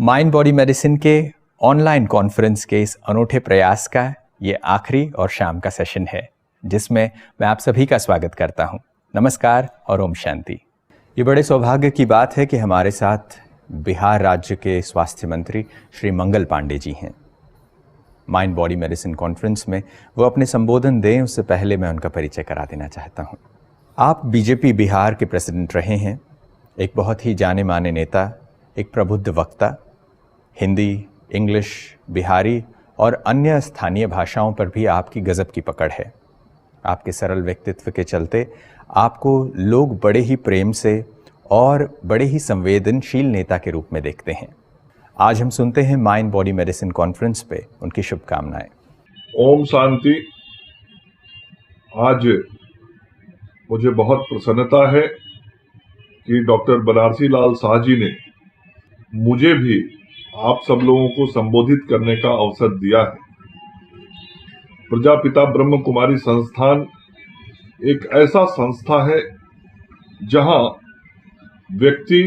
Mind body medicine के online conference के इस अनूठे प्रयास का ये आखिरी और शाम का सेशन है, जिसमें मैं आप सभी का स्वागत करता हूं। नमस्कार और ओम शांति। ये बड़े सौभाग्य की बात है कि हमारे साथ बिहार राज्य के स्वास्थ्य मंत्री श्री मंगल पांडे जी हैं। माइंड बॉडी मेडिसिन कॉन्फ्रेंस में वो अपने संबोधन दें, उससे पहले मैं उनका परिचय करा देना चाहता हूं। आप बीजेपी बिहार के प्रेसिडेंट रहे हैं, एक बहुत ही जाने माने नेता, एक प्रबुद्ध वक्ता। हिंदी, इंग्लिश, बिहारी और अन्य स्थानीय भाषाओं पर भी आपकी गजब की पकड़ है। आपके सरल व्यक्तित्व के चलते आपको लोग बड़े ही प्रेम से और बड़े ही संवेदनशील नेता के रूप में देखते हैं। आज हम सुनते हैं माइंड बॉडी मेडिसिन कॉन्फ्रेंस पे उनकी शुभकामनाएं। ओम शांति। आज मुझे बहुत प्रसन्नता है कि डॉक्टर बनारसी लाल शाह जी ने मुझे भी आप सब लोगों को संबोधित करने का अवसर दिया है। प्रजापिता ब्रह्म कुमारी संस्थान एक ऐसा संस्था है जहां व्यक्ति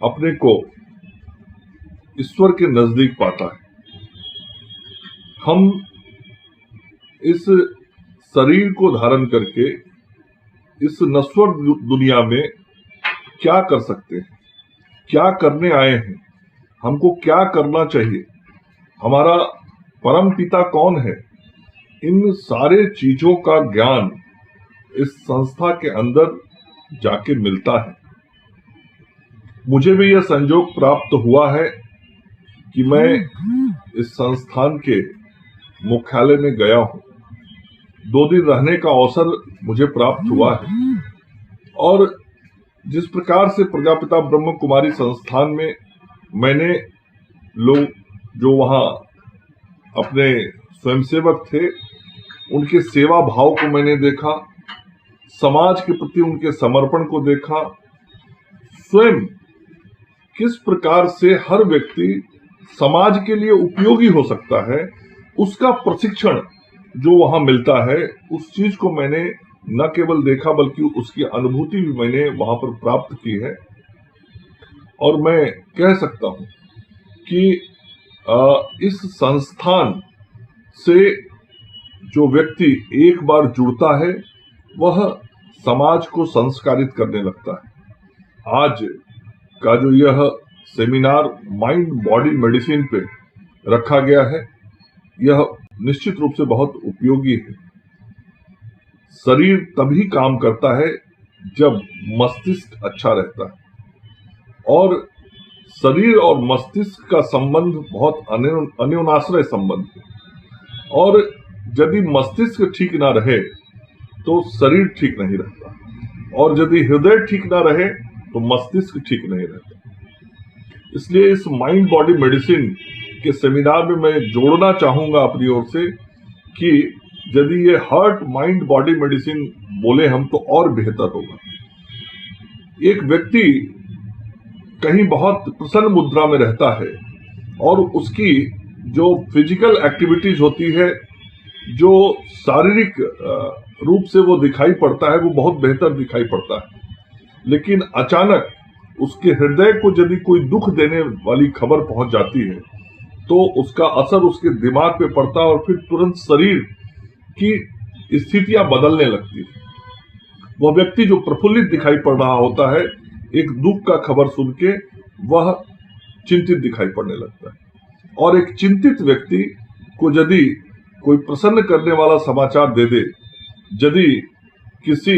अपने को ईश्वर के नजदीक पाता है। हम इस शरीर को धारण करके इस नश्वर दुनिया में क्या कर सकते हैं, क्या करने आए हैं, हमको क्या करना चाहिए, हमारा परम पिता कौन है, इन सारे चीजों का ज्ञान इस संस्था के अंदर जाके मिलता है। मुझे भी यह संयोग प्राप्त हुआ है कि मैं इस संस्थान के मुख्यालय में गया हूं। 2 दिन रहने का अवसर मुझे प्राप्त हुआ है और जिस प्रकार से प्रजापिता ब्रह्म कुमारी संस्थान में मैंने लोग जो वहां अपने स्वयंसेवक थे, उनके सेवा भाव को मैंने देखा, समाज के प्रति उनके समर्पण को देखा, स्वयं किस प्रकार से हर व्यक्ति समाज के लिए उपयोगी हो सकता है, उसका प्रशिक्षण जो वहां मिलता है, उस चीज को मैंने न केवल देखा बल्कि उसकी अनुभूति भी मैंने वहां पर प्राप्त की है। और मैं कह सकता हूं कि इस संस्थान से जो व्यक्ति एक बार जुड़ता है वह समाज को संस्कारित करने लगता है। आज का जो यह सेमिनार माइंड बॉडी मेडिसिन पे रखा गया है, यह निश्चित रूप से बहुत उपयोगी है। शरीर तभी काम करता है जब मस्तिष्क अच्छा रहता है, और शरीर और मस्तिष्क का संबंध बहुत अन्योनाश्रय संबंध है। और यदि मस्तिष्क ठीक ना रहे तो शरीर ठीक नहीं रहता, और यदि हृदय ठीक ना रहे तो मस्तिष्क ठीक नहीं रहता। इसलिए इस माइंड बॉडी मेडिसिन के सेमिनार में मैं जोड़ना चाहूंगा अपनी ओर से कि यदि ये हार्ट माइंड बॉडी मेडिसिन बोले हम तो और बेहतर होगा। एक व्यक्ति कहीं बहुत प्रसन्न मुद्रा में रहता है और उसकी जो फिजिकल एक्टिविटीज होती है, जो शारीरिक रूप से वो दिखाई पड़ता है, वो बहुत बेहतर दिखाई पड़ता है। लेकिन अचानक उसके हृदय को यदि कोई दुख देने वाली खबर पहुंच जाती है तो उसका असर उसके दिमाग पे पड़ता है और फिर तुरंत शरीर की स्थितियां बदलने लगती है। वह व्यक्ति जो प्रफुल्लित दिखाई पड़ रहा होता है, एक दुख का खबर सुन के वह चिंतित दिखाई पड़ने लगता है। और एक चिंतित व्यक्ति को यदि कोई प्रसन्न करने वाला समाचार दे दे, यदि किसी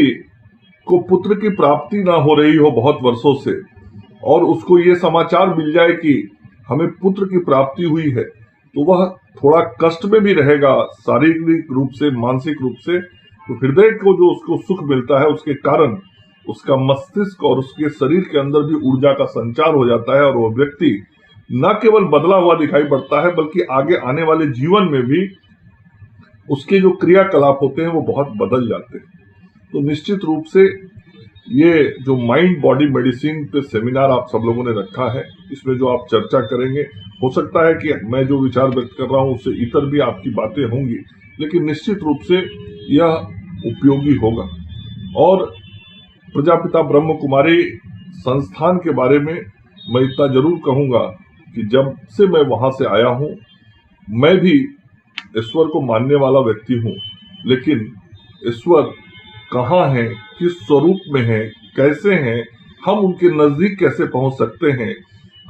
को पुत्र की प्राप्ति ना हो रही हो बहुत वर्षों से और उसको ये समाचार मिल जाए कि हमें पुत्र की प्राप्ति हुई है, तो वह थोड़ा कष्ट में भी रहेगा, शारीरिक रूप से, मानसिक रूप से। तो हृदय को जो उसको सुख मिलता है, उसके कारण उसका मस्तिष्क और उसके शरीर के अंदर भी ऊर्जा का संचार हो जाता है और वह व्यक्ति न केवल बदला हुआ दिखाई पड़ता है बल्कि आगे आने वाले जीवन में भी उसके जो क्रियाकलाप होते हैं वो बहुत बदल जाते हैं। तो निश्चित रूप से ये जो माइंड बॉडी मेडिसिन पे सेमिनार आप सब लोगों ने रखा है, इसमें जो आप चर्चा करेंगे, हो सकता है कि मैं जो विचार व्यक्त कर रहा हूं उससे इतर भी आपकी बातें होंगी, लेकिन निश्चित रूप से यह उपयोगी होगा। और प्रजापिता ब्रह्म कुमारी संस्थान के बारे में मैं इतना जरूर कहूंगा कि जब से मैं वहां से आया हूं, मैं भी ईश्वर को मानने वाला व्यक्ति हूं, लेकिन ईश्वर कहाँ है, किस स्वरूप में है, कैसे हैं, हम उनके नजदीक कैसे पहुंच सकते हैं,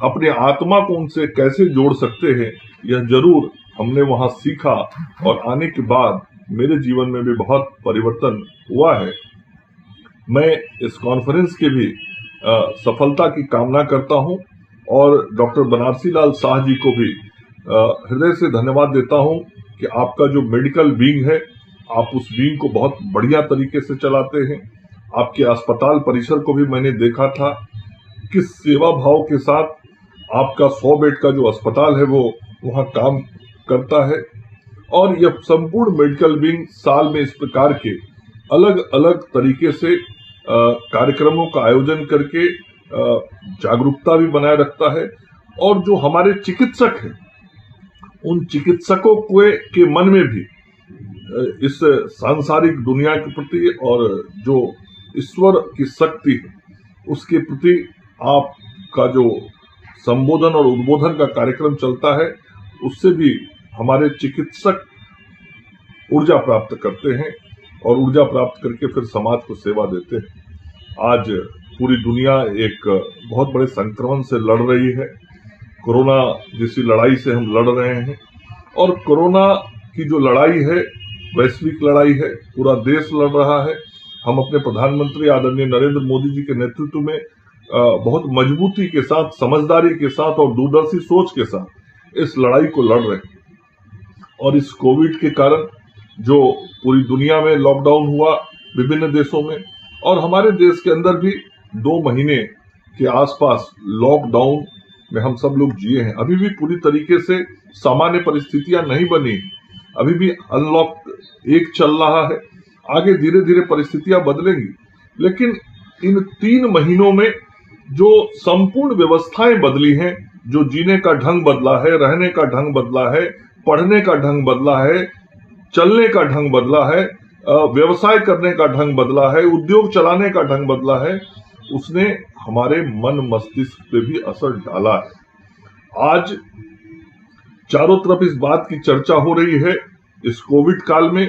अपने आत्मा को उनसे कैसे जोड़ सकते हैं, यह जरूर हमने वहां सीखा और आने के बाद मेरे जीवन में भी बहुत परिवर्तन हुआ है। मैं इस कॉन्फ्रेंस के भी सफलता की कामना करता हूं और डॉक्टर बनारसी लाल शाह जी को भी हृदय से धन्यवाद देता हूं कि आपका जो मेडिकल विंग है, आप उस विंग को बहुत बढ़िया तरीके से चलाते हैं। आपके अस्पताल परिसर को भी मैंने देखा था, किस सेवा भाव के साथ आपका 100 बेड का जो अस्पताल है वो वहां काम करता है। और यह संपूर्ण मेडिकल विंग साल में इस प्रकार के अलग अलग तरीके से कार्यक्रमों का आयोजन करके जागरूकता भी बनाए रखता है। और जो हमारे चिकित्सक हैं, उन चिकित्सकों के मन में भी इस सांसारिक दुनिया के प्रति और जो ईश्वर की शक्ति है उसके प्रति आपका जो संबोधन और उद्बोधन का कार्यक्रम चलता है, उससे भी हमारे चिकित्सक ऊर्जा प्राप्त करते हैं और ऊर्जा प्राप्त करके फिर समाज को सेवा देते हैं। आज पूरी दुनिया एक बहुत बड़े संक्रमण से लड़ रही है। कोरोना जैसी लड़ाई से हम लड़ रहे हैं और कोरोना की जो लड़ाई है वैश्विक लड़ाई है, पूरा देश लड़ रहा है। हम अपने प्रधानमंत्री आदरणीय नरेंद्र मोदी जी के नेतृत्व में बहुत मजबूती के साथ, समझदारी के साथ और दूरदर्शी सोच के साथ इस लड़ाई को लड़ रहे हैं। और इस कोविड के कारण जो पूरी दुनिया में लॉकडाउन हुआ विभिन्न देशों में, और हमारे देश के अंदर भी 2 महीने के आसपास लॉकडाउन में हम सब लोग जिए हैं। अभी भी पूरी तरीके से सामान्य परिस्थितियां नहीं बनी, अभी भी अनलॉक 1 चल रहा है। आगे धीरे धीरे परिस्थितियां बदलेंगी, लेकिन इन 3 महीनों में जो संपूर्ण व्यवस्थाएं बदली हैं, जो जीने का ढंग बदला है, रहने का ढंग बदला है, पढ़ने का ढंग बदला है, चलने का ढंग बदला है, व्यवसाय करने का ढंग बदला है, उद्योग चलाने का ढंग बदला है, उसने हमारे मन मस्तिष्क पे भी असर डाला है। आज चारों तरफ इस बात की चर्चा हो रही है इस कोविड काल में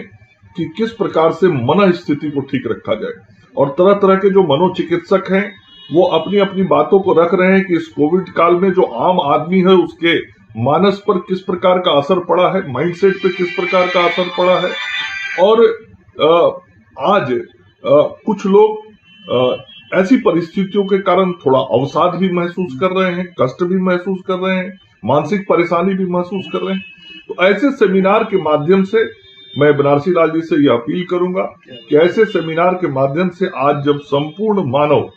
कि किस प्रकार से मन स्थिति को ठीक रखा जाए, और तरह तरह के जो मनोचिकित्सक हैं वो अपनी अपनी बातों को रख रहे हैं कि इस कोविड काल में जो आम आदमी है उसके मानस पर किस प्रकार का असर पड़ा है, माइंडसेट पे किस प्रकार का असर पड़ा है। और आज कुछ लोग ऐसी परिस्थितियों के कारण थोड़ा अवसाद भी महसूस कर रहे हैं, कष्ट भी महसूस कर रहे हैं, मानसिक परेशानी भी महसूस कर रहे हैं। तो ऐसे सेमिनार के माध्यम से मैं बनारसी लाल जी से यह अपील करूंगा कि ऐसे सेमिनार के माध्यम से आज जब संपूर्ण मानव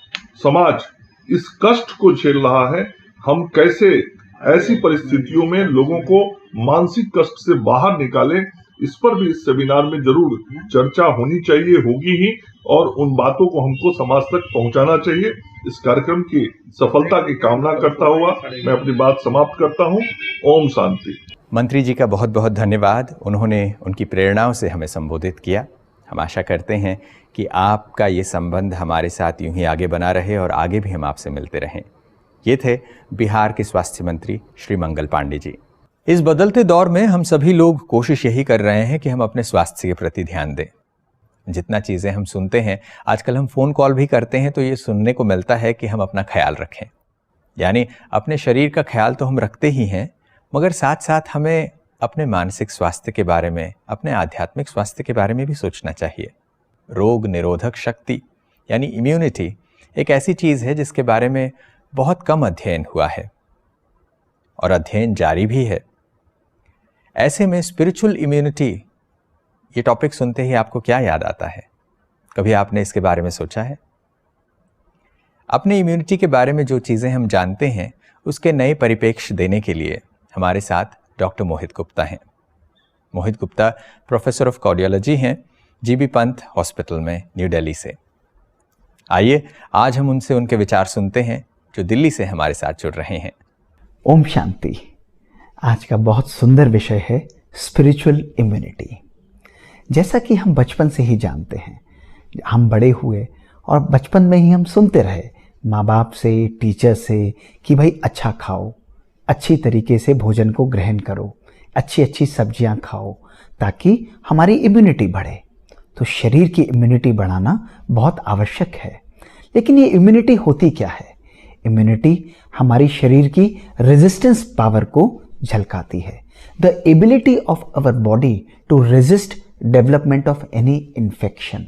समाज इस कष्ट को झेल रहा है, हम कैसे ऐसी परिस्थितियों में लोगों को मानसिक कष्ट से बाहर निकालें, इस पर भी इस सेमिनार में जरूर चर्चा होनी चाहिए, होगी ही, और उन बातों को हमको समाज तक पहुंचाना चाहिए। इस कार्यक्रम की सफलता की कामना करता हुआ मैं अपनी बात समाप्त करता हूं। ओम शांति। मंत्री जी का बहुत बहुत धन्यवाद। उन्होंने उनकी प्रेरणाओं से हमें संबोधित किया। हम आशा करते हैं कि आपका ये संबंध हमारे साथ यूं ही आगे बना रहे और आगे भी हम आपसे मिलते रहें। ये थे बिहार के स्वास्थ्य मंत्री श्री मंगल पांडे जी। इस बदलते दौर में हम सभी लोग कोशिश यही कर रहे हैं कि हम अपने स्वास्थ्य के प्रति ध्यान दें। जितना चीज़ें हम सुनते हैं, आजकल हम फ़ोन कॉल भी करते हैं, तो ये सुनने को मिलता है कि हम अपना ख्याल रखें। यानी अपने शरीर का ख्याल तो हम रखते ही हैं, मगर साथ साथ हमें अपने मानसिक स्वास्थ्य के बारे में, अपने आध्यात्मिक स्वास्थ्य के बारे में भी सोचना चाहिए। रोग निरोधक शक्ति यानी इम्यूनिटी एक ऐसी चीज़ है जिसके बारे में बहुत कम अध्ययन हुआ है और अध्ययन जारी भी है। ऐसे में स्पिरिचुअल इम्यूनिटी ये टॉपिक सुनते ही आपको क्या याद आता है? कभी आपने इसके बारे में सोचा है? अपने इम्यूनिटी के बारे में जो चीज़ें हम जानते हैं उसके नए परिप्रेक्ष्य देने के लिए हमारे साथ डॉक्टर मोहित गुप्ता हैं। मोहित गुप्ता प्रोफेसर ऑफ कार्डियोलॉजी हैं जीबी पंत हॉस्पिटल में न्यू दिल्ली से। आइए आज हम उनसे उनके विचार सुनते हैं जो दिल्ली से हमारे साथ जुड़ रहे हैं। ओम शांति। आज का बहुत सुंदर विषय है स्पिरिचुअल इम्यूनिटी। जैसा कि हम बचपन से ही जानते हैं, हम बड़े हुए और बचपन में ही हम सुनते रहे माँ बाप से, टीचर से कि भाई अच्छा खाओ, अच्छी तरीके से भोजन को ग्रहण करो, अच्छी अच्छी सब्जियां खाओ ताकि हमारी इम्यूनिटी बढ़े। तो शरीर की इम्यूनिटी बढ़ाना बहुत आवश्यक है। लेकिन ये इम्यूनिटी होती क्या है? इम्यूनिटी हमारी शरीर की रेजिस्टेंस पावर को झलकाती है। The ability of our body to resist development of any infection.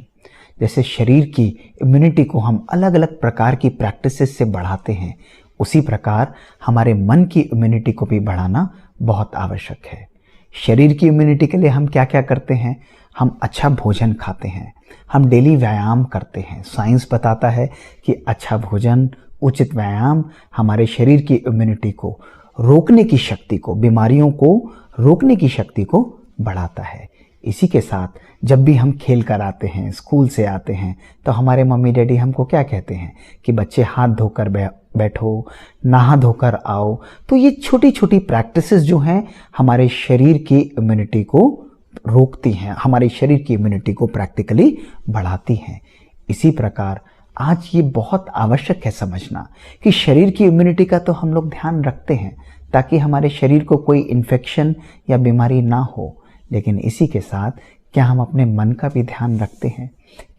जैसे शरीर की इम्यूनिटी को हम अलग अलग प्रकार की प्रैक्टिसेस से बढ़ाते हैं, उसी प्रकार हमारे मन की इम्यूनिटी को भी बढ़ाना बहुत आवश्यक है। शरीर की इम्यूनिटी के लिए हम क्या क्या करते हैं? हम अच्छा भोजन खाते हैं, हम डेली व्यायाम करते हैं। साइंस बताता है कि अच्छा भोजन, उचित व्यायाम हमारे शरीर की इम्यूनिटी को रोकने की शक्ति को, बीमारियों को रोकने की शक्ति को बढ़ाता है। इसी के साथ जब भी हम खेल कर आते हैं, स्कूल से आते हैं, तो हमारे मम्मी डैडी हमको क्या कहते हैं कि बच्चे हाथ धोकर बैठो, नहा धोकर आओ। तो ये छोटी छोटी प्रैक्टिसेस जो हैं हमारे शरीर की इम्यूनिटी को रोकती हैं, हमारे शरीर की इम्यूनिटी को प्रैक्टिकली बढ़ाती हैं। इसी प्रकार आज ये बहुत आवश्यक है समझना कि शरीर की इम्यूनिटी का तो हम लोग ध्यान रखते हैं ताकि हमारे शरीर को कोई इन्फेक्शन या बीमारी ना हो, लेकिन इसी के साथ क्या हम अपने मन का भी ध्यान रखते हैं?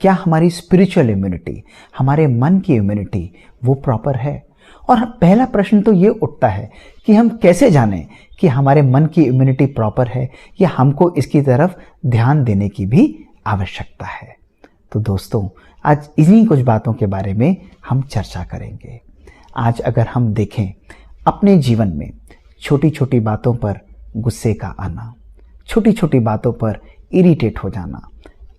क्या हमारी स्पिरिचुअल इम्यूनिटी, हमारे मन की इम्यूनिटी वो प्रॉपर है? और पहला प्रश्न तो ये उठता है कि हम कैसे जानें कि हमारे मन की इम्यूनिटी प्रॉपर है, या हमको इसकी तरफ ध्यान देने की भी आवश्यकता है। तो दोस्तों, आज इन्हीं कुछ बातों के बारे में हम चर्चा करेंगे। आज अगर हम देखें अपने जीवन में छोटी छोटी बातों पर गुस्से का आना, छोटी छोटी बातों पर इरिटेट हो जाना,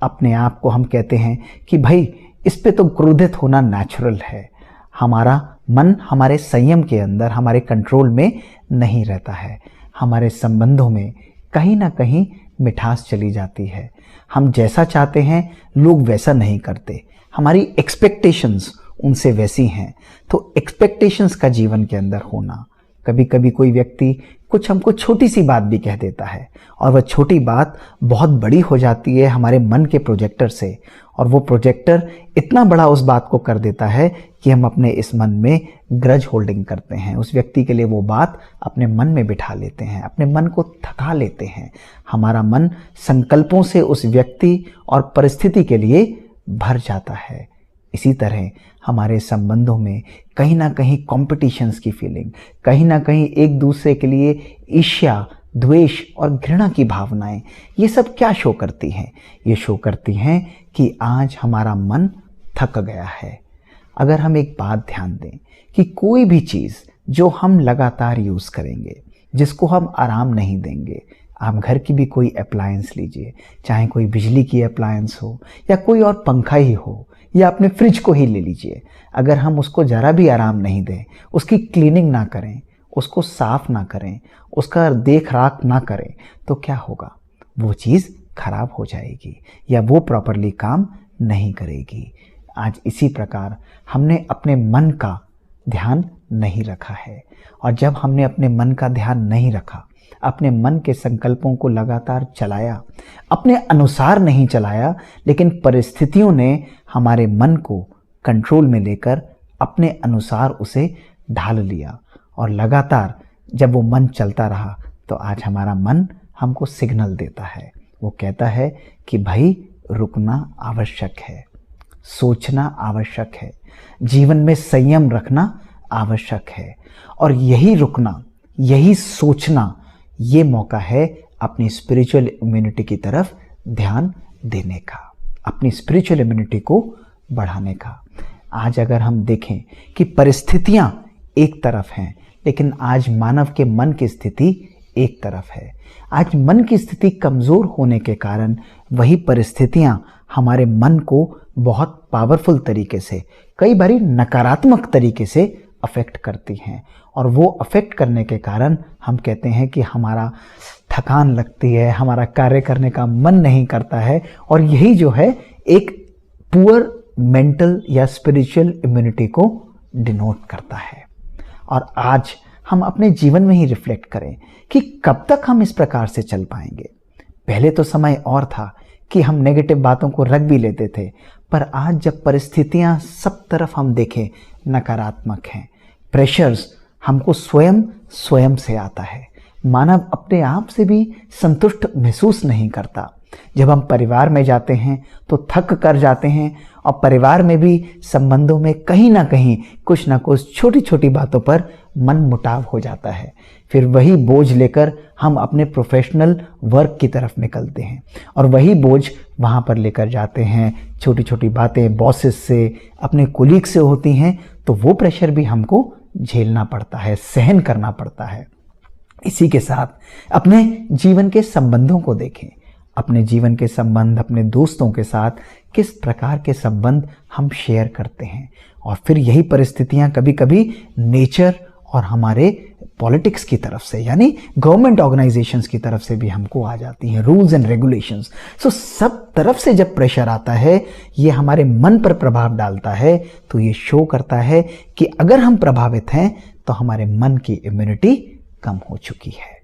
अपने आप को हम कहते हैं कि भाई इस पे तो क्रोधित होना नेचुरल है, हमारा मन हमारे संयम के अंदर, हमारे कंट्रोल में नहीं रहता है, हमारे संबंधों में कहीं ना कहीं मिठास चली जाती है, हम जैसा चाहते हैं लोग वैसा नहीं करते, हमारी एक्सपेक्टेशंस उनसे वैसी हैं। तो एक्सपेक्टेशंस का जीवन के अंदर होना, कभी कभी कोई व्यक्ति कुछ हमको छोटी सी बात भी कह देता है और वह छोटी बात बहुत बड़ी हो जाती है हमारे मन के प्रोजेक्टर से, और वो प्रोजेक्टर इतना बड़ा उस बात को कर देता है कि हम अपने इस मन में ग्रज होल्डिंग करते हैं, उस व्यक्ति के लिए वो बात अपने मन में बिठा लेते हैं, अपने मन को थका लेते हैं। हमारा मन संकल्पों से उस व्यक्ति और परिस्थिति के लिए भर जाता है। इसी तरह हमारे संबंधों में कहीं ना कहीं कॉम्पिटिशन्स की फीलिंग, कहीं ना कहीं एक दूसरे के लिए ईर्ष्या, द्वेष और घृणा की भावनाएं, ये सब क्या शो करती हैं? ये शो करती हैं कि आज हमारा मन थक गया है। अगर हम एक बात ध्यान दें कि कोई भी चीज़ जो हम लगातार यूज़ करेंगे, जिसको हम आराम नहीं देंगे, आप घर की भी कोई अप्लायंस लीजिए, चाहे कोई बिजली की अप्लायंस हो या कोई और पंखा ही हो, या अपने फ्रिज को ही ले लीजिए, अगर हम उसको ज़रा भी आराम नहीं दें, उसकी क्लीनिंग ना करें, उसको साफ ना करें, उसका देख राख ना करें, तो क्या होगा? वो चीज़ खराब हो जाएगी या वो प्रॉपरली काम नहीं करेगी। आज इसी प्रकार हमने अपने मन का ध्यान नहीं रखा है, और जब हमने अपने मन का ध्यान नहीं रखा, अपने मन के संकल्पों को लगातार चलाया, अपने अनुसार नहीं चलाया, लेकिन परिस्थितियों ने हमारे मन को कंट्रोल में लेकर अपने अनुसार उसे ढाल लिया, और लगातार जब वो मन चलता रहा तो आज हमारा मन हमको सिग्नल देता है, वो कहता है कि भाई रुकना आवश्यक है, सोचना आवश्यक है, जीवन में संयम रखना आवश्यक है। और यही रुकना, यही सोचना, ये मौका है अपनी स्पिरिचुअल इम्यूनिटी की तरफ ध्यान देने का, अपनी स्पिरिचुअल इम्यूनिटी को बढ़ाने का। आज अगर हम देखें कि परिस्थितियां एक तरफ हैं, लेकिन आज मानव के मन की स्थिति एक तरफ है। आज मन की स्थिति कमज़ोर होने के कारण वही परिस्थितियां हमारे मन को बहुत पावरफुल तरीके से, कई बारी नकारात्मक तरीके से अफेक्ट करती हैं, और वो अफेक्ट करने के कारण हम कहते हैं कि हमारा थकान लगती है, हमारा कार्य करने का मन नहीं करता है, और यही जो है एक पुअर मेंटल या स्पिरिचुअल इम्यूनिटी को डिनोट करता है। और आज हम अपने जीवन में ही रिफ्लेक्ट करें कि कब तक हम इस प्रकार से चल पाएंगे। पहले तो समय और था कि हम नेगेटिव बातों को रख भी लेते थे, पर आज जब परिस्थितियां सब तरफ हम देखें नकारात्मक हैं, प्रेशर्स हमको स्वयं स्वयं से आता है। मानव अपने आप से भी संतुष्ट महसूस नहीं करता। जब हम परिवार में जाते हैं तो थक कर जाते हैं, और परिवार में भी संबंधों में कहीं ना कहीं कुछ ना कुछ छोटी छोटी बातों पर मन मुटाव हो जाता है। फिर वही बोझ लेकर हम अपने प्रोफेशनल वर्क की तरफ निकलते हैं, और वही बोझ वहाँ पर लेकर जाते हैं। छोटी छोटी बातें बॉसेस से, अपने कोलीग से होती हैं, तो वो प्रेशर भी हमको झेलना पड़ता है, सहन करना पड़ता है। इसी के साथ अपने जीवन के संबंधों को देखें। अपने जीवन के संबंध, अपने दोस्तों के साथ किस प्रकार के संबंध हम शेयर करते हैं, और फिर यही परिस्थितियां कभी कभी नेचर और हमारे पॉलिटिक्स की तरफ से, यानी गवर्नमेंट ऑर्गेनाइजेशंस की तरफ से भी हमको आ जाती हैं, रूल्स एंड रेगुलेशंस। सो सब तरफ से जब प्रेशर आता है, ये हमारे मन पर प्रभाव डालता है, तो ये शो करता है कि अगर हम प्रभावित हैं तो हमारे मन की इम्यूनिटी कम हो चुकी है।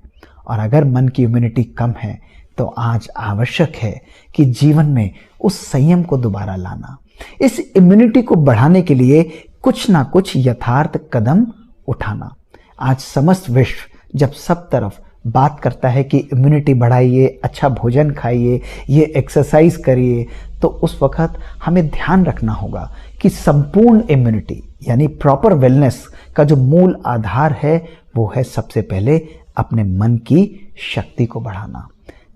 और अगर मन की इम्यूनिटी कम है तो आज आवश्यक है कि जीवन में उस संयम को दोबारा लाना। इस इम्यूनिटी को बढ़ाने के लिए कुछ ना कुछ यथार्थ कदम उठाना। आज समस्त विश्व जब सब तरफ बात करता है कि इम्यूनिटी बढ़ाइए, अच्छा भोजन खाइए, ये एक्सरसाइज करिए, तो उस वक्त हमें ध्यान रखना होगा कि संपूर्ण इम्यूनिटी यानी प्रॉपर वेलनेस का जो मूल आधार है वो है सबसे पहले अपने मन की शक्ति को बढ़ाना।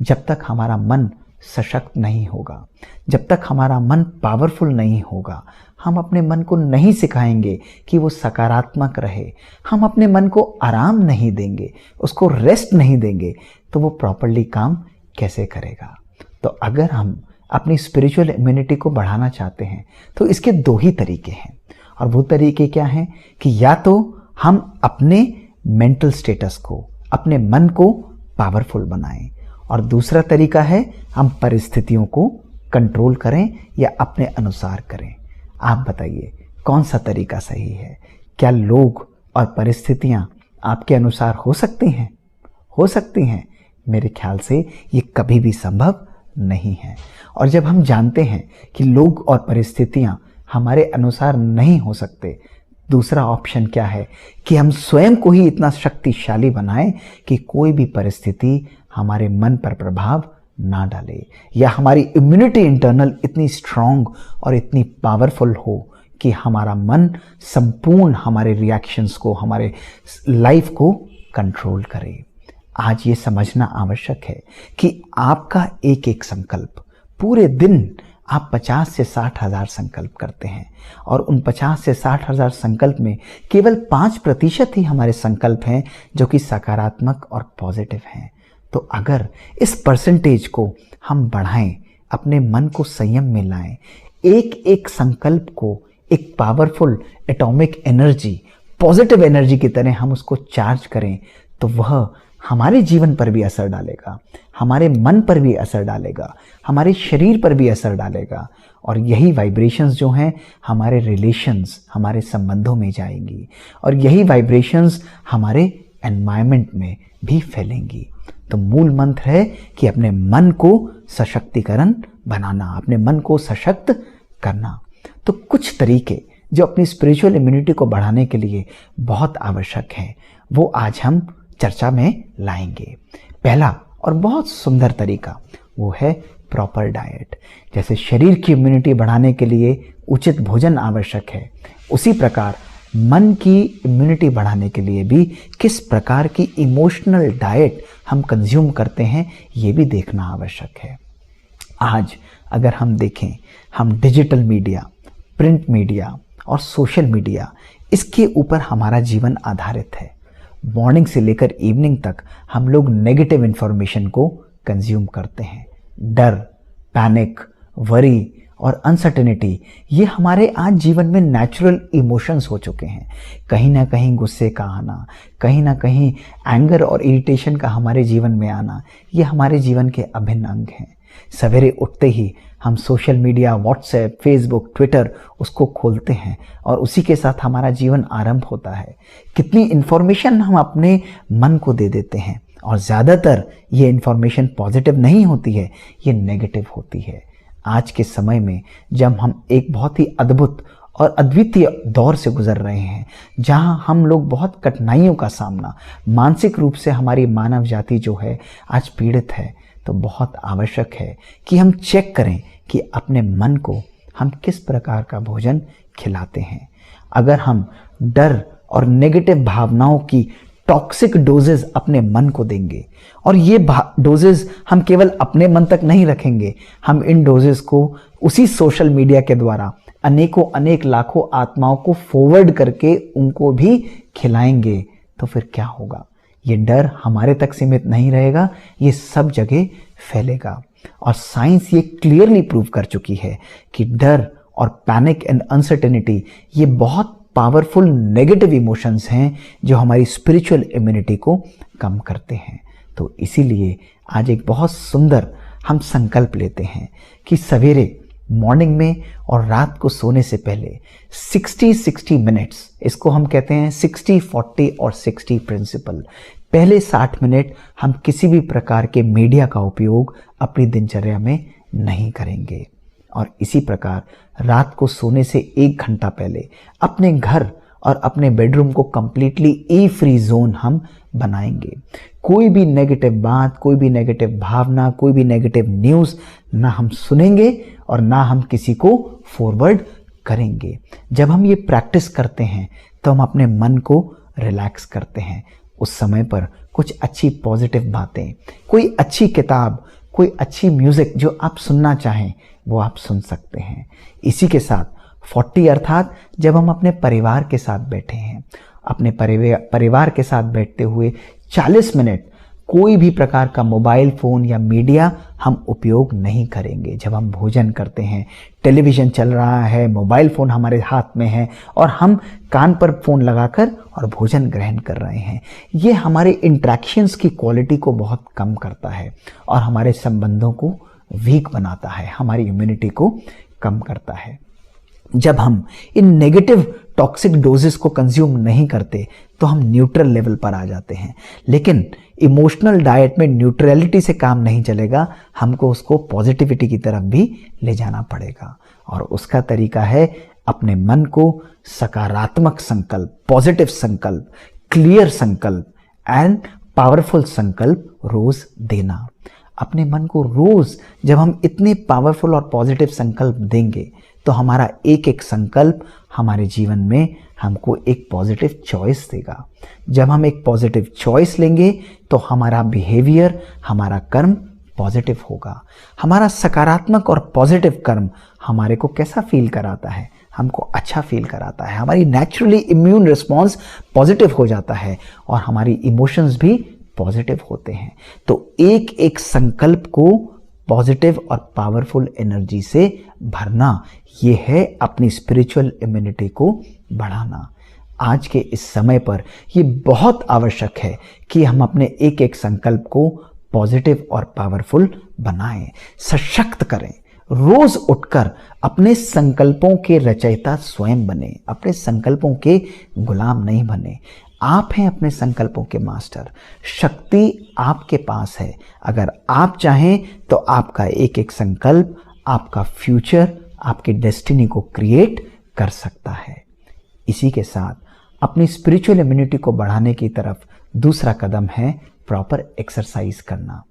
जब तक हमारा मन सशक्त नहीं होगा, जब तक हमारा मन पावरफुल नहीं होगा, हम अपने मन को नहीं सिखाएंगे कि वो सकारात्मक रहे, हम अपने मन को आराम नहीं देंगे, उसको रेस्ट नहीं देंगे, तो वो प्रॉपरली काम कैसे करेगा। तो अगर हम अपनी स्पिरिचुअल इम्यूनिटी को बढ़ाना चाहते हैं तो इसके दो ही तरीके हैं। और वो तरीके क्या हैं कि या तो हम अपने मेंटल स्टेटस को, अपने मन को पावरफुल बनाएं, और दूसरा तरीका है हम परिस्थितियों को कंट्रोल करें या अपने अनुसार करें। आप बताइए कौन सा तरीका सही है? क्या लोग और परिस्थितियां आपके अनुसार हो सकती हैं? हो सकती हैं? मेरे ख्याल से ये कभी भी संभव नहीं है। और जब हम जानते हैं कि लोग और परिस्थितियां हमारे अनुसार नहीं हो सकते, दूसरा ऑप्शन क्या है कि हम स्वयं को ही इतना शक्तिशाली बनाएं कि कोई भी परिस्थिति हमारे मन पर प्रभाव ना डाले, या हमारी इम्यूनिटी इंटरनल इतनी स्ट्रांग और इतनी पावरफुल हो कि हमारा मन संपूर्ण हमारे रिएक्शंस को, हमारे लाइफ को कंट्रोल करे। आज ये समझना आवश्यक है कि आपका एक एक संकल्प, पूरे दिन आप 50 से 60 हज़ार संकल्प करते हैं, और उन 50 से 60 हज़ार संकल्प में केवल 5% ही हमारे संकल्प हैं जो कि सकारात्मक और पॉजिटिव हैं। तो अगर इस परसेंटेज को हम बढ़ाएं, अपने मन को संयम में लाएं, एक एक संकल्प को एक powerful atomic energy, positive energy की तरह हम उसको चार्ज करें, तो वह हमारे जीवन पर भी असर डालेगा, हमारे मन पर भी असर डालेगा, हमारे शरीर पर भी असर डालेगा, और यही वाइब्रेशंस जो हैं हमारे रिलेशंस, हमारे संबंधों में जाएंगी, और यही वाइब्रेशंस हमारे एनवायरनमेंट में भी फैलेंगी। तो मूल मंत्र है कि अपने मन को सशक्तिकरण बनाना, अपने मन को सशक्त करना। तो कुछ तरीके जो अपनी स्पिरिचुअल इम्यूनिटी को बढ़ाने के लिए बहुत आवश्यक हैं, वो आज हम चर्चा में लाएंगे। पहला और बहुत सुंदर तरीका वो है प्रॉपर डाइट। जैसे शरीर की इम्यूनिटी बढ़ाने के लिए उचित भोजन आवश्यक है, उसी प्रकार मन की इम्यूनिटी बढ़ाने के लिए भी किस प्रकार की इमोशनल डाइट हम कंज्यूम करते हैं ये भी देखना आवश्यक है। आज अगर हम देखें, हम डिजिटल मीडिया, प्रिंट मीडिया और सोशल मीडिया, इसके ऊपर हमारा जीवन आधारित है। मॉर्निंग से लेकर इवनिंग तक हम लोग नेगेटिव इंफॉर्मेशन को कंज्यूम करते हैं। डर, पैनिक, वरी और अनसर्टेनिटी ये हमारे आज जीवन में नेचुरल इमोशंस हो चुके हैं। कहीं ना कहीं गुस्से का आना, कहीं ना कहीं एंगर और इरिटेशन का हमारे जीवन में आना, ये हमारे जीवन के अभिन्न अंग हैं। सवेरे उठते ही हम social media, WhatsApp, Facebook, Twitter उसको खोलते हैं और उसी के साथ हमारा जीवन आरंभ होता है। कितनी इन्फॉर्मेशन हम अपने मन को दे देते हैं, और ज़्यादातर ये इन्फॉर्मेशन पॉजिटिव नहीं होती है, ये नेगेटिव होती है। आज के समय में जब हम एक बहुत ही अद्भुत और अद्वितीय दौर से गुजर रहे हैं, जहां हम लोग बहुत कठिनाइयों का सामना, मानसिक रूप से हमारी मानव जाति जो है आज पीड़ित है। तो बहुत आवश्यक है कि हम चेक करें कि अपने मन को हम किस प्रकार का भोजन खिलाते हैं। अगर हम डर और नेगेटिव भावनाओं की टॉक्सिक डोजेज अपने मन को देंगे, और ये डोजेज हम केवल अपने मन तक नहीं रखेंगे, हम इन डोजेज को उसी सोशल मीडिया के द्वारा अनेक लाखों आत्माओं को फॉरवर्ड करके उनको भी खिलाएंगे, तो फिर क्या होगा? ये डर हमारे तक सीमित नहीं रहेगा, ये सब जगह फैलेगा। और साइंस ये क्लियरली प्रूव कर चुकी है कि डर और पैनिक एंड अनसर्टेनिटी ये बहुत पावरफुल नेगेटिव इमोशंस हैं जो हमारी स्पिरिचुअल इम्यूनिटी को कम करते हैं। तो इसीलिए आज एक बहुत सुंदर हम संकल्प लेते हैं कि सवेरे मॉर्निंग में और रात को सोने से पहले 60-60 मिनट्स, इसको हम कहते हैं 60-40 और 60 प्रिंसिपल। पहले 60 मिनट हम किसी भी प्रकार के मीडिया का उपयोग अपनी दिनचर्या में नहीं करेंगे, और इसी प्रकार रात को सोने से 1 घंटा पहले अपने घर और अपने बेडरूम को कंप्लीटली ई फ्री जोन हम बनाएंगे। कोई भी नेगेटिव बात, कोई भी नेगेटिव भावना, कोई भी नेगेटिव न्यूज़ ना हम सुनेंगे और ना हम किसी को फॉरवर्ड करेंगे। जब हम ये प्रैक्टिस करते हैं तो हम अपने मन को रिलैक्स करते हैं। उस समय पर कुछ अच्छी पॉजिटिव बातें, कोई अच्छी किताब, कोई अच्छी म्यूज़िक जो आप सुनना चाहें वो आप सुन सकते हैं। इसी के साथ 40 अर्थात जब हम अपने परिवार के साथ बैठे हैं, अपने परिवार के साथ बैठते हुए 40 मिनट कोई भी प्रकार का मोबाइल फ़ोन या मीडिया हम उपयोग नहीं करेंगे। जब हम भोजन करते हैं, टेलीविज़न चल रहा है, मोबाइल फ़ोन हमारे हाथ में है और हम कान पर फ़ोन लगाकर और भोजन ग्रहण कर रहे हैं, ये हमारे इंट्रैक्शंस की क्वालिटी को बहुत कम करता है और हमारे संबंधों को वीक बनाता है, हमारी इम्यूनिटी को कम करता है। जब हम इन नेगेटिव टॉक्सिक डोजेस को कंज्यूम नहीं करते तो हम न्यूट्रल लेवल पर आ जाते हैं। लेकिन इमोशनल डाइट में न्यूट्रलिटी से काम नहीं चलेगा, हमको उसको पॉजिटिविटी की तरफ भी ले जाना पड़ेगा। और उसका तरीका है अपने मन को सकारात्मक संकल्प, पॉजिटिव संकल्प, क्लियर संकल्प एंड पावरफुल संकल्प रोज देना। अपने मन को रोज जब हम इतने पावरफुल और पॉजिटिव संकल्प देंगे तो हमारा एक एक संकल्प हमारे जीवन में हमको एक पॉजिटिव चॉइस देगा। जब हम एक पॉजिटिव चॉइस लेंगे तो हमारा बिहेवियर, हमारा कर्म पॉजिटिव होगा। हमारा सकारात्मक और पॉजिटिव कर्म हमारे को कैसा फील कराता है? हमको अच्छा फील कराता है। हमारी नेचुरली इम्यून रिस्पॉन्स पॉजिटिव हो जाता है और हमारी इमोशंस भी पॉजिटिव होते हैं। तो एक एक संकल्प को पॉजिटिव और पावरफुल एनर्जी से भरना, ये है अपनी स्पिरिचुअल इम्यूनिटी को बढ़ाना। आज के इस समय पर ये बहुत आवश्यक है कि हम अपने एक एक संकल्प को पॉजिटिव और पावरफुल बनाएं, सशक्त करें। रोज उठकर अपने संकल्पों के रचयिता स्वयं बने, अपने संकल्पों के गुलाम नहीं बने। आप हैं अपने संकल्पों के मास्टर, शक्ति आपके पास है। अगर आप चाहें तो आपका एक एक संकल्प आपका फ्यूचर, आपकी डेस्टिनी को क्रिएट कर सकता है। इसी के साथ अपनी स्पिरिचुअल इम्यूनिटी को बढ़ाने की तरफ दूसरा कदम है प्रॉपर एक्सरसाइज करना।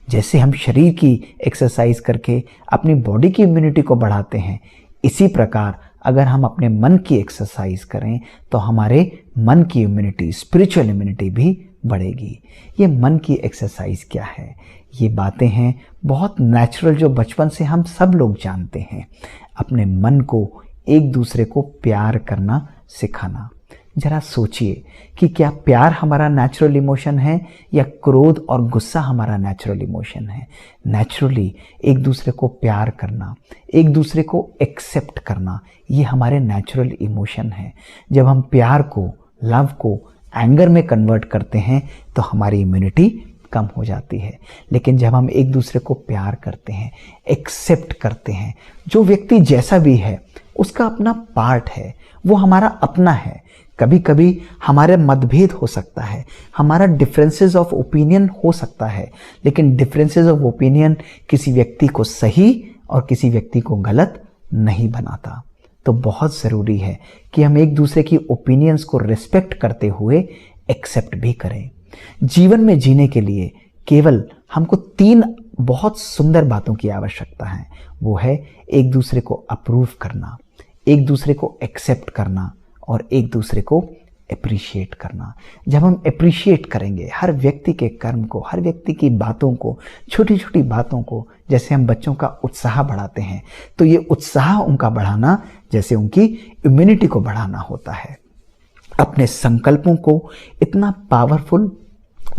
जैसे हम शरीर की एक्सरसाइज करके अपनी बॉडी की इम्यूनिटी को बढ़ाते हैं, इसी प्रकार अगर हम अपने मन की एक्सरसाइज करें तो हमारे मन की इम्यूनिटी, स्पिरिचुअल इम्यूनिटी भी बढ़ेगी। ये मन की एक्सरसाइज क्या है? ये बातें हैं बहुत नेचुरल जो बचपन से हम सब लोग जानते हैं। अपने मन को एक दूसरे को प्यार करना सिखाना। जरा सोचिए कि क्या प्यार हमारा नेचुरल इमोशन है या क्रोध और गुस्सा हमारा नेचुरल इमोशन है? नेचुरली एक दूसरे को प्यार करना, एक दूसरे को एक्सेप्ट करना, ये हमारे नेचुरल इमोशन है। जब हम प्यार को, लव को एंगर में कन्वर्ट करते हैं तो हमारी इम्यूनिटी कम हो जाती है। लेकिन जब हम एक दूसरे को प्यार करते हैं, एक्सेप्ट करते हैं, जो व्यक्ति जैसा भी है उसका अपना पार्ट है, वो हमारा अपना है। कभी कभी हमारे मतभेद हो सकता है, हमारा डिफरेंसेस ऑफ ओपिनियन हो सकता है, लेकिन डिफरेंसेस ऑफ ओपिनियन किसी व्यक्ति को सही और किसी व्यक्ति को गलत नहीं बनाता। तो बहुत ज़रूरी है कि हम एक दूसरे की ओपिनियंस को रिस्पेक्ट करते हुए एक्सेप्ट भी करें। जीवन में जीने के लिए केवल हमको 3 बहुत सुंदर बातों की आवश्यकता है। वो है एक दूसरे को अप्रूव करना, एक दूसरे को एक्सेप्ट करना और एक दूसरे को अप्रिशिएट करना। जब हम अप्रिशिएट करेंगे हर व्यक्ति के कर्म को, हर व्यक्ति की बातों को, छोटी छोटी बातों को, जैसे हम बच्चों का उत्साह बढ़ाते हैं, तो ये उत्साह उनका बढ़ाना जैसे उनकी इम्यूनिटी को बढ़ाना होता है। अपने संकल्पों को इतना पावरफुल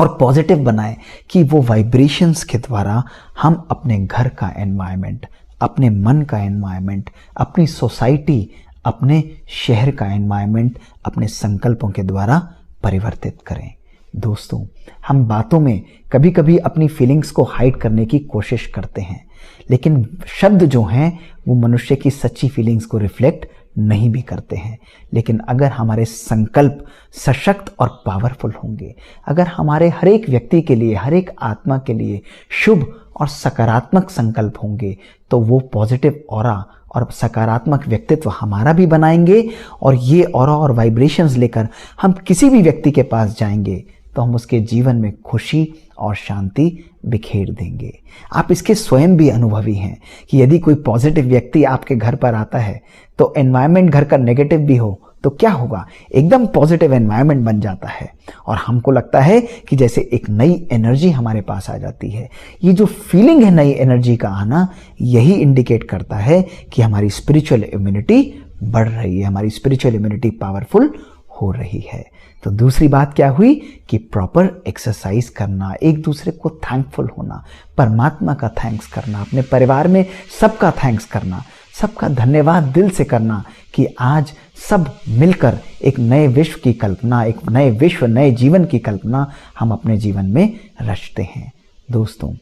और पॉजिटिव बनाएं कि वो वाइब्रेशंस के द्वारा हम अपने घर का एनवायरनमेंट, अपने मन का एनवायरनमेंट, अपनी सोसाइटी, अपने शहर का एनवायरनमेंट अपने संकल्पों के द्वारा परिवर्तित करें। दोस्तों, हम बातों में कभी कभी अपनी फीलिंग्स को हाइड करने की कोशिश करते हैं, लेकिन शब्द जो हैं वो मनुष्य की सच्ची फीलिंग्स को रिफ्लेक्ट नहीं भी करते हैं। लेकिन अगर हमारे संकल्प सशक्त और पावरफुल होंगे, अगर हमारे हर एक व्यक्ति के लिए, हर एक आत्मा के लिए शुभ और सकारात्मक संकल्प होंगे, तो वो पॉजिटिव ऑरा और सकारात्मक व्यक्तित्व हमारा भी बनाएंगे और ये ऑरा और वाइब्रेशंस लेकर हम किसी भी व्यक्ति के पास जाएंगे तो हम उसके जीवन में खुशी और शांति बिखेर देंगे। आप इसके स्वयं भी अनुभवी हैं कि यदि कोई पॉजिटिव व्यक्ति आपके घर पर आता है तो एनवायरनमेंट घर का नेगेटिव भी हो तो क्या होगा, एकदम पॉजिटिव एनवायरनमेंट बन जाता है और हमको लगता है कि जैसे एक नई एनर्जी हमारे पास आ जाती है। ये जो फीलिंग है नई एनर्जी का आना, यही इंडिकेट करता है कि हमारी स्पिरिचुअल इम्यूनिटी बढ़ रही है, हमारी स्पिरिचुअल इम्यूनिटी पावरफुल हो रही है। तो दूसरी बात क्या हुई कि प्रॉपर एक्सरसाइज करना, एक दूसरे को थैंकफुल होना, परमात्मा का थैंक्स करना, अपने परिवार में सबका थैंक्स करना, सबका धन्यवाद दिल से करना कि आज सब मिलकर एक नए विश्व की कल्पना, एक नए विश्व, नए जीवन की कल्पना हम अपने जीवन में रचते हैं। दोस्तों,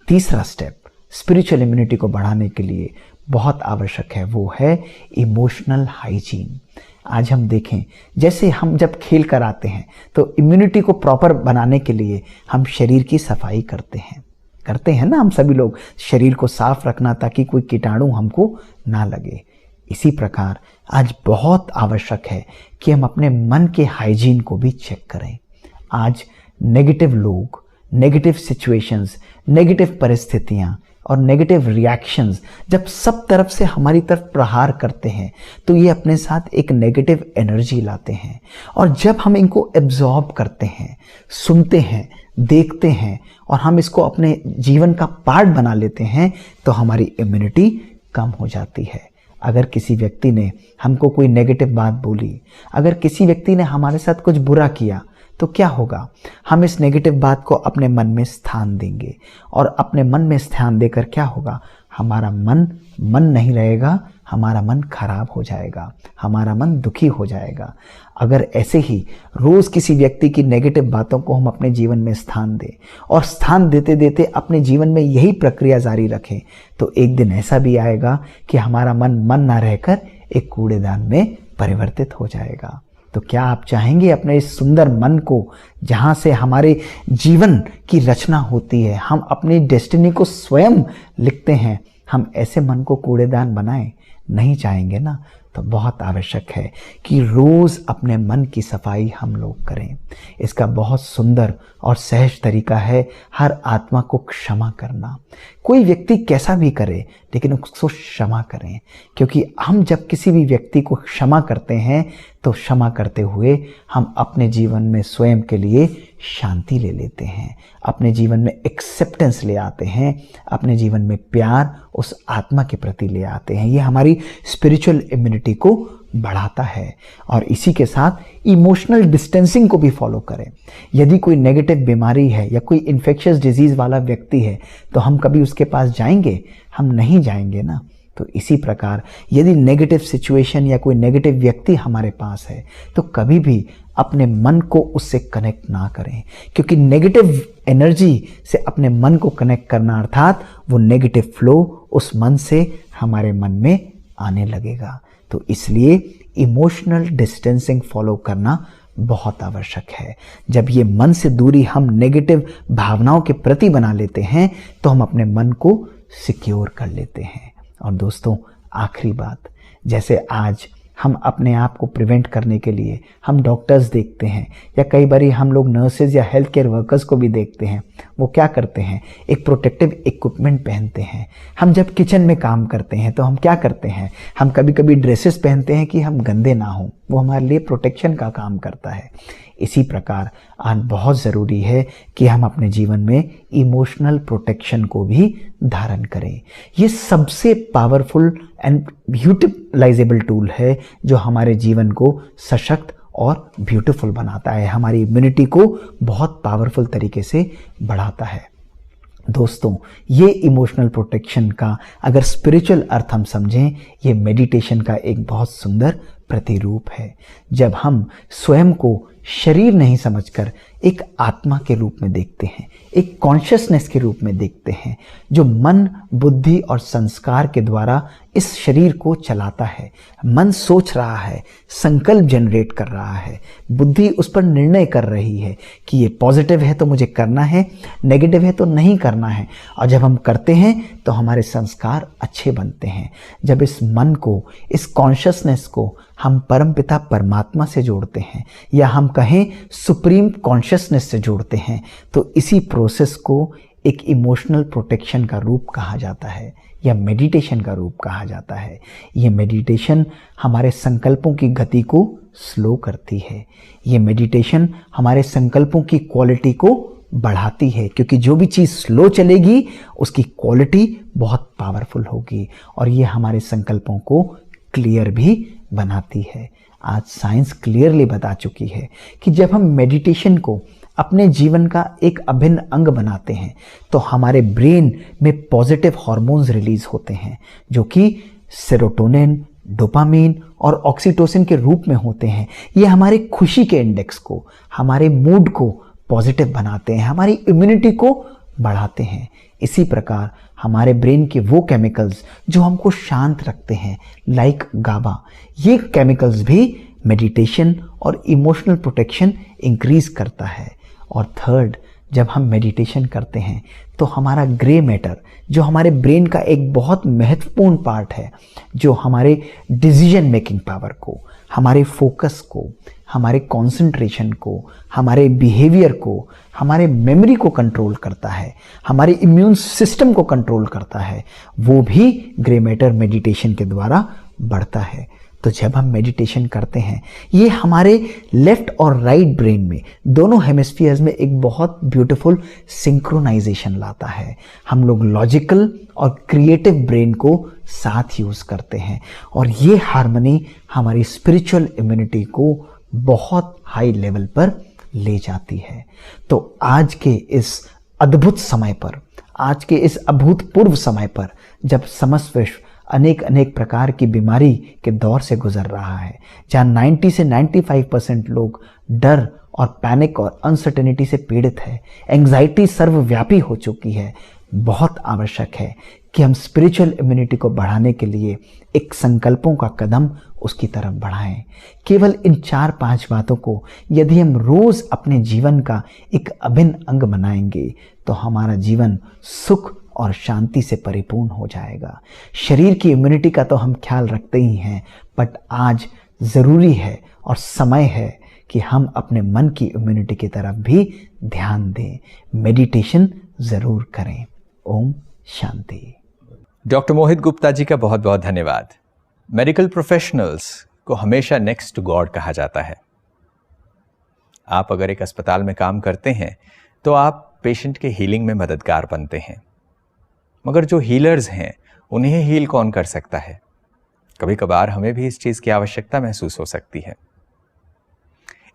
तीसरा स्टेप स्पिरिचुअल इम्यूनिटी को बढ़ाने के लिए बहुत आवश्यक है, वो है इमोशनल हाइजीन। आज हम देखें, जैसे हम जब खेल कर आते हैं तो इम्यूनिटी को प्रॉपर बनाने के लिए हम शरीर की सफाई करते हैं ना, हम सभी लोग शरीर को साफ रखना ताकि कोई कीटाणु हमको ना लगे। इसी प्रकार आज बहुत आवश्यक है कि हम अपने मन के हाइजीन को भी चेक करें। आज नेगेटिव लोग, नेगेटिव सिचुएशंस, नेगेटिव परिस्थितियां और नेगेटिव रिएक्शंस जब सब तरफ से हमारी तरफ प्रहार करते हैं तो ये अपने साथ एक नेगेटिव एनर्जी लाते हैं और जब हम इनको एब्जॉर्ब करते हैं, सुनते हैं, देखते हैं और हम इसको अपने जीवन का पार्ट बना लेते हैं तो हमारी इम्यूनिटी कम हो जाती है। अगर किसी व्यक्ति ने हमको कोई नेगेटिव बात बोली, अगर किसी व्यक्ति ने हमारे साथ कुछ बुरा किया तो क्या होगा, हम इस नेगेटिव बात को अपने मन में स्थान देंगे और अपने मन में स्थान देकर क्या होगा, हमारा मन नहीं रहेगा, हमारा मन खराब हो जाएगा, हमारा मन दुखी हो जाएगा। अगर ऐसे ही रोज किसी व्यक्ति की नेगेटिव बातों को हम अपने जीवन में स्थान दें और स्थान देते देते अपने जीवन में यही प्रक्रिया जारी रखें तो एक दिन ऐसा भी आएगा कि हमारा मन ना रहकर एक कूड़ेदान में परिवर्तित हो जाएगा। तो क्या आप चाहेंगे अपने इस सुंदर मन को, जहाँ से हमारे जीवन की रचना होती है, हम अपनी डेस्टिनी को स्वयं लिखते हैं, हम ऐसे मन को कूड़ेदान बनाएं? नहीं चाहेंगे ना। तो बहुत आवश्यक है कि रोज़ अपने मन की सफाई हम लोग करें। इसका बहुत सुंदर और सहज तरीका है हर आत्मा को क्षमा करना। कोई व्यक्ति कैसा भी करे लेकिन उसको क्षमा करें, क्योंकि हम जब किसी भी व्यक्ति को क्षमा करते हैं तो क्षमा करते हुए हम अपने जीवन में स्वयं के लिए शांति ले लेते हैं, अपने जीवन में एक्सेप्टेंस ले आते हैं, अपने जीवन में प्यार उस आत्मा के प्रति ले आते हैं। ये हमारी स्पिरिचुअल इम्यूनिटी को बढ़ाता है। और इसी के साथ इमोशनल डिस्टेंसिंग को भी फॉलो करें। यदि कोई नेगेटिव बीमारी है या कोई इन्फेक्शियस डिजीज़ वाला व्यक्ति है तो हम कभी उसके पास जाएंगे? हम नहीं जाएंगे ना। तो इसी प्रकार यदि नेगेटिव सिचुएशन या कोई नेगेटिव व्यक्ति हमारे पास है तो कभी भी अपने मन को उससे कनेक्ट ना करें, क्योंकि नेगेटिव एनर्जी से अपने मन को कनेक्ट करना अर्थात वो नेगेटिव फ्लो उस मन से हमारे मन में आने लगेगा। तो इसलिए इमोशनल डिस्टेंसिंग फॉलो करना बहुत आवश्यक है। जब ये मन से दूरी हम नेगेटिव भावनाओं के प्रति बना लेते हैं तो हम अपने मन को सिक्योर कर लेते हैं। और दोस्तों, आखिरी बात, जैसे आज हम अपने आप को प्रिवेंट करने के लिए हम डॉक्टर्स देखते हैं, या कई बार हम लोग नर्सेज या हेल्थ केयर वर्कर्स को भी देखते हैं, वो क्या करते हैं, एक प्रोटेक्टिव इक्विपमेंट पहनते हैं। हम जब किचन में काम करते हैं तो हम क्या करते हैं, हम कभी कभी ड्रेसेस पहनते हैं कि हम गंदे ना हों, वो हमारे लिए प्रोटेक्शन का काम करता है। इसी प्रकार आज बहुत ज़रूरी है कि हम अपने जीवन में इमोशनल प्रोटेक्शन को भी धारण करें। ये सबसे पावरफुल एंड यूटिलाइजेबल टूल है जो हमारे जीवन को सशक्त और ब्यूटीफुल बनाता है, हमारी इम्यूनिटी को बहुत पावरफुल तरीके से बढ़ाता है। दोस्तों, ये इमोशनल प्रोटेक्शन का अगर स्पिरिचुअल अर्थ हम समझें, ये मेडिटेशन का एक बहुत सुंदर प्रतिरूप है। जब हम स्वयं को शरीर नहीं समझकर एक आत्मा के रूप में देखते हैं, एक कॉन्शियसनेस के रूप में देखते हैं, जो मन, बुद्धि और संस्कार के द्वारा इस शरीर को चलाता है। मन सोच रहा है, संकल्प जनरेट कर रहा है, बुद्धि उस पर निर्णय कर रही है कि ये पॉजिटिव है तो मुझे करना है, नेगेटिव है तो नहीं करना है। और जब हम करते हैं तो हमारे संस्कार अच्छे बनते हैं। जब इस मन को, इस कॉन्शियसनेस को हम परमपिता परमात्मा से जोड़ते हैं, या हम कहें सुप्रीम कॉन्शियसनेस से जोड़ते हैं, तो इसी प्रोसेस को एक इमोशनल प्रोटेक्शन का रूप कहा जाता है, या मेडिटेशन का रूप कहा जाता है। ये मेडिटेशन हमारे संकल्पों की गति को स्लो करती है। ये मेडिटेशन हमारे संकल्पों की क्वालिटी को बढ़ाती है, क्योंकि जो भी चीज़ स्लो चलेगी उसकी क्वालिटी बहुत पावरफुल होगी, और ये हमारे संकल्पों को क्लियर भी बनाती है। आज साइंस क्लियरली बता चुकी है कि जब हम मेडिटेशन को अपने जीवन का एक अभिन्न अंग बनाते हैं तो हमारे ब्रेन में पॉजिटिव हार्मोन्स रिलीज होते हैं, जो कि सेरोटोनिन, डोपामीन और ऑक्सीटोसिन के रूप में होते हैं। ये हमारे खुशी के इंडेक्स को, हमारे मूड को पॉजिटिव बनाते हैं, हमारी इम्यूनिटी को बढ़ाते हैं। इसी प्रकार हमारे ब्रेन के वो केमिकल्स जो हमको शांत रखते हैं, लाइक गाबा, ये केमिकल्स भी मेडिटेशन और इमोशनल प्रोटेक्शन इंक्रीज करता है। और थर्ड, जब हम मेडिटेशन करते हैं तो हमारा ग्रे मैटर, जो हमारे ब्रेन का एक बहुत महत्वपूर्ण पार्ट है, जो हमारे डिसीजन मेकिंग पावर को, हमारे फोकस को, हमारे कंसंट्रेशन को, हमारे बिहेवियर को, हमारे मेमोरी को कंट्रोल करता है, हमारे इम्यून सिस्टम को कंट्रोल करता है, वो भी ग्रे मैटर मेडिटेशन के द्वारा बढ़ता है। तो जब हम मेडिटेशन करते हैं, ये हमारे लेफ्ट और राइट ब्रेन में, दोनों हेमिस्फीयर्स में एक बहुत ब्यूटीफुल सिंक्रोनाइजेशन लाता है। हम लोग लॉजिकल और क्रिएटिव ब्रेन को साथ यूज करते हैं, और ये हार्मनी हमारी स्पिरिचुअल इम्यूनिटी को बहुत हाई लेवल पर ले जाती है। तो आज के इस अद्भुत समय पर, आज के इस अभूतपूर्व समय पर, जब समस्त विश्व अनेक प्रकार की बीमारी के दौर से गुजर रहा है, जहाँ 90 से 95% लोग डर और पैनिक और अनसर्टेनिटी से पीड़ित है, एंग्जाइटी सर्वव्यापी हो चुकी है, बहुत आवश्यक है कि हम स्पिरिचुअल इम्यूनिटी को बढ़ाने के लिए एक संकल्पों का कदम उसकी तरफ बढ़ाएं। केवल इन 4-5 बातों को यदि हम रोज अपने जीवन का एक अभिन्न अंग बनाएंगे तो हमारा जीवन सुख और शांति से परिपूर्ण हो जाएगा। शरीर की इम्यूनिटी का तो हम ख्याल रखते ही हैं, बट आज ज़रूरी है और समय है कि हम अपने मन की इम्यूनिटी की तरफ भी ध्यान दें। मेडिटेशन ज़रूर करें। ओम शांति। डॉक्टर मोहित गुप्ता जी का बहुत बहुत धन्यवाद। मेडिकल प्रोफेशनल्स को हमेशा नेक्स्ट टू गॉड कहा जाता है। आप अगर एक अस्पताल में काम करते हैं तो आप पेशेंट के हीलिंग में मददगार बनते हैं, मगर जो हीलर्स हैं उन्हें हील कौन कर सकता है? कभी कभार हमें भी इस चीज़ की आवश्यकता महसूस हो सकती है।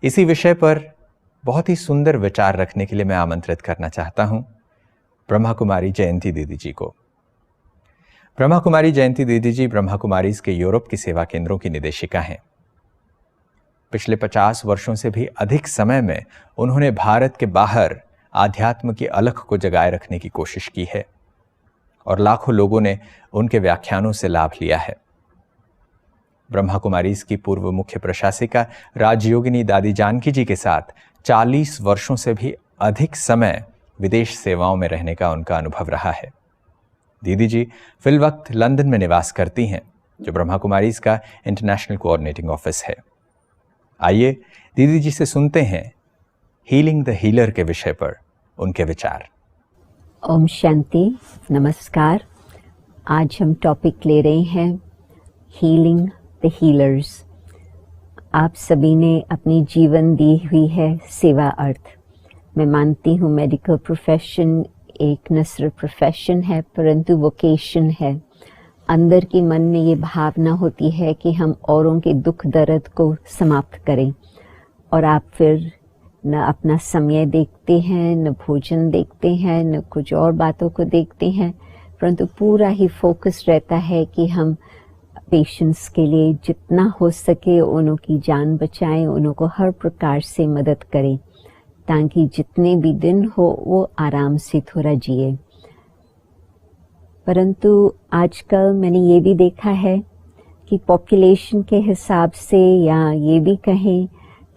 इसी विषय पर बहुत ही सुंदर विचार रखने के लिए मैं आमंत्रित करना चाहता हूं ब्रह्मा कुमारी जयंती दीदी जी को। ब्रह्मा कुमारी जयंती दीदी जी ब्रह्मा कुमारीज के यूरोप की सेवा केंद्रों की निदेशिका हैं। पिछले 50 वर्षों से भी अधिक समय में उन्होंने भारत के बाहर आध्यात्म की अलख को जगाए रखने की कोशिश की है और लाखों लोगों ने उनके व्याख्यानों से लाभ लिया है। ब्रह्मा कुमारीज की पूर्व मुख्य प्रशासिका राजयोगिनी दादी जानकी जी के साथ 40 वर्षों से भी अधिक समय विदेश सेवाओं में रहने का उनका अनुभव रहा है। दीदी जी फिलवक्त लंदन में निवास करती हैं, जो ब्रह्मा कुमारीज का इंटरनेशनल कोऑर्डिनेटिंग ऑफिस है। आइए दीदी जी से सुनते हैं हीलिंग द हीलर के विषय पर उनके विचार। ओम शांति, नमस्कार। आज हम टॉपिक ले रहे हैं हीलिंग द हीलर्स। आप सभी ने अपनी जीवन दी हुई है सेवा अर्थ। मैं मानती हूँ मेडिकल प्रोफेशन एक न सिर्फ प्रोफेशन है परंतु वोकेशन है। अंदर के मन में ये भावना होती है कि हम औरों के दुख दर्द को समाप्त करें, और आप फिर न अपना समय देखते हैं, न भोजन देखते हैं, न कुछ और बातों को देखते हैं, परंतु पूरा ही फोकस रहता है कि हम पेशेंट्स के लिए जितना हो सके उन्हों की जान बचाएं, उन्हों को हर प्रकार से मदद करें ताकि जितने भी दिन हो वो आराम से थोड़ा जिए। परंतु आजकल मैंने ये भी देखा है कि पॉपुलेशन के हिसाब से, या ये भी कहें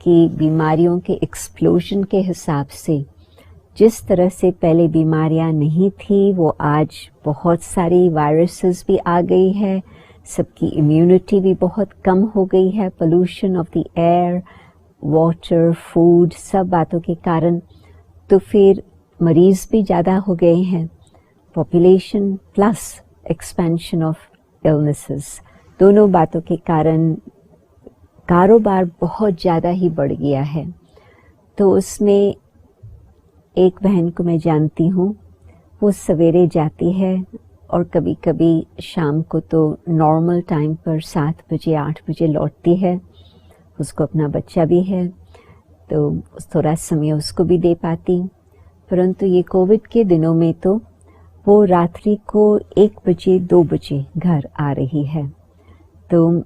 कि बीमारियों के एक्सप्लोजन के हिसाब से, जिस तरह से पहले बीमारियां नहीं थी वो आज बहुत सारी वायरसेस भी आ गई है, सबकी इम्यूनिटी भी बहुत कम हो गई है, pollution of the air, water, food, सब बातों के कारण। तो फिर मरीज भी ज़्यादा हो गए हैं। Population plus expansion of illnesses, दोनों बातों के कारण कारोबार बहुत ज़्यादा ही बढ़ गया है। तो उसमें एक बहन को मैं जानती हूँ, वो सवेरे जाती है और कभी कभी शाम को तो नॉर्मल टाइम पर 7 बजे 8 बजे लौटती है। उसको अपना बच्चा भी है तो थोड़ा समय उसको भी दे पाती। परंतु ये कोविड के दिनों में तो वो रात्रि को 1 बजे 2 बजे घर आ रही है। तो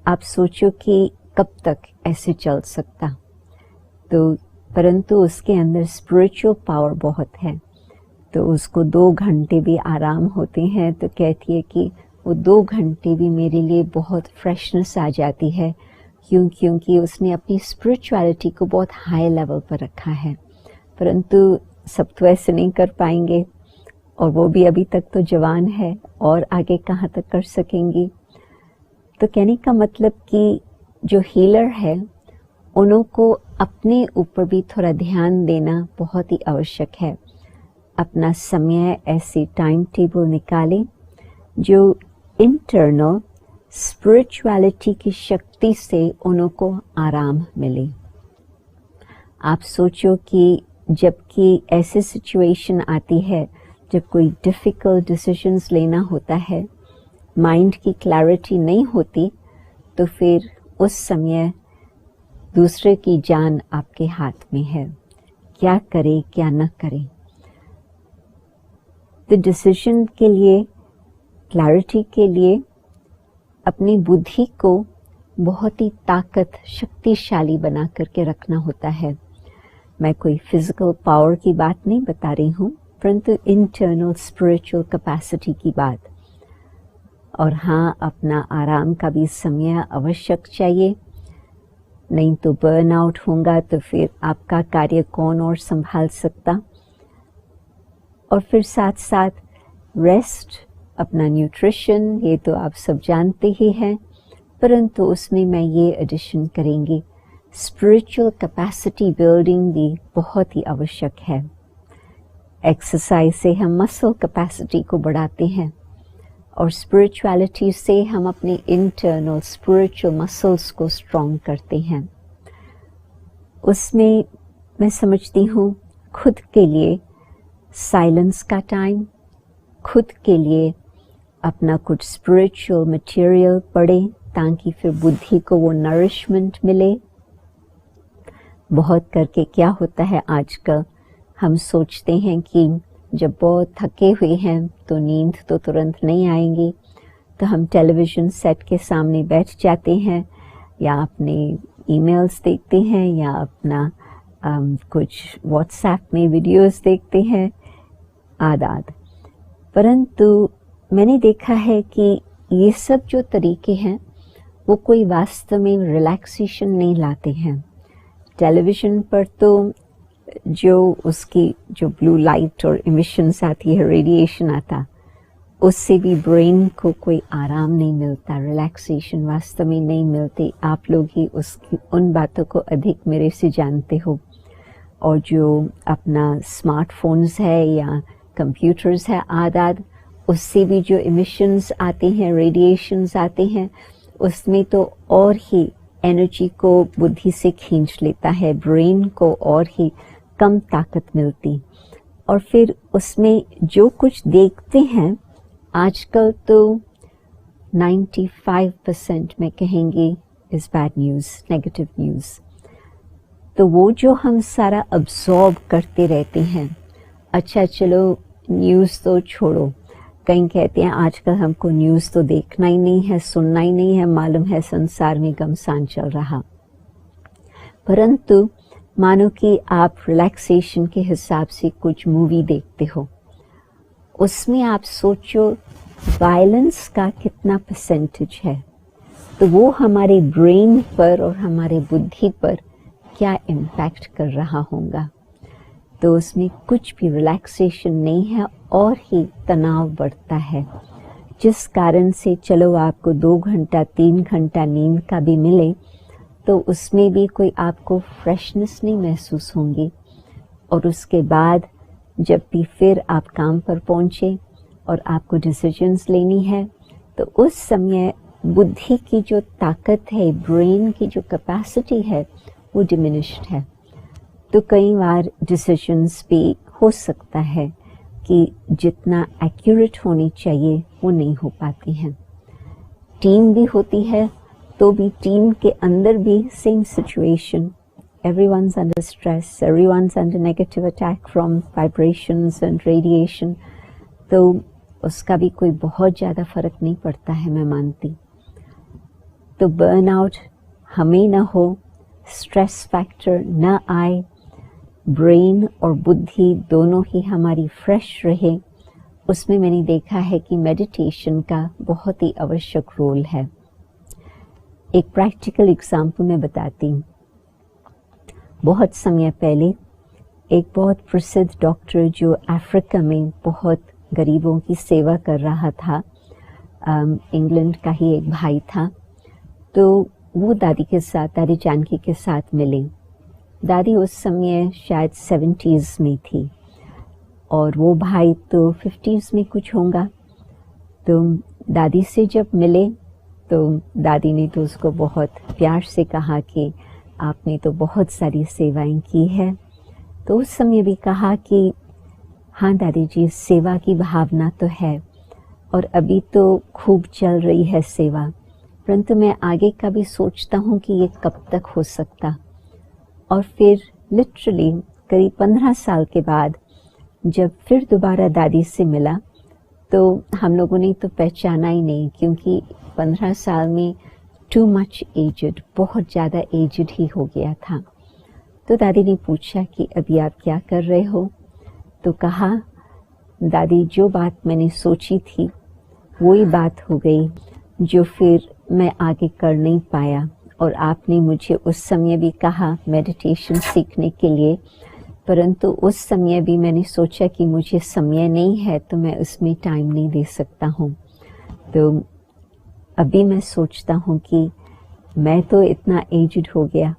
आप सोचो कि कब तक ऐसे चल सकता। तो परंतु उसके अंदर स्पिरिचुअल पावर बहुत है, तो उसको 2 घंटे भी आराम होते हैं। तो कहती है कि वो 2 घंटे भी मेरे लिए बहुत फ्रेशनेस आ जाती है, क्योंकि उसने अपनी स्पिरिचुअलिटी को बहुत हाई लेवल पर रखा है। परंतु सब तो ऐसे नहीं कर पाएंगे, और वो भी अभी तक तो जवान है और आगे कहाँ तक कर सकेंगी। तो कहने का मतलब कि जो हीलर है उन्हों को अपने ऊपर भी थोड़ा ध्यान देना बहुत ही आवश्यक है। अपना समय ऐसे टाइम टेबल निकालें जो इंटरनल स्पिरिचुअलिटी की शक्ति से उन्हों को आराम मिले। आप सोचो कि जबकि ऐसी सिचुएशन आती है जब कोई डिफ़िकल्ट डिसीजंस लेना होता है, माइंड की क्लैरिटी नहीं होती, तो फिर उस समय दूसरे की जान आपके हाथ में है, क्या करें क्या न करें। तो डिसीजन के लिए, क्लैरिटी के लिए अपनी बुद्धि को बहुत ही शक्तिशाली बना करके रखना होता है। मैं कोई फिजिकल पावर की बात नहीं बता रही हूँ, परंतु इंटरनल स्पिरिचुअल कैपेसिटी की बात। और हाँ, अपना आराम का भी समय आवश्यक चाहिए, नहीं तो बर्न आउट होगा तो फिर आपका कार्य कौन और संभाल सकता। और फिर साथ साथ रेस्ट, अपना न्यूट्रिशन, ये तो आप सब जानते ही हैं, परंतु उसमें मैं ये एडिशन करेंगी, स्पिरिचुअल कैपेसिटी बिल्डिंग भी बहुत ही आवश्यक है। एक्सरसाइज से हम मसल कैपेसिटी को बढ़ाते हैं और स्पिरिचुअलिटी से हम अपने इंटरनल स्पिरिचुअल मसल्स को स्ट्रॉन्ग करते हैं। उसमें मैं समझती हूँ खुद के लिए साइलेंस का टाइम, खुद के लिए अपना कुछ स्पिरिचुअल मटेरियल पढ़े ताकि फिर बुद्धि को वो नरिशमेंट मिले। बहुत करके क्या होता है आजकल, हम सोचते हैं कि जब बहुत थके हुए हैं तो नींद तो तुरंत नहीं आएंगी, तो हम टेलीविज़न सेट के सामने बैठ जाते हैं या अपने ईमेल्स देखते हैं या अपना कुछ व्हाट्सएप में वीडियोस देखते हैं आदि। परंतु मैंने देखा है कि ये सब जो तरीके हैं वो कोई वास्तव में रिलैक्सेशन नहीं लाते हैं। टेलीविज़न पर तो जो उसकी जो ब्लू लाइट और इमिशंस आती है, रेडिएशन आता, उससे भी ब्रेन को कोई आराम नहीं मिलता, रिलैक्सेशन वास्तव में नहीं मिलती। आप लोग ही उसकी उन बातों को अधिक मेरे से जानते हो। और जो अपना स्मार्टफोन्स है या कंप्यूटर्स है आदि, उससे भी जो इमिशंस आते हैं, रेडिएशंस आते हैं, उसमें तो और ही एनर्जी को बुद्धि से खींच लेता है, ब्रेन को और ही कम ताकत मिलती। और फिर उसमें जो कुछ देखते हैं आजकल तो 95% में कहेंगे is bad news, negative news. तो वो जो हम सारा अब्सॉर्ब करते रहते हैं, अच्छा चलो न्यूज़ तो छोड़ो, कहीं कहते हैं आजकल हमको न्यूज़ तो देखना ही नहीं है, सुनना ही नहीं है, मालूम है संसार में घमसान चल रहा। परंतु मानो कि आप रिलैक्सेशन के हिसाब से कुछ मूवी देखते हो, उसमें आप सोचो वायलेंस का कितना परसेंटेज है, तो वो हमारे ब्रेन पर और हमारे बुद्धि पर क्या इम्पैक्ट कर रहा होगा। तो उसमें कुछ भी रिलैक्सेशन नहीं है और ही तनाव बढ़ता है, जिस कारण से चलो आपको 2 घंटा 3 घंटा नींद का भी मिले तो उसमें भी कोई आपको फ्रेशनेस नहीं महसूस होंगी। और उसके बाद जब भी फिर आप काम पर पहुँचे और आपको डिसीजंस लेनी है, तो उस समय बुद्धि की जो ताकत है, ब्रेन की जो कैपेसिटी है, वो डिमिनिश्ड है। तो कई बार डिसीजंस भी हो सकता है कि जितना एक्यूरेट होनी चाहिए वो नहीं हो पाती हैं। टीम भी होती है तो भी टीम के अंदर भी same situation, everyone's under stress, everyone's under negative attack from vibrations and radiation, तो उसका भी कोई बहुत ज़्यादा फ़र्क नहीं पड़ता है, मैं मानती। तो बर्नआउट हमें ना हो, स्ट्रेस फैक्टर ना आए, ब्रेन और बुद्धि दोनों ही हमारी फ्रेश रहे, उसमें मैंने देखा है कि मेडिटेशन का बहुत ही आवश्यक रोल है। एक प्रैक्टिकल एग्जाम्पल मैं बताती हूँ। बहुत समय पहले एक बहुत प्रसिद्ध डॉक्टर जो अफ्रीका में बहुत गरीबों की सेवा कर रहा था, इंग्लैंड का ही एक भाई था, तो वो दादी के साथ, दादी जानकी के साथ मिले। दादी उस समय शायद 70s में थी और वो भाई तो 50s में कुछ होगा। तो दादी से जब मिले तो दादी ने तो उसको बहुत प्यार से कहा कि आपने तो बहुत सारी सेवाएं की है। तो उस समय भी कहा कि हाँ दादी जी, सेवा की भावना तो है और अभी तो खूब चल रही है सेवा, परंतु मैं आगे का भी सोचता हूँ कि ये कब तक हो सकता। और फिर लिटरली करीब 15 साल के बाद जब फिर दोबारा दादी से मिला तो हम लोगों ने तो पहचाना ही नहीं, क्योंकि 15 साल में टू मच एजड, बहुत ज़्यादा एजड ही हो गया था। तो दादी ने पूछा कि अभी आप क्या कर रहे हो? तो कहा दादी, जो बात मैंने सोची थी वही बात हो गई, जो फिर मैं आगे कर नहीं पाया। और आपने मुझे उस समय भी कहा मेडिटेशन सीखने के लिए, परंतु उस समय भी मैंने सोचा कि मुझे समय नहीं है तो मैं उसमें टाइम नहीं दे सकता हूँ। तो अभी मैं सोचता हूँ कि मैं तो इतना एजड हो गया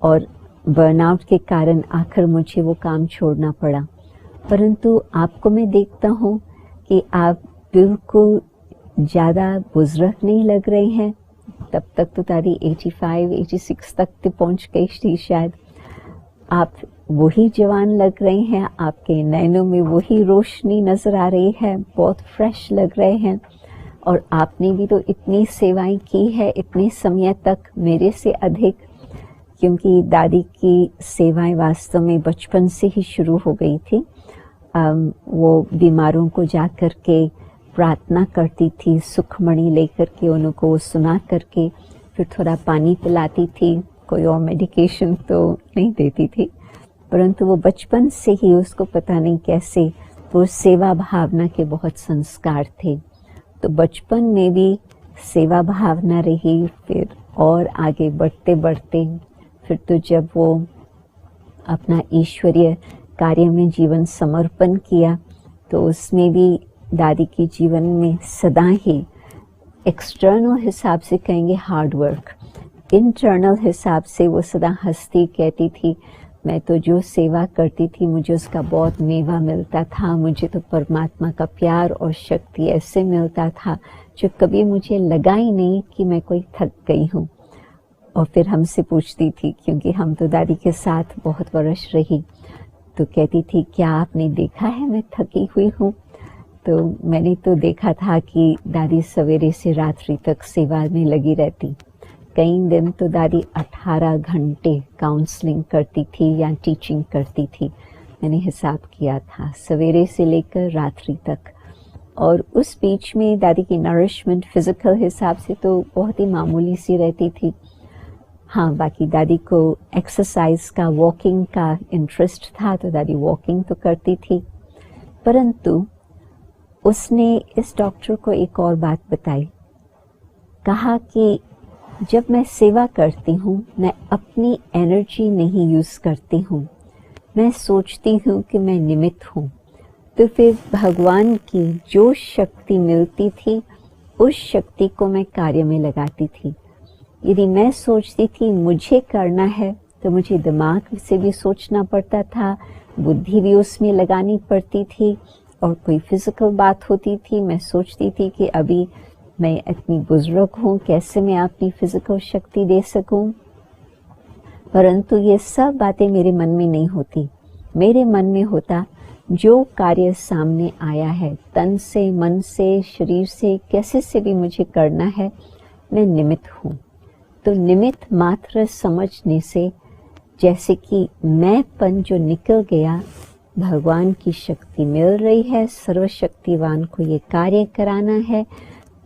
और बर्नआउट के कारण आखिर मुझे वो काम छोड़ना पड़ा, परंतु आपको मैं देखता हूँ कि आप बिल्कुल ज़्यादा बुजुर्ग नहीं लग रहे हैं। तब तक तो दादी 85-86 तक तो पहुँच गई थी शायद। आप वही जवान लग रहे हैं, आपके नैनों में वही रोशनी नज़र आ रही है, बहुत फ्रेश लग रहे हैं। और आपने भी तो इतनी सेवाएं की है इतने समय तक, मेरे से अधिक, क्योंकि दादी की सेवाएं वास्तव में बचपन से ही शुरू हो गई थी। वो बीमारों को जा कर के प्रार्थना करती थी, सुखमणि लेकर के उनको सुना करके, फिर थोड़ा पानी पिलाती थी, कोई और मेडिकेशन तो नहीं देती थी, परंतु वो बचपन से ही उसको पता नहीं कैसे वो सेवा भावना के बहुत संस्कार थे। तो बचपन में भी सेवा भावना रही, फिर और आगे बढ़ते बढ़ते फिर तो जब वो अपना ईश्वरीय कार्य में जीवन समर्पण किया तो उसमें भी दादी के जीवन में सदा ही एक्सटर्नल हिसाब से कहेंगे हार्ड वर्क, इंटरनल हिसाब से वो सदा हंसती कहती थी, मैं तो जो सेवा करती थी मुझे उसका बहुत मेवा मिलता था, मुझे तो परमात्मा का प्यार और शक्ति ऐसे मिलता था जो कभी मुझे लगा ही नहीं कि मैं कोई थक गई हूँ। और फिर हमसे पूछती थी, क्योंकि हम तो दादी के साथ बहुत वर्ष रही, तो कहती थी क्या आपने देखा है मैं थकी हुई हूँ? तो मैंने तो देखा था कि दादी सवेरे से रात्रि तक सेवा में लगी रहती। कई दिन तो दादी 18 घंटे काउंसलिंग करती थी या टीचिंग करती थी, मैंने हिसाब किया था, सवेरे से लेकर रात्रि तक। और उस बीच में दादी की नरिशमेंट फिजिकल हिसाब से तो बहुत ही मामूली सी रहती थी। हाँ, बाकी दादी को एक्सरसाइज का, वॉकिंग का इंटरेस्ट था, तो दादी वॉकिंग तो करती थी। परंतु उसने इस डॉक्टर को एक और बात बताई, कहा कि जब मैं सेवा करती हूँ मैं अपनी एनर्जी नहीं यूज़ करती हूँ, मैं सोचती हूँ कि मैं निमित्त हूँ। तो फिर भगवान की जो शक्ति मिलती थी उस शक्ति को मैं कार्य में लगाती थी। यदि मैं सोचती थी मुझे करना है तो मुझे दिमाग से भी सोचना पड़ता था, बुद्धि भी उसमें लगानी पड़ती थी, और कोई फिजिकल बात होती थी मैं सोचती थी कि अभी मैं इतनी बुजुर्ग हूँ, कैसे मैं अपनी फिजिकल शक्ति दे सकूं। परंतु ये सब बातें मेरे मन में नहीं होती। मेरे मन में होता जो कार्य सामने आया है, तन से, मन से, शरीर से, कैसे से भी मुझे करना है, मैं निमित्त हूँ। तो निमित्त मात्र समझने से जैसे कि मैंपन जो निकल गया, भगवान की शक्ति मिल रही है, सर्वशक्तिवान को ये कार्य कराना है,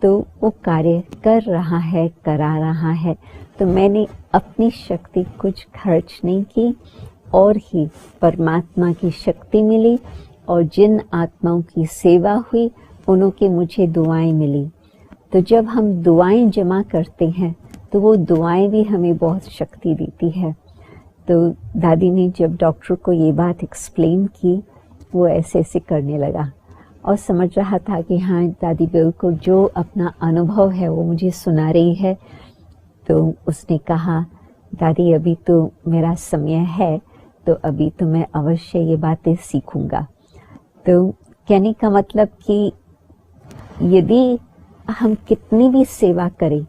तो वो कार्य कर रहा है, करा रहा है। तो मैंने अपनी शक्ति कुछ खर्च नहीं की, और ही परमात्मा की शक्ति मिली, और जिन आत्माओं की सेवा हुई उन्हों की मुझे दुआएं मिली। तो जब हम दुआएं जमा करते हैं तो वो दुआएं भी हमें बहुत शक्ति देती है। तो दादी ने जब डॉक्टर को ये बात एक्सप्लेन की, वो ऐसे ऐसे करने लगा और समझ रहा था कि हाँ दादी बिल्कुल जो अपना अनुभव है वो मुझे सुना रही है। तो उसने कहा, दादी अभी तो मेरा समय है, तो अभी तो मैं अवश्य ये बातें सीखूंगा। तो कहने का मतलब कि यदि हम कितनी भी सेवा करें,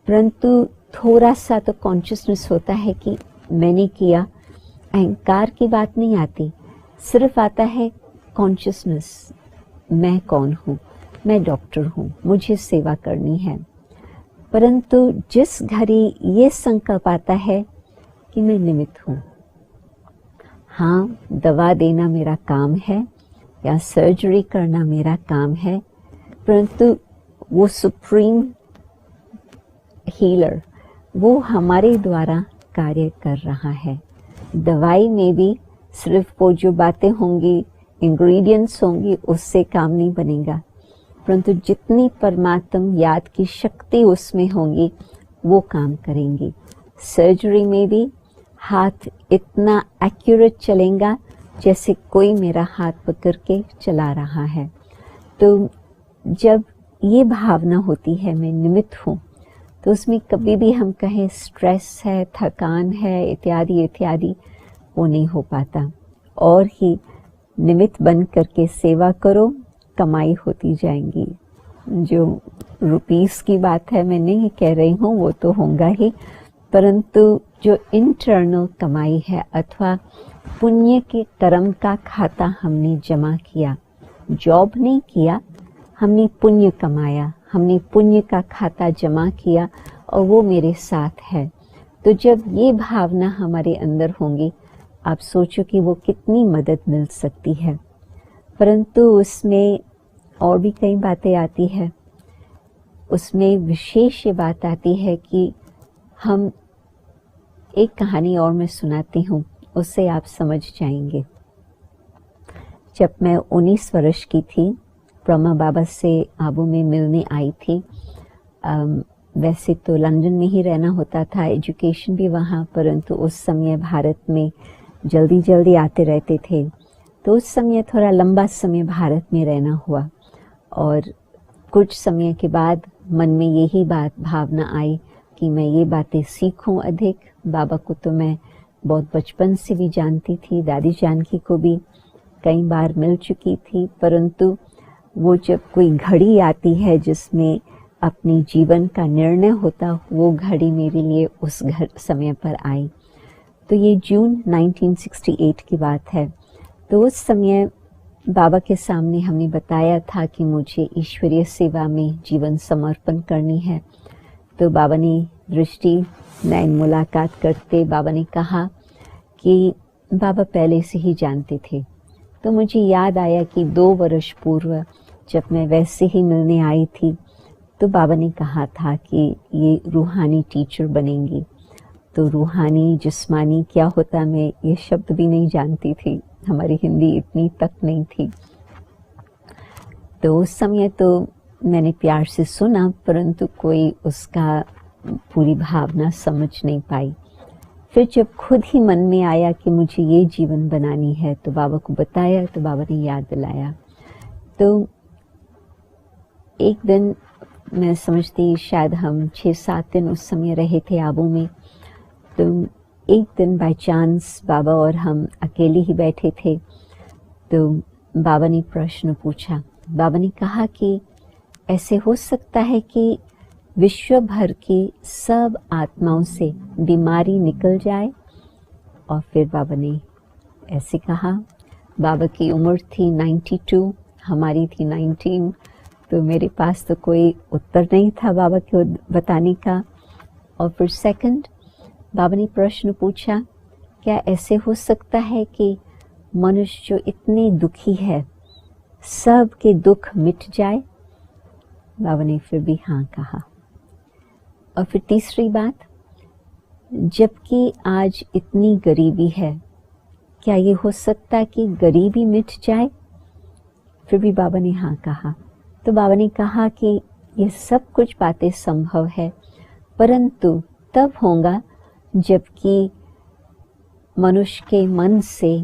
परंतु थोड़ा सा तो कॉन्शियसनेस होता है कि मैंने किया, अहंकार की बात नहीं आती, सिर्फ आता है कॉन्शियसनेस, मैं कौन हूँ, मैं डॉक्टर हूँ, मुझे सेवा करनी है। परंतु जिस घड़ी ये संकल्प आता है कि मैं निमित्त हूँ, हाँ दवा देना मेरा काम है या सर्जरी करना मेरा काम है, परंतु वो सुप्रीम हीलर वो हमारे द्वारा कार्य कर रहा है। दवाई में भी सिर्फ वो जो बातें होंगी, इंग्रेडिएंट्स होंगी, उससे काम नहीं बनेगा, परंतु जितनी परमात्म याद की शक्ति उसमें होंगी वो काम करेंगी। सर्जरी में भी हाथ इतना एक्यूरेट चलेगा जैसे कोई मेरा हाथ पकड़ के चला रहा है। तो जब ये भावना होती है मैं निमित्त हूँ, तो उसमें कभी भी हम कहें स्ट्रेस है, थकान है, इत्यादि इत्यादि, वो नहीं हो पाता। और ही निमित्त बन करके सेवा करो, कमाई होती जाएंगी। जो रुपीस की बात है मैं नहीं कह रही हूँ, वो तो होगा ही, परंतु जो इंटरनल कमाई है अथवा पुण्य के कर्म का खाता हमने जमा किया, जॉब नहीं किया, हमने पुण्य कमाया, हमने पुण्य का खाता जमा किया और वो मेरे साथ है। तो जब ये भावना हमारे अंदर होंगी, आप सोचो कि वो कितनी मदद मिल सकती है। परंतु उसमें और भी कई बातें आती है। उसमें विशेष ये बात आती है कि हम, एक कहानी और मैं सुनाती हूँ, उससे आप समझ जाएंगे। जब मैं 19 वर्ष की थी, ब्रह्मा बाबा से आबू में मिलने आई थी। वैसे तो लंदन में ही रहना होता था, एजुकेशन भी वहाँ, परंतु उस समय भारत में जल्दी जल्दी आते रहते थे, तो उस समय थोड़ा लंबा समय भारत में रहना हुआ। और कुछ समय के बाद मन में यही भावना आई कि मैं ये बातें सीखूं अधिक। बाबा को तो मैं बहुत बचपन से भी जानती थी, दादी जानकी को भी कई बार मिल चुकी थी, परंतु वो जब कोई घड़ी आती है जिसमें अपने जीवन का निर्णय होता, वो घड़ी मेरे लिए उस समय पर आई। तो ये जून 1968 की बात है। तो उस समय बाबा के सामने हमने बताया था कि मुझे ईश्वरीय सेवा में जीवन समर्पण करनी है। तो बाबा ने दृष्टि नैन मुलाकात करते बाबा ने कहा कि बाबा पहले से ही जानते थे। तो मुझे याद आया कि 2 वर्ष पूर्व जब मैं वैसे ही मिलने आई थी तो बाबा ने कहा था कि ये रूहानी टीचर बनेंगी। तो रूहानी जिस्मानी क्या होता, मैं ये शब्द भी नहीं जानती थी, हमारी हिंदी इतनी तक नहीं थी। तो उस समय तो मैंने प्यार से सुना, परंतु कोई उसका पूरी भावना समझ नहीं पाई। फिर जब खुद ही मन में आया कि मुझे ये जीवन बनानी है तो बाबा को बताया, तो बाबा ने याद दिलाया। तो एक दिन मैं समझती शायद हम 6-7 दिन उस समय रहे थे आबू में। तो एक दिन बाय चांस बाबा और हम अकेले ही बैठे थे। तो बाबा ने प्रश्न पूछा। बाबा ने कहा कि ऐसे हो सकता है कि विश्व भर की सब आत्माओं से बीमारी निकल जाए। और फिर बाबा ने ऐसे कहा। बाबा की उम्र थी 92, हमारी थी 19। तो मेरे पास तो कोई उत्तर नहीं था बाबा को बताने का। और फिर सेकंड बाबा ने प्रश्न पूछा, क्या ऐसे हो सकता है कि मनुष्य जो इतने दुखी है सब के दुख मिट जाए? बाबा ने फिर भी हाँ कहा। और फिर तीसरी बात, जबकि आज इतनी गरीबी है, क्या ये हो सकता है कि गरीबी मिट जाए? फिर भी बाबा ने हाँ कहा। तो बाबा ने कहा कि ये सब कुछ बातें संभव है, परंतु तब होगा जबकि मनुष्य के मन से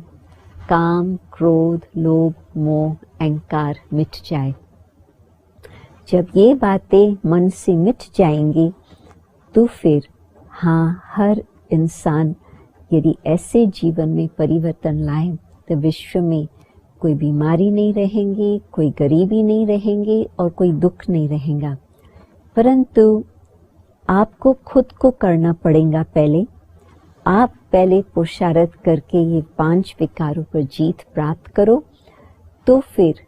काम, क्रोध, लोभ, मोह, अहंकार मिट जाए। जब ये बातें मन से मिट जाएंगी तो फिर हाँ, हर इंसान यदि ऐसे जीवन में परिवर्तन लाए तो विश्व में कोई बीमारी नहीं रहेंगी, कोई गरीबी नहीं रहेंगी और कोई दुख नहीं रहेगा। परंतु आपको खुद को करना पड़ेगा। पहले आप पुरुषार्थ करके ये 5 विकारों पर जीत प्राप्त करो, तो फिर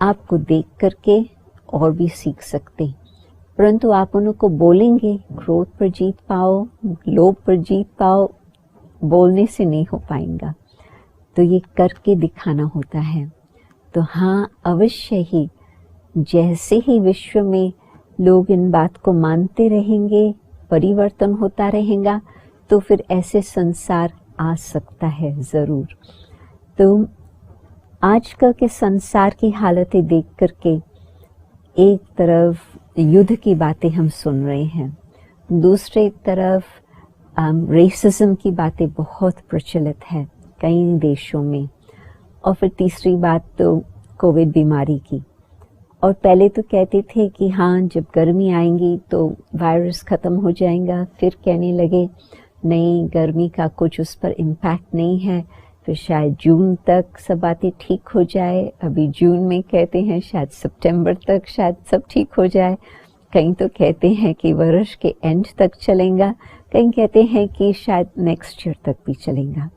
आपको देख करके और भी सीख सकते। परंतु आप उनको बोलेंगे क्रोध पर जीत पाओ, लोभ पर जीत पाओ, बोलने से नहीं हो पाएगा। तो ये करके दिखाना होता है। तो हाँ, अवश्य ही जैसे ही विश्व में लोग इन बात को मानते रहेंगे, परिवर्तन होता रहेगा, तो फिर ऐसे संसार आ सकता है ज़रूर। तो आजकल के संसार की हालतें देख करके एक तरफ युद्ध की बातें हम सुन रहे हैं, दूसरी तरफ रेसिज्म की बातें बहुत प्रचलित है कई देशों में, और फिर तीसरी बात तो कोविड बीमारी की। और पहले तो कहते थे कि हाँ, जब गर्मी आएंगी तो वायरस ख़त्म हो जाएगा, फिर कहने लगे नहीं, गर्मी का कुछ उस पर इम्पैक्ट नहीं है, फिर शायद जून तक सब बातें ठीक हो जाए। अभी जून में कहते हैं शायद सितंबर तक शायद सब ठीक हो जाए। कहीं तो कहते हैं कि वर्ष के एंड तक चलेगा, कहीं कहते हैं कि शायद नेक्स्ट ईयर तक भी चलेगा।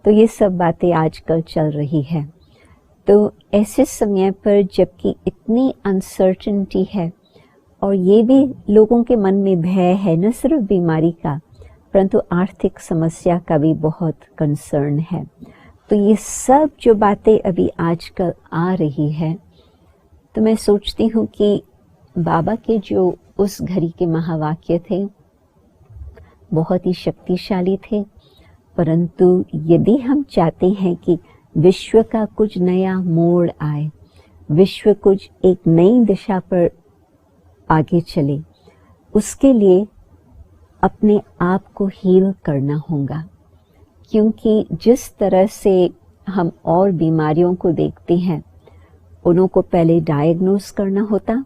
तो ये सब बातें आजकल चल रही है। तो ऐसे समय पर जबकि इतनी अनसर्टेनिटी है और ये भी लोगों के मन में भय है, न सिर्फ बीमारी का परंतु आर्थिक समस्या का भी बहुत कंसर्न है। तो ये सब जो बातें अभी आजकल आ रही है, तो मैं सोचती हूँ कि बाबा के जो उस घड़ी के महावाक्य थे बहुत ही शक्तिशाली थे। परंतु यदि हम चाहते हैं कि विश्व का कुछ नया मोड़ आए, विश्व कुछ एक नई दिशा पर आगे चले, उसके लिए अपने आप को हील करना होगा। क्योंकि जिस तरह से हम और बीमारियों को देखते हैं, उन्हों को पहले डायग्नोस करना होता,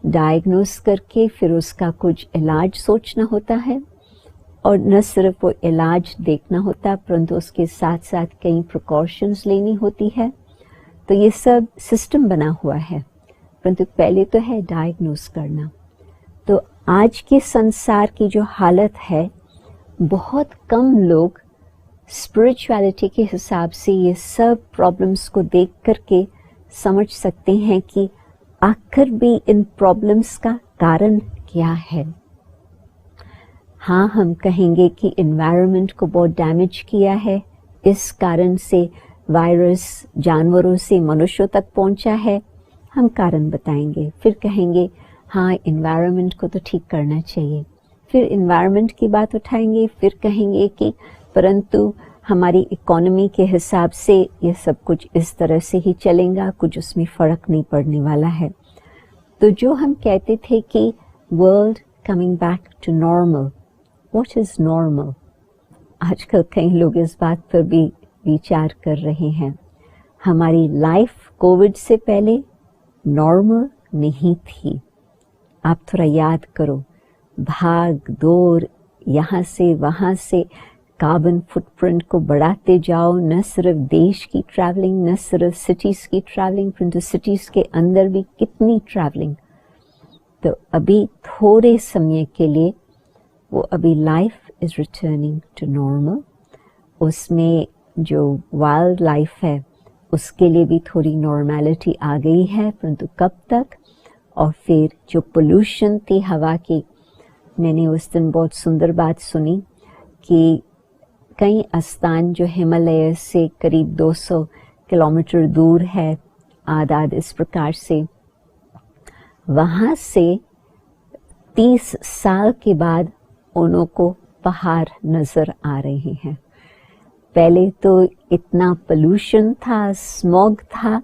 डायग्नोस करके फिर उसका कुछ इलाज सोचना होता है, और न सिर्फ वो इलाज देखना होता परंतु उसके साथ साथ कई प्रिकॉशंस लेनी होती है। तो ये सब सिस्टम बना हुआ है, परंतु पहले तो है डायग्नोस करना। तो आज के संसार की जो हालत है, बहुत कम लोग स्पिरिचुअलिटी के हिसाब से ये सब प्रॉब्लम्स को देख करके समझ सकते हैं कि आखिर भी इन प्रॉब्लम्स का कारण क्या है। हाँ, हम कहेंगे कि एनवायरनमेंट को बहुत डैमेज किया है, इस कारण से वायरस जानवरों से मनुष्यों तक पहुंचा है, हम कारण बताएंगे। फिर कहेंगे हाँ, एनवायरनमेंट को तो ठीक करना चाहिए। फिर एनवायरनमेंट की बात उठाएंगे, फिर कहेंगे कि परंतु हमारी इकोनॉमी के हिसाब से ये सब कुछ इस तरह से ही चलेगा, कुछ उसमें फ़र्क नहीं पड़ने वाला है। तो जो हम कहते थे कि world coming back to normal, what is normal? आजकल कई लोग इस बात पर भी विचार कर रहे हैं। हमारी लाइफ कोविड से पहले नॉर्मल नहीं थी। आप थोड़ा याद करो, भाग दौड़, यहाँ से वहाँ से, कार्बन फुटप्रिंट को बढ़ाते जाओ, न सिर्फ देश की ट्रैवलिंग, न सिर्फ सिटीज़ की ट्रैवलिंग, परंतु सिटीज़ के अंदर भी कितनी ट्रैवलिंग। तो अभी थोड़े समय के लिए वो अभी life is returning to normal. उसमें जो वाइल्ड लाइफ है उसके लिए भी थोड़ी नॉर्मैलिटी आ गई है, परंतु कब तक? और फिर जो पोल्यूशन थी हवा की, मैंने उस दिन बहुत सुंदर बात सुनी कि कई स्थान जो हिमालय से करीब 200 किलोमीटर दूर है, आदाद इस प्रकार से, वहाँ से 30 साल के बाद उन्हों को पहाड़ नज़र आ रहे हैं। पहले तो इतना पोल्यूशन था, स्मॉग था,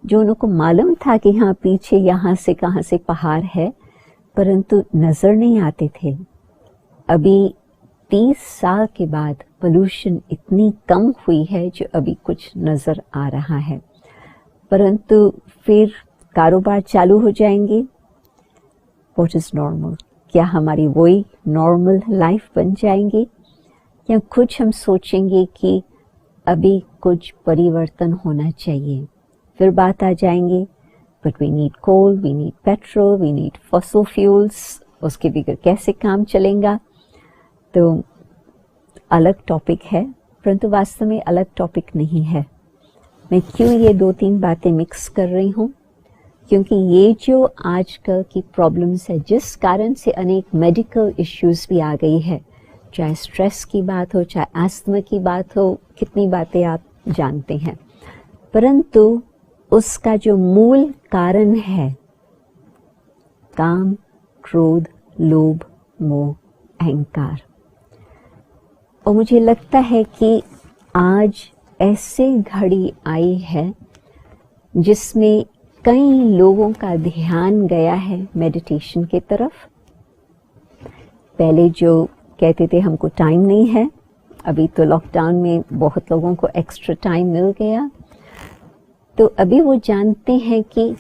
जो उनको मालूम था कि हाँ पीछे यहाँ से कहाँ से पहाड़ है, परंतु नज़र नहीं आते थे। अभी 30 साल के बाद पोल्यूशन इतनी कम हुई है जो अभी कुछ नज़र आ रहा है, परंतु फिर कारोबार चालू हो जाएंगे। What is normal? क्या हमारी वही नॉर्मल लाइफ बन जाएंगी, या कुछ हम सोचेंगे कि अभी कुछ परिवर्तन होना चाहिए? फिर बात आ जाएंगे, but we need coal, we need petrol, we need fossil fuels, उसके बगैर कैसे काम चलेगा? तो अलग टॉपिक है, परंतु वास्तव में अलग टॉपिक नहीं है। मैं क्यों ये 2-3 बातें मिक्स कर रही हूँ? क्योंकि ये जो आजकल की प्रॉब्लम्स है, जिस कारण से अनेक मेडिकल इश्यूज भी आ गई है, चाहे स्ट्रेस की बात हो, चाहे अस्थमा की बात हो, कितनी बातें आप जानते हैं, परंतु उसका जो मूल कारण है काम, क्रोध, लोभ, मोह, अहंकार। और मुझे लगता है कि आज ऐसे घड़ी आई है जिसमें कई लोगों का ध्यान गया है मेडिटेशन की तरफ। पहले जो कहते थे हमको टाइम नहीं है, अभी तो लॉकडाउन में बहुत लोगों को एक्स्ट्रा टाइम मिल गया, तो अभी वो जानते हैं कि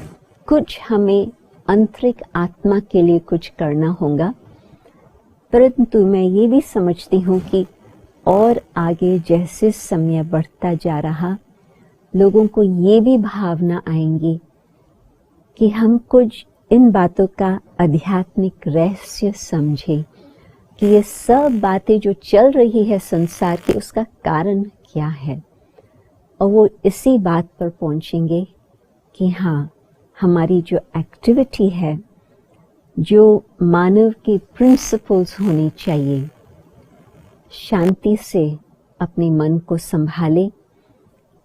कुछ हमें आंतरिक आत्मा के लिए कुछ करना होगा। परंतु मैं ये भी समझती हूँ कि और आगे जैसे समय बढ़ता जा रहा, लोगों को ये भी भावना आएंगी कि हम कुछ इन बातों का आध्यात्मिक रहस्य समझें कि ये सब बातें जो चल रही है संसार की, उसका कारण क्या है। और वो इसी बात पर पहुंचेंगे कि हाँ, हमारी जो एक्टिविटी है, जो मानव के प्रिंसिपल्स होने चाहिए, शांति से अपने मन को संभालें,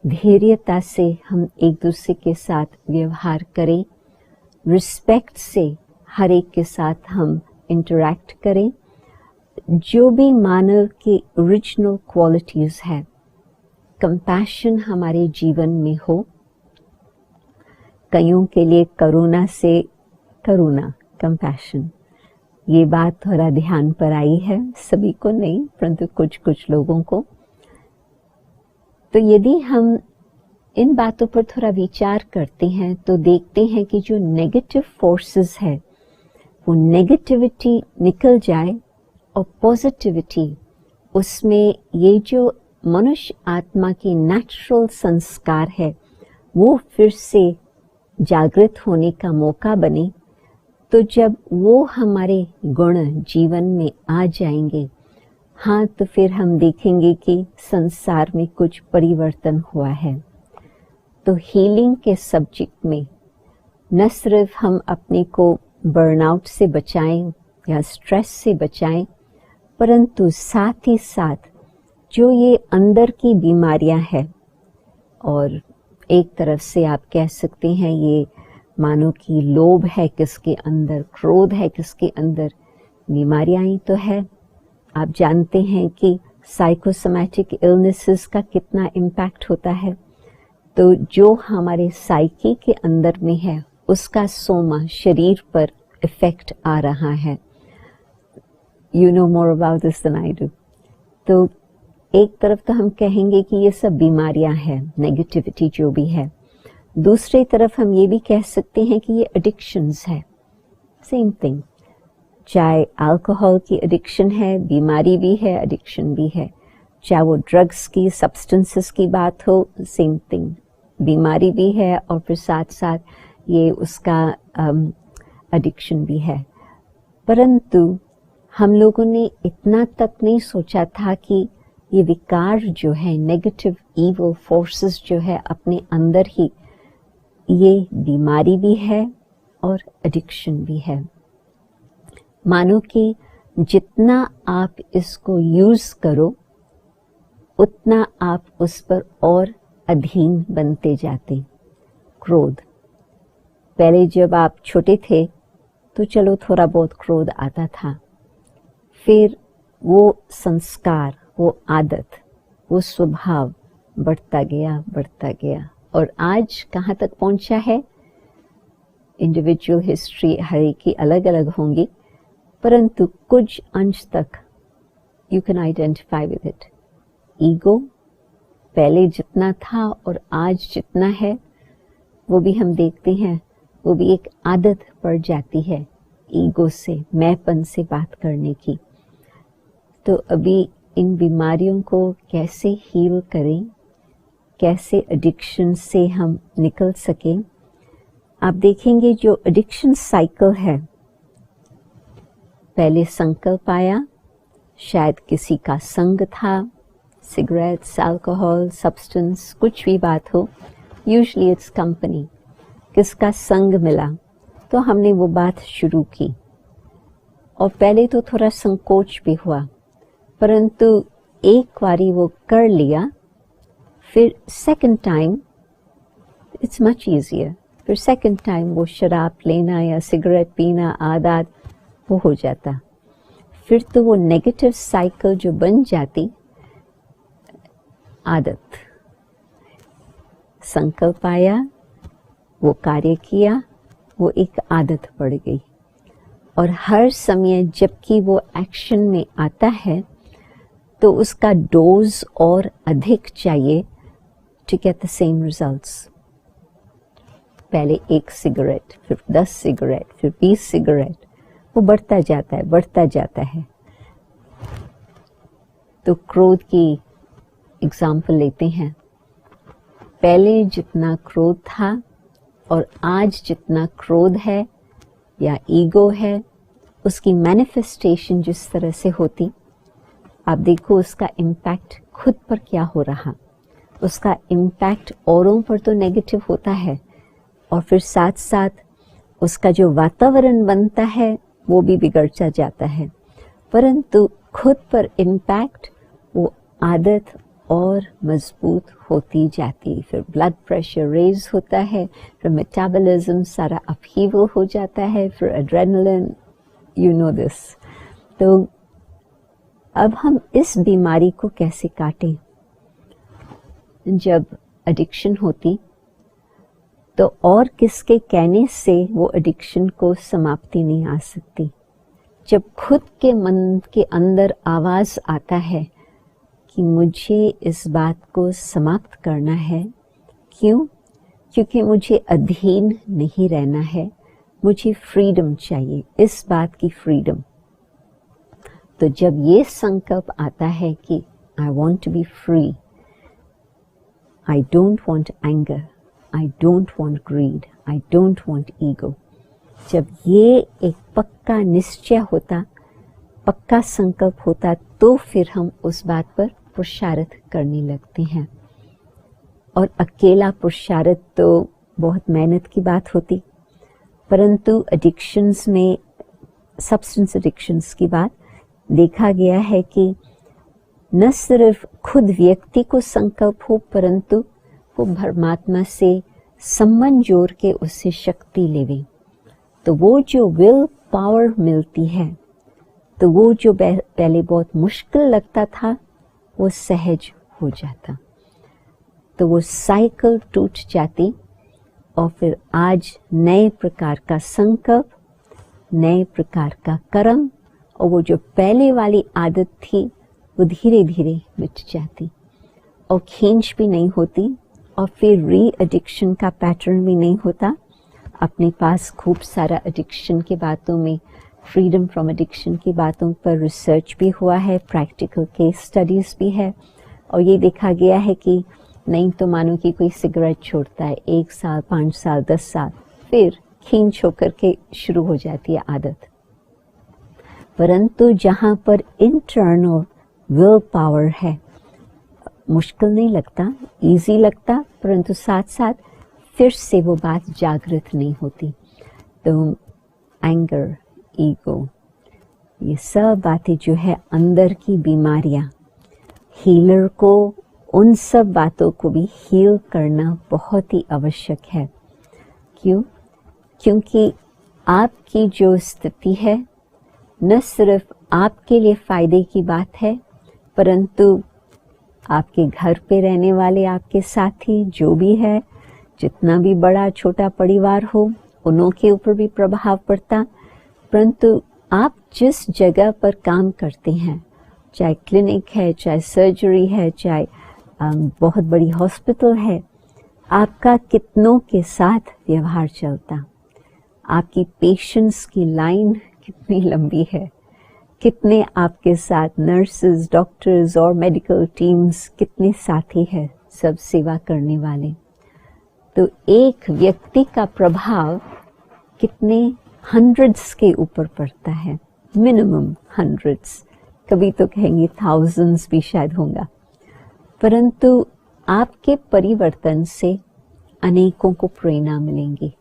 धैर्यता से हम एक दूसरे के साथ व्यवहार करें, रिस्पेक्ट से हर एक के साथ हम इंटरैक्ट करें, जो भी मानव की ओरिजिनल क्वालिटीज़ है, कंपैशन हमारे जीवन में हो। कईयों के लिए करुणा से करुणा, कंपैशन, ये बात थोड़ा ध्यान पर आई है, सभी को नहीं परंतु कुछ कुछ लोगों को। तो यदि हम इन बातों पर थोड़ा विचार करते हैं तो देखते हैं कि जो नेगेटिव फोर्सेस है वो नेगेटिविटी निकल जाए और पॉजिटिविटी, उसमें ये जो मनुष्य आत्मा की नेचुरल संस्कार है वो फिर से जागृत होने का मौका बने। तो जब वो हमारे गुण जीवन में आ जाएंगे, हाँ, तो फिर हम देखेंगे कि संसार में कुछ परिवर्तन हुआ है। तो हीलिंग के सब्जेक्ट में न सिर्फ हम अपने को बर्नआउट से बचाएं या स्ट्रेस से बचाएं, परंतु साथ ही साथ जो ये अंदर की बीमारियां हैं, और एक तरफ से आप कह सकते हैं ये मानो कि लोभ है किसके अंदर, क्रोध है किसके अंदर, बीमारियां ही तो है। आप जानते हैं कि साइकोसोमैटिक इलनेसेस का कितना इम्पैक्ट होता है। तो जो हमारे साइकी के अंदर में है उसका सोमा शरीर पर इफेक्ट आ रहा है। You know more about this than I do. तो एक तरफ तो हम कहेंगे कि ये सब बीमारियां हैं, नेगेटिविटी जो भी है। दूसरी तरफ हम ये भी कह सकते हैं कि ये एडिक्शंस है, सेम थिंग। चाहे अल्कोहल की एडिक्शन है, बीमारी भी है, एडिक्शन भी है। चाहे वो ड्रग्स की, सब्सटेंसेस की बात हो, सेम थिंग, बीमारी भी है और फिर साथ साथ ये उसका एडिक्शन भी है। परंतु हम लोगों ने इतना तक नहीं सोचा था कि ये विकार जो है, नेगेटिव इविल फोर्सेस जो है अपने अंदर ही, ये बीमारी भी है और एडिक्शन भी है। मानो कि जितना आप इसको यूज करो उतना आप उस पर और अधीन बनते जाते। क्रोध, पहले जब आप छोटे थे तो चलो थोड़ा बहुत क्रोध आता था, फिर वो संस्कार, वो आदत, वो स्वभाव बढ़ता गया और आज कहाँ तक पहुंचा है। इंडिविजुअल हिस्ट्री हर एक की अलग अलग होंगी, परंतु कुछ अंश तक you can identify with it. Ego पहले जितना था और आज जितना है वो भी हम देखते हैं, वो भी एक आदत पड़ जाती है ईगो से, मैंपन से बात करने की। तो अभी इन बीमारियों को कैसे हील करें, कैसे एडिक्शन से हम निकल सकें। आप देखेंगे जो एडिक्शन साइकिल है, पहले संकल्प आया, शायद किसी का संग था, सिगरेट्स, अल्कोहल, सब्सटेंस, कुछ भी बात हो, यूजुअली इट्स कंपनी, किसका संग मिला तो हमने वो बात शुरू की। और पहले तो थोड़ा संकोच भी हुआ, परंतु एक बारी वो कर लिया, फिर second time it's much easier. फिर सेकंड टाइम वो शराब लेना या सिगरेट पीना आदत वो हो जाता। फिर तो वो नेगेटिव साइकिल जो बन जाती, आदत, संकल्प आया, वो कार्य किया, वो एक आदत पड़ गई। और हर समय जबकि वो एक्शन में आता है तो उसका डोज और अधिक चाहिए to get the same results. पहले 1 सिगरेट, फिर 10 सिगरेट, फिर 20 सिगरेट, वो बढ़ता जाता है। तो क्रोध की एग्जाम्पल लेते हैं। पहले जितना क्रोध था और आज जितना क्रोध है या ईगो है, उसकी मैनिफेस्टेशन जिस तरह से होती, आप देखो उसका इम्पैक्ट खुद पर क्या हो रहा। उसका इम्पैक्ट औरों पर तो नेगेटिव होता है और फिर साथ साथ उसका जो वातावरण बनता है वो भी बिगड़ता जाता है, परंतु खुद पर इम्पैक्ट, वो आदत और मजबूत होती जाती। फिर ब्लड प्रेशर रेज होता है, फिर मेटाबॉलिज्म सारा अपहीवल हो जाता है, फिर एड्रेनलिन, यू नो दिस। तो अब हम इस बीमारी को कैसे काटें? जब एडिक्शन होती तो और किसके कहने से वो एडिक्शन को समाप्ति नहीं आ सकती। जब खुद के मन के अंदर आवाज आता है कि मुझे इस बात को समाप्त करना है, क्यों? क्योंकि मुझे अधीन नहीं रहना है, मुझे फ्रीडम चाहिए, इस बात की फ्रीडम। तो जब ये संकल्प आता है कि I want to be free, I don't want anger, I don't want greed, I don't want ego, जब ये एक पक्का निश्चय होता, पक्का संकल्प होता, तो फिर हम उस बात पर पुरुषार्थ करने लगते हैं। और अकेला पुरुषार्थ तो बहुत मेहनत की बात होती, परंतु एडिक्शंस में, सब्सटेंस एडिक्शंस की बात देखा गया है कि न सिर्फ खुद व्यक्ति को संकल्प हो, परंतु वो परमात्मा से संबंध जोड़ के उससे शक्ति लेवे, तो वो जो विल पावर मिलती है, तो वो जो पहले बहुत मुश्किल लगता था वो सहज हो जाता, तो वो साइकिल टूट जाती। और फिर आज नए प्रकार का संकल्प, नए प्रकार का कर्म, और वो जो पहले वाली आदत थी वो धीरे धीरे मिट जाती और खींच भी नहीं होती, और फिर री एडिक्शन का पैटर्न भी नहीं होता। अपने पास खूब सारा एडिक्शन के बातों में, फ्रीडम फ्रॉम एडिक्शन की बातों पर रिसर्च भी हुआ है, प्रैक्टिकल केस स्टडीज भी है, और ये देखा गया है कि नहीं तो मानो कि कोई सिगरेट छोड़ता है 1 साल, 5 साल, 10 साल, फिर खींच होकर के शुरू हो जाती है आदत। परंतु जहाँ पर इंटरनल विल पावर है, मुश्किल नहीं लगता, इजी लगता, परंतु साथ साथ फिर से वो बात जागृत नहीं होती। तो एंगर, ईगो, ये सब बातें जो है अंदर की बीमारियां, हीलर को उन सब बातों को भी हील करना बहुत ही आवश्यक है। क्यों? क्योंकि आपकी जो स्थिति है न सिर्फ आपके लिए फायदे की बात है, परंतु आपके घर पे रहने वाले आपके साथी जो भी है, जितना भी बड़ा छोटा परिवार हो, उनों के ऊपर भी प्रभाव पड़ता। परंतु आप जिस जगह पर काम करते हैं, चाहे क्लिनिक है, चाहे सर्जरी है, चाहे बहुत बड़ी हॉस्पिटल है, आपका कितनों के साथ व्यवहार चलता, आपकी पेशेंट्स की लाइन कितनी लंबी है, कितने आपके साथ नर्सेज, डॉक्टर्स और मेडिकल टीम्स कितने साथी हैं, सब सेवा करने वाले। तो एक व्यक्ति का प्रभाव कितने हंड्रेड्स के ऊपर पड़ता है, मिनिमम हंड्रेड्स, कभी तो कहेंगे थाउजेंड्स भी शायद होगा। परंतु आपके परिवर्तन से अनेकों को प्रेरणा मिलेंगी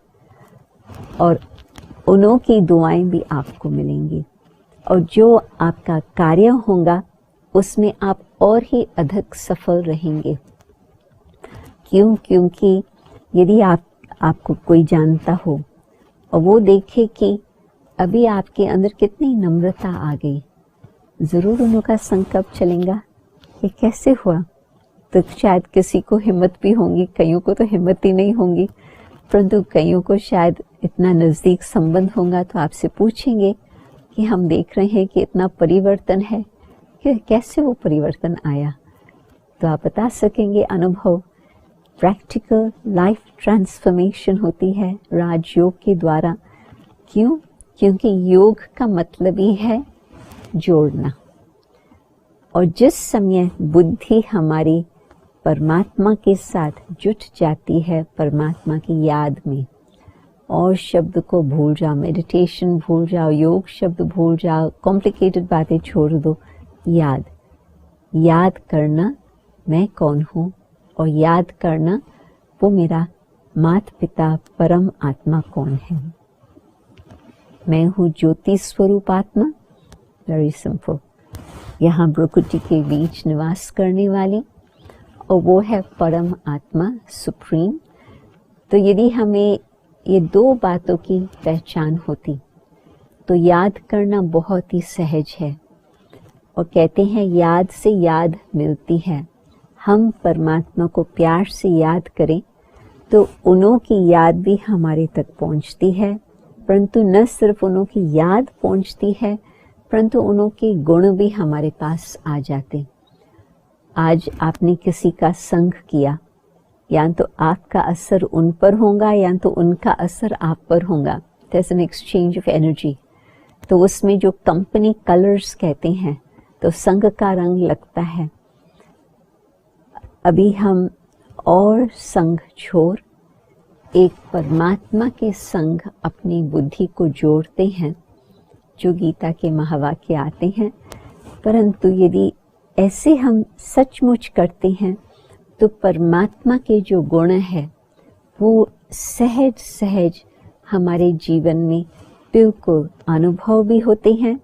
और उन्हों की दुआएं भी आपको मिलेंगी, और जो आपका कार्य होगा उसमें आप और ही अधिक सफल रहेंगे। क्यों? क्योंकि यदि आपको कोई जानता हो और वो देखे कि अभी आपके अंदर कितनी नम्रता आ गई, ज़रूर उनका संकल्प चलेगा, ये कैसे हुआ? तो शायद किसी को हिम्मत भी होगी, कईयों को तो हिम्मत ही नहीं होगी, परंतु कईयों को शायद इतना नज़दीक संबंध होगा तो आपसे पूछेंगे कि हम देख रहे हैं कि इतना परिवर्तन है, कि कैसे वो परिवर्तन आया, तो आप बता सकेंगे अनुभव। प्रैक्टिकल लाइफ ट्रांसफॉर्मेशन होती है राजयोग के द्वारा। क्यों? क्योंकि योग का मतलब ही है जोड़ना, और जिस समय बुद्धि हमारी परमात्मा के साथ जुट जाती है, परमात्मा की याद में, और शब्द को भूल जाओ, मेडिटेशन भूल जाओ, योग शब्द भूल जाओ, कॉम्प्लिकेटेड बातें छोड़ दो, याद करना मैं कौन हूँ, और याद करना वो मेरा माता पिता परम आत्मा कौन है। मैं हूँ ज्योति स्वरूप आत्मा, वेरी सिंपल, यहाँ प्रकृति के बीच निवास करने वाली, और वो है परम आत्मा सुप्रीम। तो यदि हमें ये दो बातों की पहचान होती तो याद करना बहुत ही सहज है, और कहते हैं याद से याद मिलती है। हम परमात्मा को प्यार से याद करें तो उन्हों की याद भी हमारे तक पहुंचती है, परंतु न सिर्फ उन्हों की याद पहुंचती है, परंतु उन्हों के गुण भी हमारे पास आ जाते। आज आपने किसी का संग किया या तो आपका असर उन पर होगा या तो उनका असर आप पर होगा। There's an exchange of energy। तो उसमें जो कंपनी कलर्स कहते हैं, तो संग का रंग लगता है। अभी हम और संग छोड़ एक परमात्मा के संग अपनी बुद्धि को जोड़ते हैं, जो गीता के महावाक्य आते हैं। परंतु यदि ऐसे हम सचमुच करते हैं तो परमात्मा के जो गुण है वो सहज सहज हमारे जीवन में बिल्कुल अनुभव भी होते हैं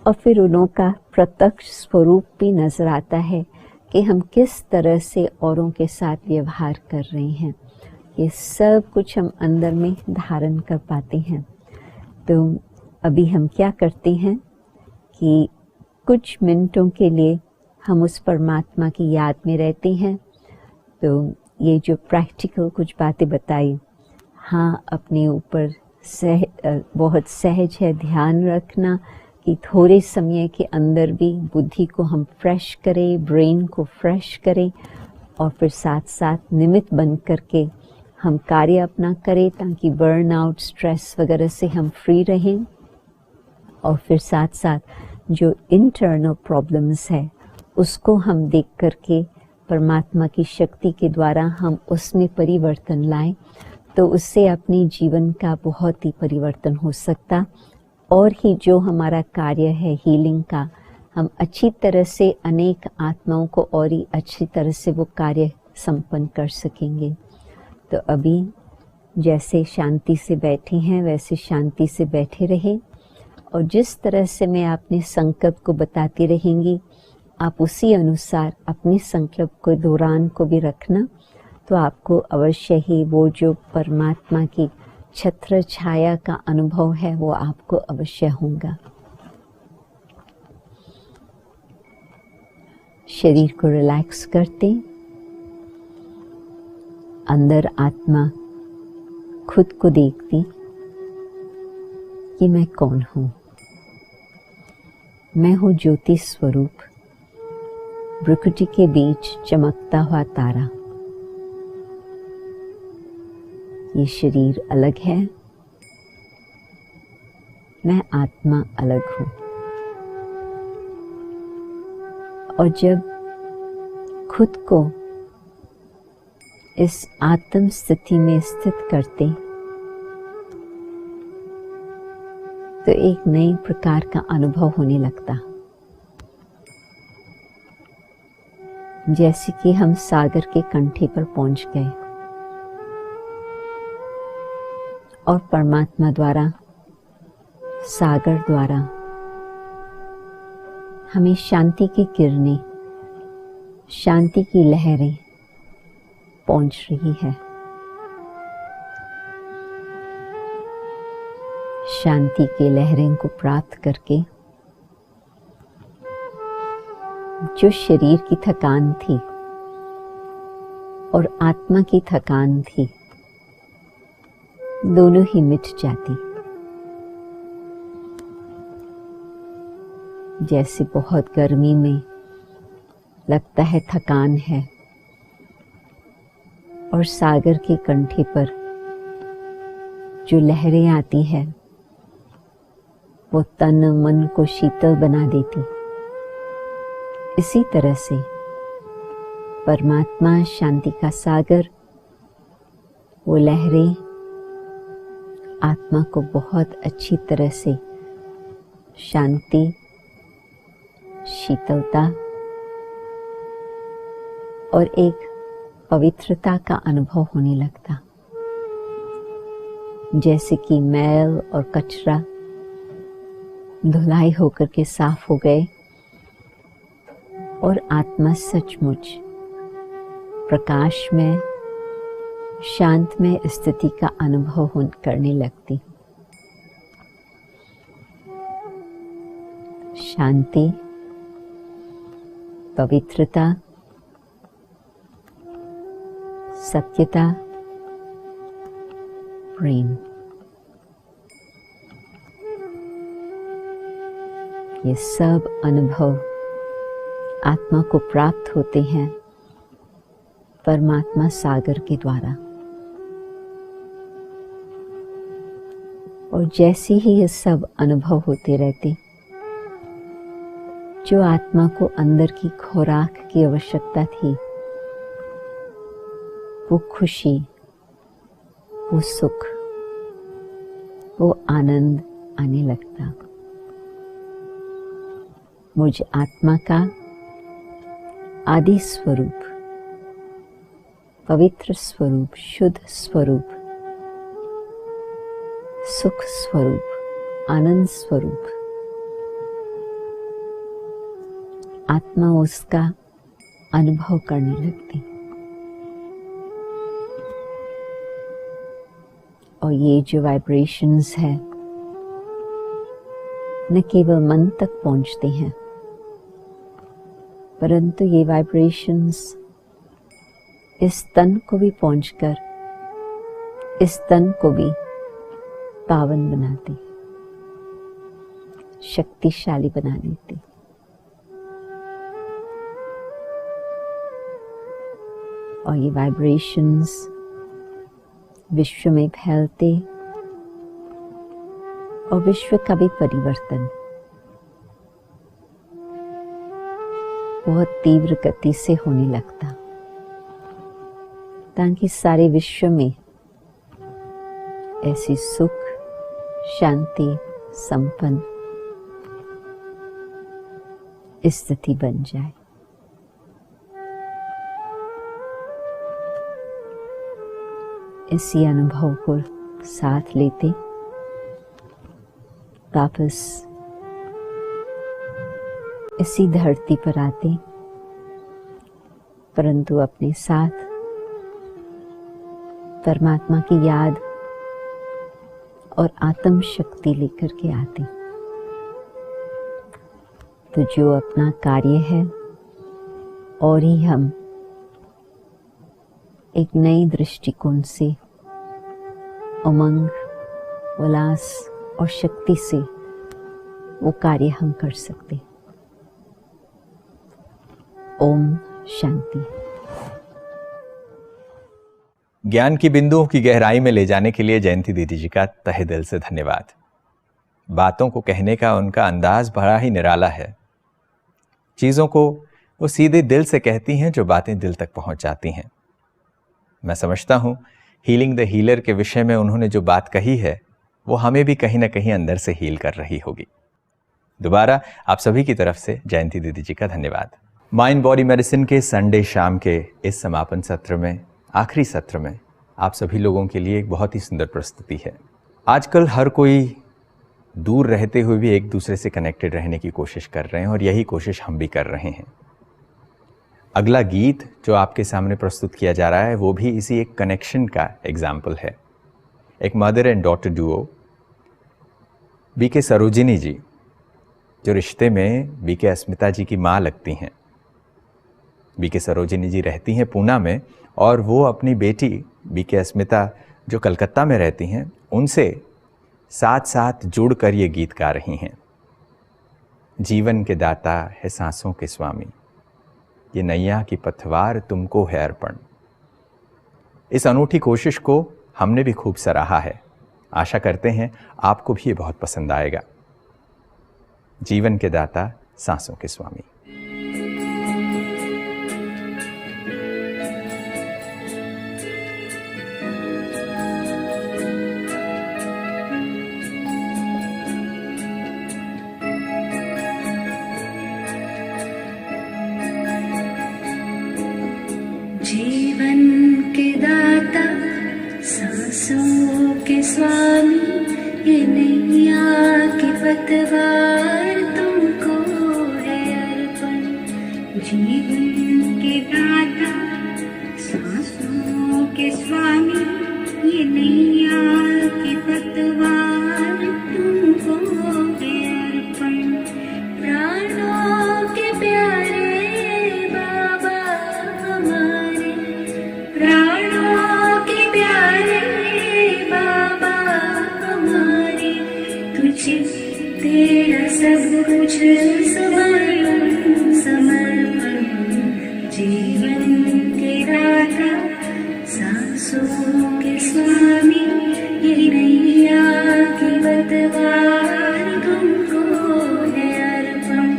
और फिर उनका प्रत्यक्ष स्वरूप भी नजर आता है कि हम किस तरह से औरों के साथ व्यवहार कर रहे हैं। ये सब कुछ हम अंदर में धारण कर पाते हैं। तो अभी हम क्या करते हैं कि कुछ मिनटों के लिए हम उस परमात्मा की याद में रहते हैं। तो ये जो प्रैक्टिकल कुछ बातें बताई, हाँ, अपने ऊपर बहुत सहज है ध्यान रखना कि थोड़े समय के अंदर भी बुद्धि को हम फ्रेश करें, ब्रेन को फ्रेश करें और फिर साथ साथ निमित्त बन करके हम कार्य अपना करें ताकि बर्नआउट, स्ट्रेस वगैरह से हम फ्री रहें। और फिर साथ साथ जो इंटरनल प्रॉब्लम्स है उसको हम देख करके परमात्मा की शक्ति के द्वारा हम उसमें परिवर्तन लाएं, तो उससे अपने जीवन का बहुत ही परिवर्तन हो सकता और ही जो हमारा कार्य है हीलिंग का, हम अच्छी तरह से अनेक आत्माओं को और ही अच्छी तरह से वो कार्य संपन्न कर सकेंगे। तो अभी जैसे शांति से बैठे हैं वैसे शांति से बैठे रहें और जिस तरह से मैं अपने संकल्प को बताती रहेंगी आप उसी अनुसार अपने संकल्प को दौरान को भी रखना, तो आपको अवश्य ही वो जो परमात्मा की छत्र छाया का अनुभव है वो आपको अवश्य होगा। शरीर को रिलैक्स करते, अंदर आत्मा खुद को देखती कि मैं कौन हूँ। मैं हूँ ज्योति स्वरूप, प्रकृति के बीच चमकता हुआ तारा। ये शरीर अलग है, मैं आत्मा अलग हूँ। और जब खुद को इस आत्म स्थिति में स्थित करते तो एक नई प्रकार का अनुभव होने लगता, जैसे कि हम सागर के कंठे पर पहुंच गए और परमात्मा द्वारा, सागर द्वारा हमें शांति की किरणें, शांति की लहरें पहुंच रही है। शांति की लहरें को प्राप्त करके जो शरीर की थकान थी और आत्मा की थकान थी, दोनों ही मिट जाती। जैसे बहुत गर्मी में लगता है थकान है और सागर के कंठे पर जो लहरें आती है वो तन मन को शीतल बना देती। इसी तरह से परमात्मा शांति का सागर, वो लहरें आत्मा को बहुत अच्छी तरह से शांति, शीतलता और एक पवित्रता का अनुभव होने लगता। जैसे कि मैल और कचरा धुलाई होकर के साफ हो गए और आत्मा सचमुच प्रकाश में, शांत में स्थिति का अनुभव करने लगती। शांति, पवित्रता, सत्यता, प्रेम, ये सब अनुभव आत्मा को प्राप्त होते हैं परमात्मा सागर के द्वारा। और जैसे ही ये सब अनुभव होते रहते, जो आत्मा को अंदर की खुराक की आवश्यकता थी, वो खुशी, वो सुख, वो आनंद आने लगता। मुझ आत्मा का आदि स्वरूप, पवित्र स्वरूप, शुद्ध स्वरूप, सुख स्वरूप, आनंद स्वरूप, आत्मा उसका अनुभव करने लगती। और ये जो वाइब्रेशंस है न केवल मन तक पहुंचते हैं, परंतु ये वाइब्रेशंस इस तन को भी पहुंचकर इस तन को भी पावन बनाती, शक्तिशाली बना देती। और ये वाइब्रेशंस विश्व में फैलते और विश्व का भी परिवर्तन बहुत तीव्र गति से होने लगता, ताकि सारे विश्व में ऐसी सुख, शांति, संपन्न स्थिति बन जाए। इसी अनुभव को साथ लेते वापस इसी धरती पर आते, परंतु अपने साथ परमात्मा की याद और आत्म शक्ति लेकर के आते। तो जो अपना कार्य है और ही हम एक नई दृष्टिकोण से उमंग, उल्लास और शक्ति से वो कार्य हम कर सकते। ओम शांति। ज्ञान की बिंदुओं की गहराई में ले जाने के लिए जयंती दीदी जी का तहे दिल से धन्यवाद। बातों को कहने का उनका अंदाज बड़ा ही निराला है। चीज़ों को वो सीधे दिल से कहती हैं, जो बातें दिल तक पहुंच जाती हैं। मैं समझता हूँ हीलिंग द हीलर के विषय में उन्होंने जो बात कही है, वो हमें भी कहीं ना कहीं अंदर से हील कर रही होगी। दोबारा आप सभी की तरफ से जयंती दीदी जी का धन्यवाद। माइंड बॉडी मेडिसिन के संडे शाम के इस समापन सत्र में, आखिरी सत्र में, आप सभी लोगों के लिए एक बहुत ही सुंदर प्रस्तुति है। आजकल हर कोई दूर रहते हुए भी एक दूसरे से कनेक्टेड रहने की कोशिश कर रहे हैं, और यही कोशिश हम भी कर रहे हैं। अगला गीत जो आपके सामने प्रस्तुत किया जा रहा है, वो भी इसी एक कनेक्शन का एग्जाम्पल है। एक mother and daughter duo BK Sarojini ji, जो रिश्ते में बीके अस्मिता जी की माँ लगती हैं। बीके सरोजिनी जी रहती हैं पूना में, और वो अपनी बेटी बीके अस्मिता जो कलकत्ता में रहती हैं, उनसे साथ साथ जुड़कर ये गीत गा रही हैं। जीवन के दाता है सांसों के स्वामी, ये नैया की पतवार तुमको है अर्पण। इस अनूठी कोशिश को हमने भी खूब सराहा है। आशा करते हैं आपको भी ये बहुत पसंद आएगा। जीवन के दाता, सांसों के स्वामी। जीवन के दाता, सांसों के स्वामी, ये नैया की पतवार तुमको है अर्पण। जीवन के दाता, सांसों के स्वामी, ये नैया की पतवार तुमको है अर्पण। प्राणों के प्यारे बाबा हमारे, प्राणों के प्यारे बाबा हमारे, तुझे तेरा सब कुछ समर्पण समर्पण। जीवन के दाता, सांसों के स्वामी ये नैया की पतवार तुमको है अर्पण।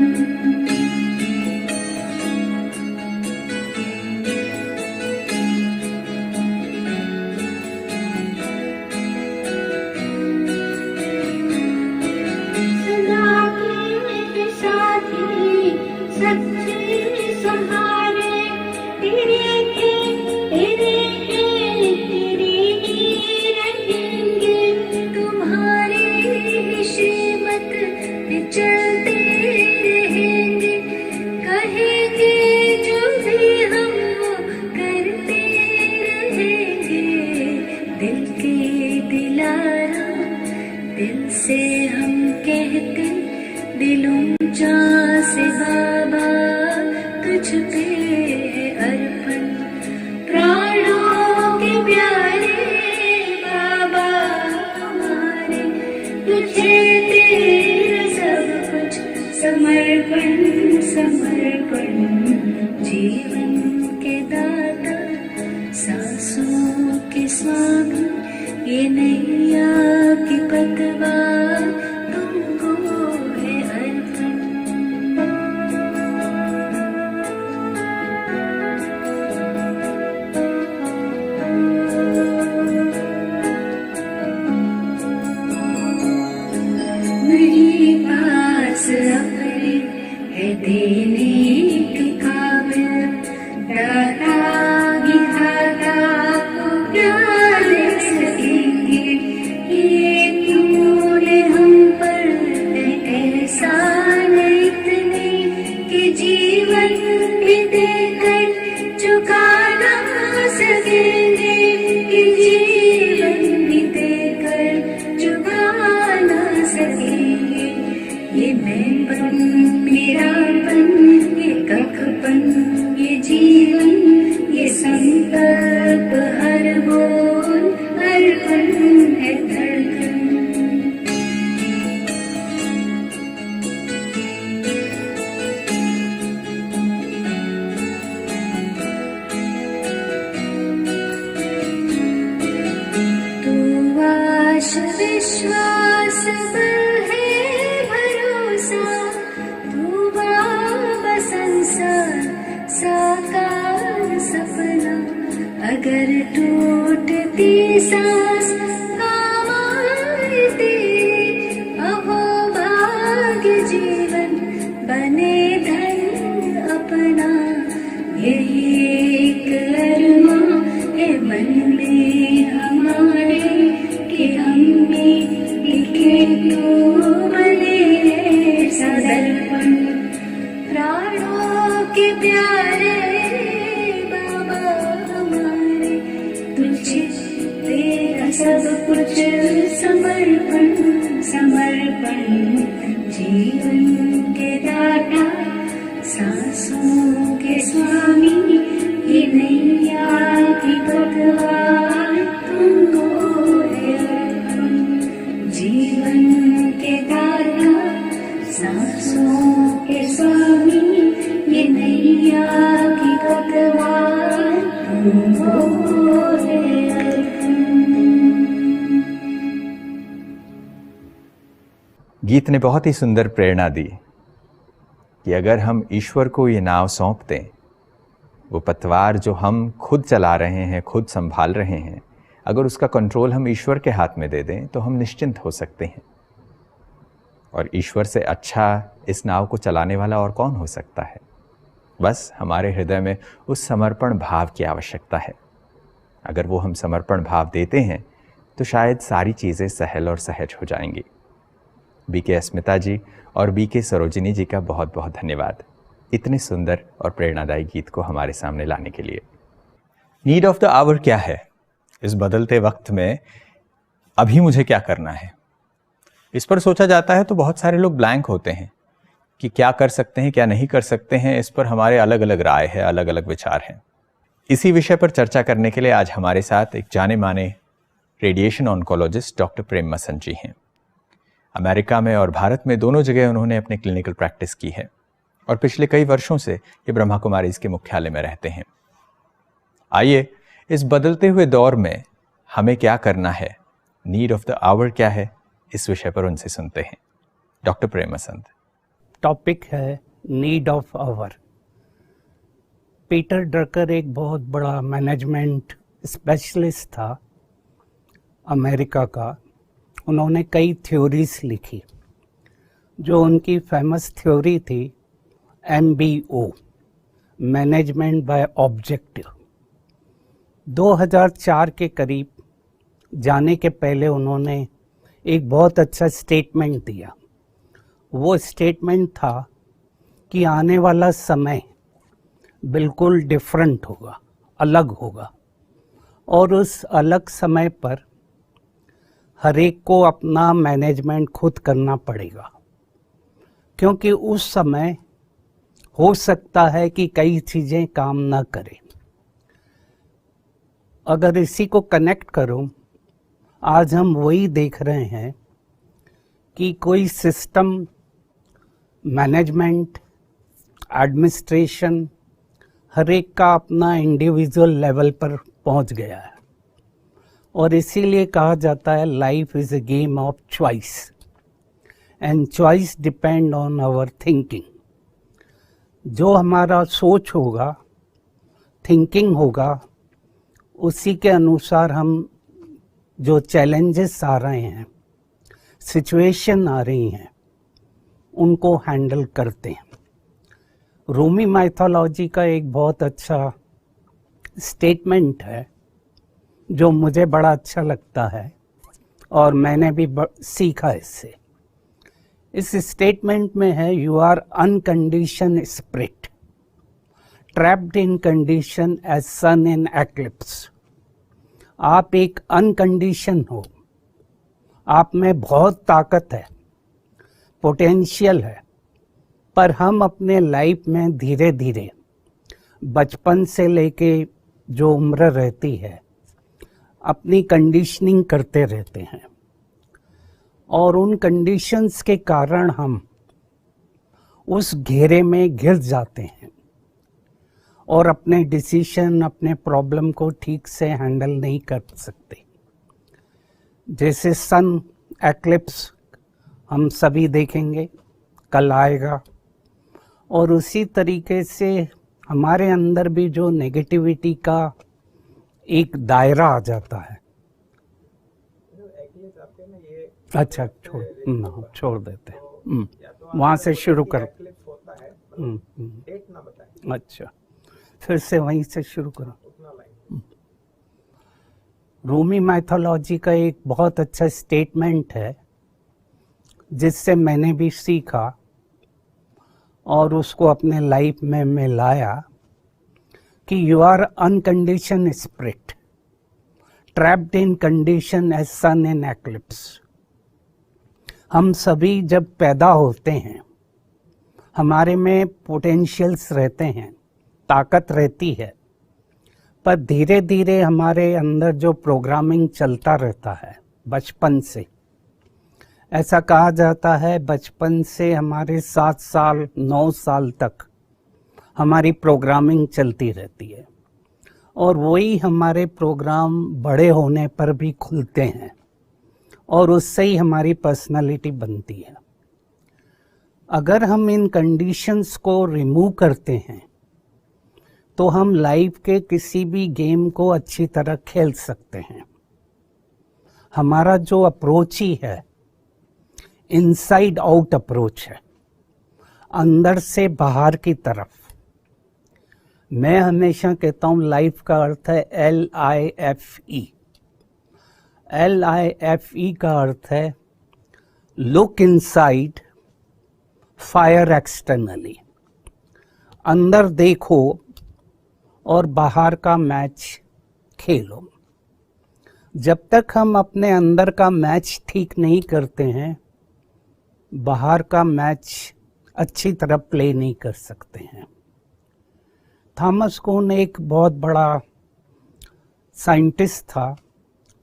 सदा के साथी सच्चे सहारे तेरे ही रहेंगे, तुम्हारे श्रीमत पे चलते रहेंगे, कहेंगे जो भी हम वो करते रहेंगे। दिल के दिलारा दिल से हम कहते, दिलों ऊंचा से बाबा तुझ पे है अर्पण। प्राणों के प्यारे बाबा हमारे, तुझे तेरा सब कुछ समर्पण समर्पण। जीवन के दाता सांसों के स्वामी ये नैया की पतवार तुमको है अर्पण। मेरे पास अपने है देने के काबिल, दाता विधाता को क्या दे सकेंगे। ये तूने हम पर एहसान इतने कि जीवन भी देकर चुका ना सकेंगे, कि जीवन भी देकर चुका ना सकेंगे। ये मैंपन मेरापन ये कखपन ये जीवन ये संकल्प हर बोल अर्पण है धड़कन। तू आश विश्वास बल है भरोसा, तू बाबा संसार साकार सपना। अगर टूटती सांस काम आए तेरे, अहो भाग्य जीवन बने धन अपना। यही एक अरमां है मन में हमारे, कि हम भी लिखे तो बने सदर्पण। प्राणों के प्यारे बाबा हमारे, तुझे तेरा सब कुछ समर्पण समर्पण। जीवन के दाता सांसों के स्वामी ये नैया की पतवार तुमको है अर्पण। जीवन के दाता सांसों के स्वामी ये नैया की पतवार तुमको है अर्पण। गीत ने बहुत ही सुंदर प्रेरणा दी कि अगर हम ईश्वर को ये नाव सौंप दें, वो पतवार जो हम खुद चला रहे हैं, खुद संभाल रहे हैं, अगर उसका कंट्रोल हम ईश्वर के हाथ में दे दें तो हम निश्चिंत हो सकते हैं। और ईश्वर से अच्छा इस नाव को चलाने वाला और कौन हो सकता है। बस हमारे हृदय में उस समर्पण भाव की आवश्यकता है। अगर वो हम समर्पण भाव देते हैं तो शायद सारी चीज़ें सहल और सहज हो जाएंगी। बीके अस्मिता जी और बीके सरोजिनी जी का बहुत बहुत धन्यवाद इतने सुंदर और प्रेरणादायी गीत को हमारे सामने लाने के लिए। नीड ऑफ द आवर क्या है इस बदलते वक्त में, अभी मुझे क्या करना है, इस पर सोचा जाता है तो बहुत सारे लोग ब्लैंक होते हैं कि क्या कर सकते हैं क्या नहीं कर सकते हैं। इस पर हमारे अलग अलग राय है, अलग अलग विचार हैं। इसी विषय पर चर्चा करने के लिए आज हमारे साथ एक जाने माने रेडिएशन ऑन्कोलॉजिस्ट डॉक्टर प्रेम मसंद जी हैं। अमेरिका में और भारत में दोनों जगह उन्होंने अपनी क्लिनिकल प्रैक्टिस की है और पिछले कई वर्षों से ये ब्रह्मा कुमारीज के मुख्यालय में रहते हैं। आइए इस बदलते हुए दौर में हमें क्या करना है, नीड ऑफ द आवर क्या है, इस विषय पर उनसे सुनते हैं। डॉक्टर प्रेमचंद। टॉपिक है need of hour. Peter Drucker एक बहुत बड़ा मैनेजमेंट स्पेशलिस्ट था अमेरिका का। उन्होंने कई थ्योरीज लिखी। जो उनकी फेमस थ्योरी थी MBO, मैनेजमेंट बाय ऑब्जेक्टिव। 2004 के करीब जाने के पहले उन्होंने एक बहुत अच्छा स्टेटमेंट दिया। वो स्टेटमेंट था कि आने वाला समय बिल्कुल डिफरेंट होगा, अलग होगा, और उस अलग समय पर हर एक को अपना मैनेजमेंट खुद करना पड़ेगा, क्योंकि उस समय हो सकता है कि कई चीज़ें काम ना करें। अगर इसी को कनेक्ट करूं, आज हम वही देख रहे हैं कि कोई सिस्टम, मैनेजमेंट, एडमिनिस्ट्रेशन, हर एक का अपना इंडिविजुअल लेवल पर पहुंच गया है। और इसीलिए कहा जाता है life is a game of choice and choice depend on our thinking. जो हमारा सोच होगा, थिंकिंग होगा, उसी के अनुसार हम जो चैलेंजेस आ रहे हैं, सिचुएशन आ रही हैं, उनको हैंडल करते हैं। रोमी माइथोलॉजी का एक बहुत अच्छा स्टेटमेंट है जो मुझे बड़ा अच्छा लगता है और मैंने भी सीखा इससे। इस स्टेटमेंट में है, you are uncondition spirit trapped in condition as sun in eclipse. आप एक अनकंडीशन हो, आप में बहुत ताकत है, पोटेंशियल है, पर हम अपने लाइफ में धीरे धीरे बचपन से लेके जो उम्र रहती है अपनी कंडीशनिंग करते रहते हैं, और उन कंडीशंस के कारण हम उस घेरे में घिर जाते हैं और अपने डिसीजन, अपने प्रॉब्लम को ठीक से हैंडल नहीं कर सकते। जैसे सन एक्लिप्स हम सभी देखेंगे, कल आएगा, और उसी तरीके से हमारे अंदर भी जो नेगेटिविटी का एक दायरा आ जाता है। अच्छा, छोड़ देते हैं, वहाँ से शुरू करो। अच्छा, फिर से वहीं से शुरू करो। रूमी माइथोलॉजी का एक बहुत अच्छा स्टेटमेंट है जिससे मैंने भी सीखा और उसको अपने लाइफ में मैं लाया कि you are uncondition spirit trapped in condition as sun in eclipse. हम सभी जब पैदा होते हैं हमारे में पोटेंशियल्स रहते हैं, ताकत रहती है, पर धीरे धीरे हमारे अंदर जो प्रोग्रामिंग चलता रहता है बचपन से, ऐसा कहा जाता है बचपन से हमारे 7 साल 9 साल तक हमारी प्रोग्रामिंग चलती रहती है, और वही हमारे प्रोग्राम बड़े होने पर भी खुलते हैं और उससे ही हमारी पर्सनालिटी बनती है। अगर हम इन कंडीशंस को रिमूव करते हैं तो हम लाइफ के किसी भी गेम को अच्छी तरह खेल सकते हैं। हमारा जो अप्रोच ही है इनसाइड आउट अप्रोच है, अंदर से बाहर की तरफ। मैं हमेशा कहता हूँ लाइफ का अर्थ है LIFE। LIFE का अर्थ है लुक इनसाइड, फायर एक्सटर्नली। अंदर देखो और बाहर का मैच खेलो। जब तक हम अपने अंदर का मैच ठीक नहीं करते हैं, बाहर का मैच अच्छी तरह प्ले नहीं कर सकते हैं। थॉमस कुन एक बहुत बड़ा साइंटिस्ट था,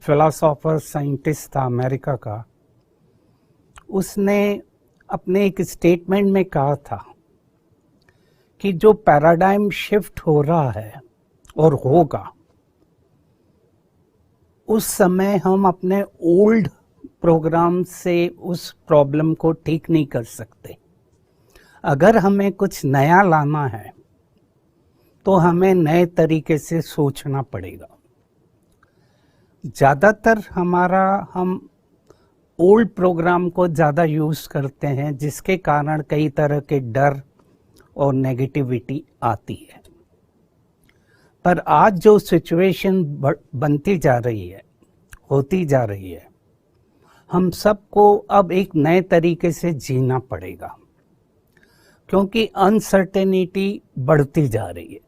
फिलोसोफर साइंटिस्ट था अमेरिका का। उसने अपने एक स्टेटमेंट में कहा था कि जो पैराडाइम शिफ्ट हो रहा है और होगा, उस समय हम अपने ओल्ड प्रोग्राम से उस प्रॉब्लम को ठीक नहीं कर सकते। अगर हमें कुछ नया लाना है तो हमें नए तरीके से सोचना पड़ेगा। ज़्यादातर हम ओल्ड प्रोग्राम को ज़्यादा यूज़ करते हैं, जिसके कारण कई तरह के डर और नेगेटिविटी आती है। पर आज जो सिचुएशन बनती जा रही है, होती जा रही है, हम सबको अब एक नए तरीके से जीना पड़ेगा, क्योंकि अनसर्टेनिटी बढ़ती जा रही है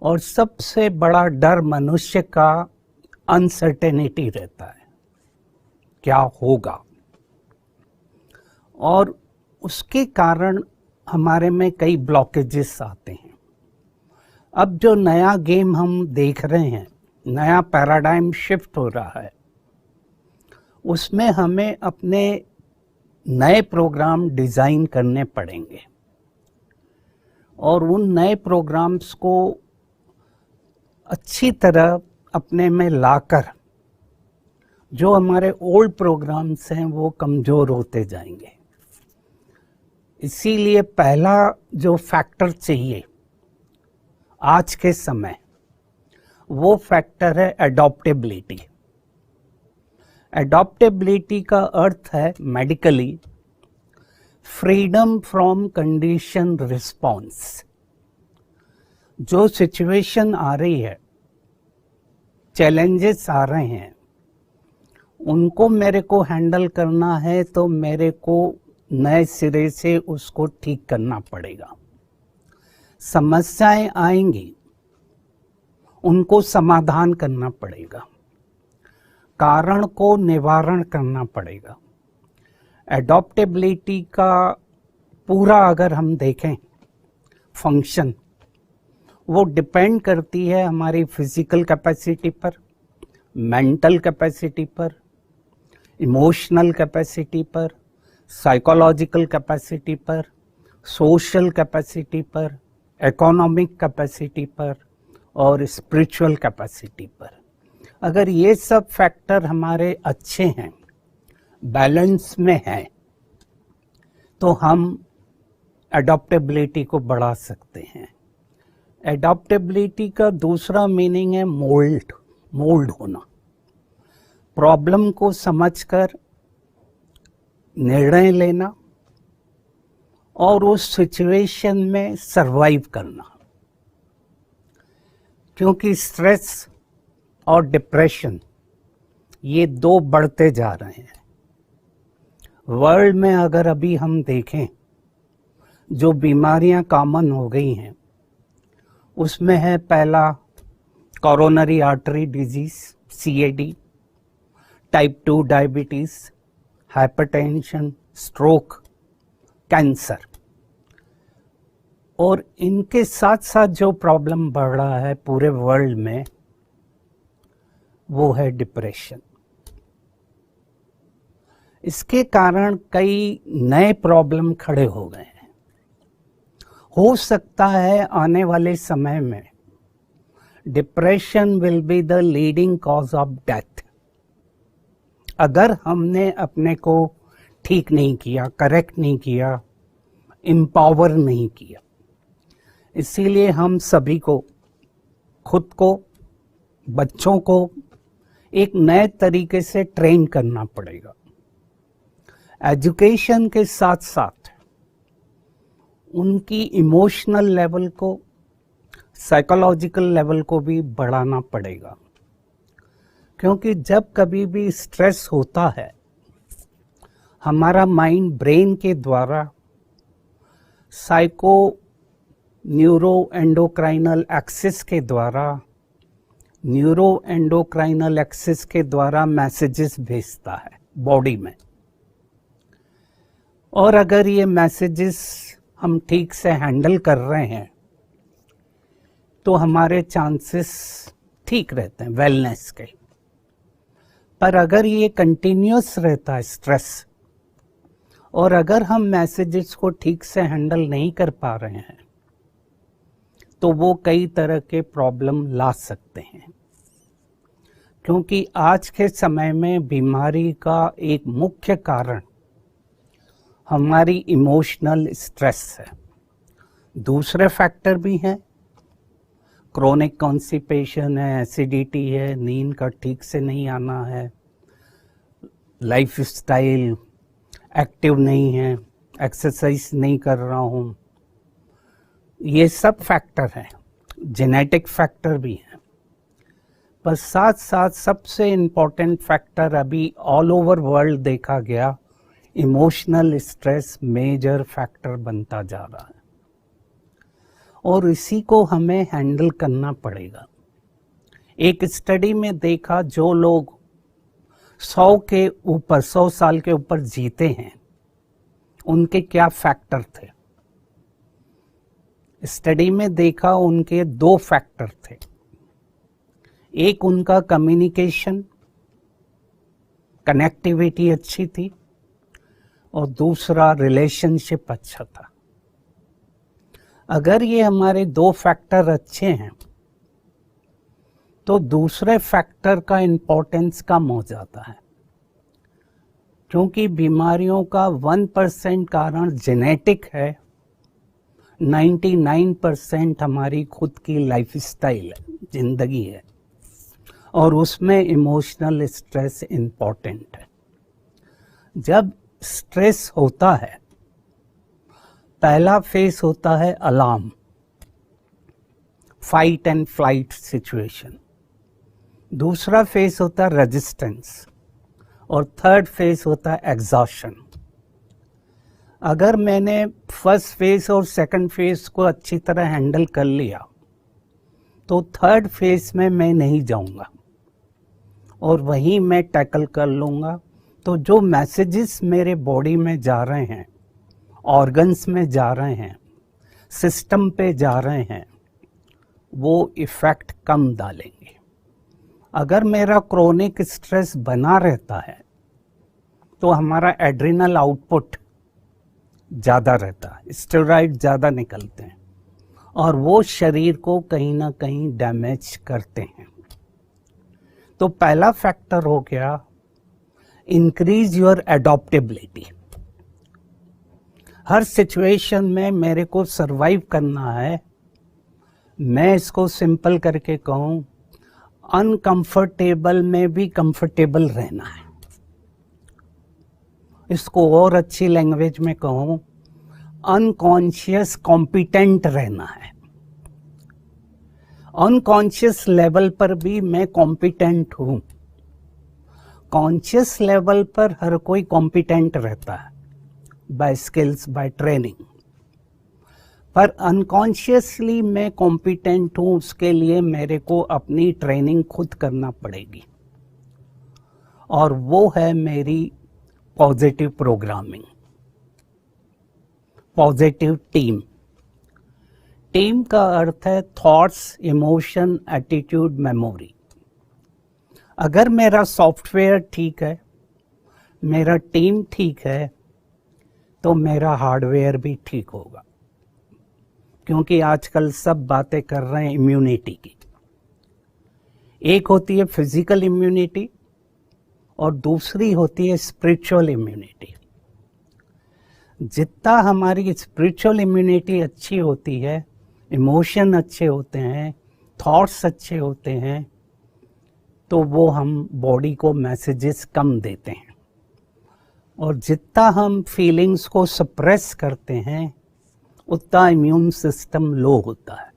और सबसे बड़ा डर मनुष्य का अनसर्टेनिटी रहता है, क्या होगा। और उसके कारण हमारे में कई ब्लॉकेजेस आते हैं। अब जो नया गेम हम देख रहे हैं, नया पैराडाइम शिफ्ट हो रहा है, उसमें हमें अपने नए प्रोग्राम डिज़ाइन करने पड़ेंगे और उन नए प्रोग्राम्स को अच्छी तरह अपने में लाकर जो हमारे ओल्ड प्रोग्राम्स हैं वो कमज़ोर होते जाएंगे। इसीलिए पहला जो फैक्टर चाहिए आज के समय, वो फैक्टर है एडॉप्टेबिलिटी। एडॉप्टेबिलिटी का अर्थ है medically freedom from condition response. जो सिचुएशन आ रही है, चैलेंजेस आ रहे हैं, उनको मेरे को हैंडल करना है तो मेरे को नए सिरे से उसको ठीक करना पड़ेगा। समस्याएं आएंगी, उनको समाधान करना पड़ेगा, कारण को निवारण करना पड़ेगा। एडॉप्टेबिलिटी का पूरा अगर हम देखें फंक्शन, वो डिपेंड करती है हमारी फिजिकल कैपेसिटी पर, मेंटल कैपेसिटी पर, इमोशनल कैपेसिटी पर, साइकोलॉजिकल कैपेसिटी पर, सोशल कैपेसिटी पर, इकोनॉमिक कैपेसिटी पर और स्पिरिचुअल कैपेसिटी पर। अगर ये सब फैक्टर हमारे अच्छे हैं, बैलेंस में हैं, तो हम एडॉप्टेबिलिटी को बढ़ा सकते हैं। एडॉप्टेबिलिटी का दूसरा मीनिंग है मोल्ड होना। प्रॉब्लम को समझकर निर्णय लेना और उस सिचुएशन में सरवाइव करना। क्योंकि स्ट्रेस और डिप्रेशन ये दो बढ़ते जा रहे हैं वर्ल्ड में। अगर अभी हम देखें, जो बीमारियां कॉमन हो गई हैं, उसमें है पहला coronary artery disease CAD, type 2 diabetes, hypertension, stroke, cancer. और इनके साथ साथ जो प्रॉब्लम बढ़ रहा है पूरे वर्ल्ड में, वो है डिप्रेशन। इसके कारण कई नए प्रॉब्लम खड़े हो गए हैं। हो सकता है आने वाले समय में depression will be the leading cause of death, अगर हमने अपने को ठीक नहीं किया, करेक्ट नहीं किया, एम्पावर नहीं किया। इसीलिए हम सभी को, खुद को, बच्चों को एक नए तरीके से ट्रेन करना पड़ेगा। एजुकेशन के साथ साथ उनकी इमोशनल लेवल को, साइकोलॉजिकल लेवल को भी बढ़ाना पड़ेगा। क्योंकि जब कभी भी स्ट्रेस होता है, हमारा माइंड ब्रेन के द्वारा साइको न्यूरो एंडोक्राइनल एक्सिस के द्वारा मैसेजेस भेजता है बॉडी में। और अगर ये मैसेजेस हम ठीक से हैंडल कर रहे हैं तो हमारे चांसेस ठीक रहते हैं वेलनेस के। पर अगर ये कंटिन्यूस रहता है स्ट्रेस, और अगर हम मैसेजेस को ठीक से हैंडल नहीं कर पा रहे हैं, तो वो कई तरह के प्रॉब्लम ला सकते हैं। क्योंकि आज के समय में बीमारी का एक मुख्य कारण हमारी इमोशनल स्ट्रेस है। दूसरे फैक्टर भी हैं, क्रोनिक कॉन्स्टिपेशन है, एसिडिटी है, नींद का ठीक से नहीं आना है, लाइफ स्टाइल एक्टिव नहीं है, एक्सरसाइज नहीं कर रहा हूँ, ये सब फैक्टर हैं। जेनेटिक फैक्टर भी हैं, पर साथ साथ सबसे इम्पोर्टेंट फैक्टर अभी ऑल ओवर वर्ल्ड देखा गया, इमोशनल स्ट्रेस मेजर फैक्टर बनता जा रहा है और इसी को हमें हैंडल करना पड़ेगा। एक स्टडी में देखा, जो लोग 100 साल के ऊपर जीते हैं उनके क्या फैक्टर थे। स्टडी में देखा उनके 2 फैक्टर थे। एक उनका कम्युनिकेशन, कनेक्टिविटी अच्छी थी और दूसरा रिलेशनशिप अच्छा था। अगर ये हमारे 2 फैक्टर अच्छे हैं तो दूसरे फैक्टर का इम्पोर्टेंस कम हो जाता है, क्योंकि बीमारियों का 1% कारण जेनेटिक है, 99% हमारी खुद की लाइफस्टाइल है, जिंदगी है, और उसमें इमोशनल स्ट्रेस इम्पोर्टेंट है। जब स्ट्रेस होता है, पहला फेस होता है alarm, fight and flight situation, दूसरा फेस होता है रेजिस्टेंस और थर्ड फेस होता है एग्जॉशन। अगर मैंने फर्स्ट फेस और सेकंड फेस को अच्छी तरह हैंडल कर लिया तो थर्ड फेस में मैं नहीं जाऊंगा और वहीं मैं टैकल कर लूँगा। तो जो मैसेजेस मेरे बॉडी में जा रहे हैं, ऑर्गन्स में जा रहे हैं, सिस्टम पे जा रहे हैं, वो इफ़ेक्ट कम डालेंगे। अगर मेरा क्रोनिक स्ट्रेस बना रहता है तो हमारा एड्रिनल आउटपुट ज़्यादा रहता है, स्टेरॉइड ज़्यादा निकलते हैं और वो शरीर को कहीं ना कहीं डैमेज करते हैं। तो पहला फैक्टर हो गया इंक्रीज योर एडॉप्टेबिलिटी। हर सिचुएशन में मेरे को सरवाइव करना है। मैं इसको सिंपल करके कहूँ, अनकंफर्टेबल में भी कंफर्टेबल रहना है। इसको और अच्छी लैंग्वेज में कहूँ, अनकॉन्शियस कॉम्पिटेंट रहना है। अनकॉन्शियस लेवल पर भी मैं कॉम्पिटेंट हूँ। कॉन्शियस लेवल पर हर कोई कॉम्पिटेंट रहता है, बाय स्किल्स, बाय ट्रेनिंग, पर अनकॉन्शियसली मैं कॉम्पिटेंट हूँ, उसके लिए मेरे को अपनी ट्रेनिंग खुद करना पड़ेगी और वो है मेरी positive programming, positive team. Team का अर्थ है थॉट्स, इमोशन, एटीट्यूड, मेमोरी। अगर मेरा सॉफ्टवेयर ठीक है, मेरा टीम ठीक है, तो मेरा हार्डवेयर भी ठीक होगा। क्योंकि आजकल सब बातें कर रहे हैं इम्यूनिटी की। एक होती है फिजिकल इम्यूनिटी और दूसरी होती है स्पिरिचुअल इम्यूनिटी। जितना हमारी स्पिरिचुअल इम्यूनिटी अच्छी होती है, इमोशन अच्छे होते हैं, थॉट्स अच्छे होते हैं, तो वो हम बॉडी को मैसेजेस कम देते हैं। और जितना हम फीलिंग्स को सप्रेस करते हैं उतना इम्यून सिस्टम लो होता है।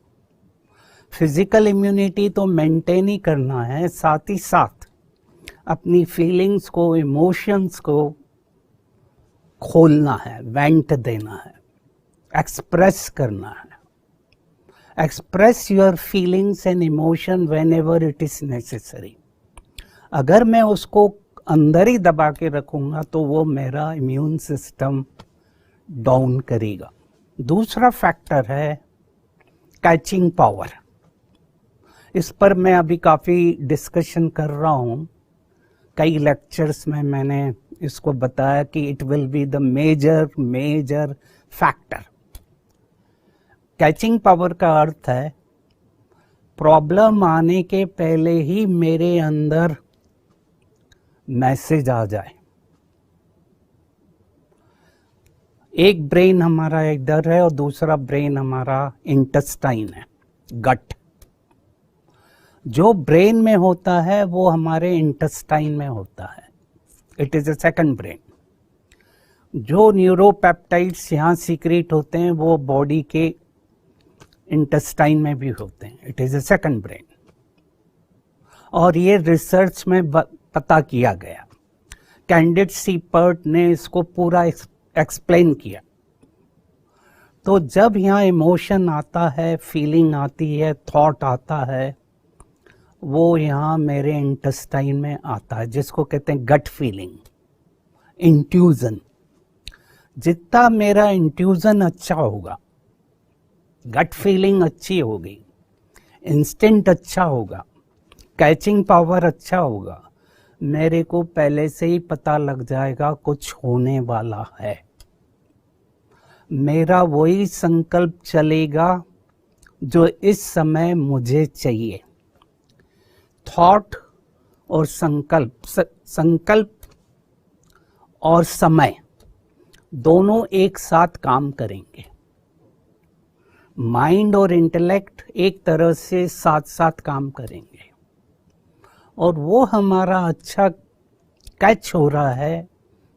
फिजिकल इम्यूनिटी तो मेंटेन ही करना है, साथ ही साथ अपनी फीलिंग्स को, इमोशंस को खोलना है, वेंट देना है, एक्सप्रेस करना है। Express your feelings and emotion when ever it is necessary. अगर मैं उसको अंदर ही दबा के रखूँगा तो वो मेरा इम्यून सिस्टम डाउन करेगा। दूसरा फैक्टर है कैचिंग पावर। इस पर मैं अभी काफ़ी डिस्कशन कर रहा हूँ। कई लेक्चर्स में मैंने इसको बताया कि it will be the major factor. Catching power का अर्थ है प्रॉब्लम आने के पहले ही मेरे अंदर मैसेज आ जाए। एक ब्रेन हमारा इधर है और दूसरा ब्रेन हमारा इंटेस्टाइन है, गट। जो ब्रेन में होता है वो हमारे इंटेस्टाइन में होता है, it is a second brain. जो न्यूरोपेप्टाइड्स यहाँ सीक्रेट होते हैं वो बॉडी के इंटेस्टाइन में भी होते हैं, it is a second brain. और ये रिसर्च में पता किया गया, कैंडिड सीपर्ट ने इसको पूरा एक्सप्लेन किया। तो जब यहाँ इमोशन आता है, फीलिंग आती है, थॉट आता है, वो यहाँ मेरे इंटेस्टाइन में आता है, जिसको कहते हैं गट फीलिंग, इंट्यूजन। जितना मेरा इंट्यूजन अच्छा होगा, गट फीलिंग अच्छी होगी, इंस्टिंक्ट अच्छा होगा, कैचिंग पावर अच्छा होगा, मेरे को पहले से ही पता लग जाएगा कुछ होने वाला है। मेरा वही संकल्प चलेगा जो इस समय मुझे चाहिए। थॉट और संकल्प और समय दोनों एक साथ काम करेंगे। माइंड और इंटेलेक्ट एक तरह से साथ साथ काम करेंगे, और वो हमारा अच्छा कैच हो रहा है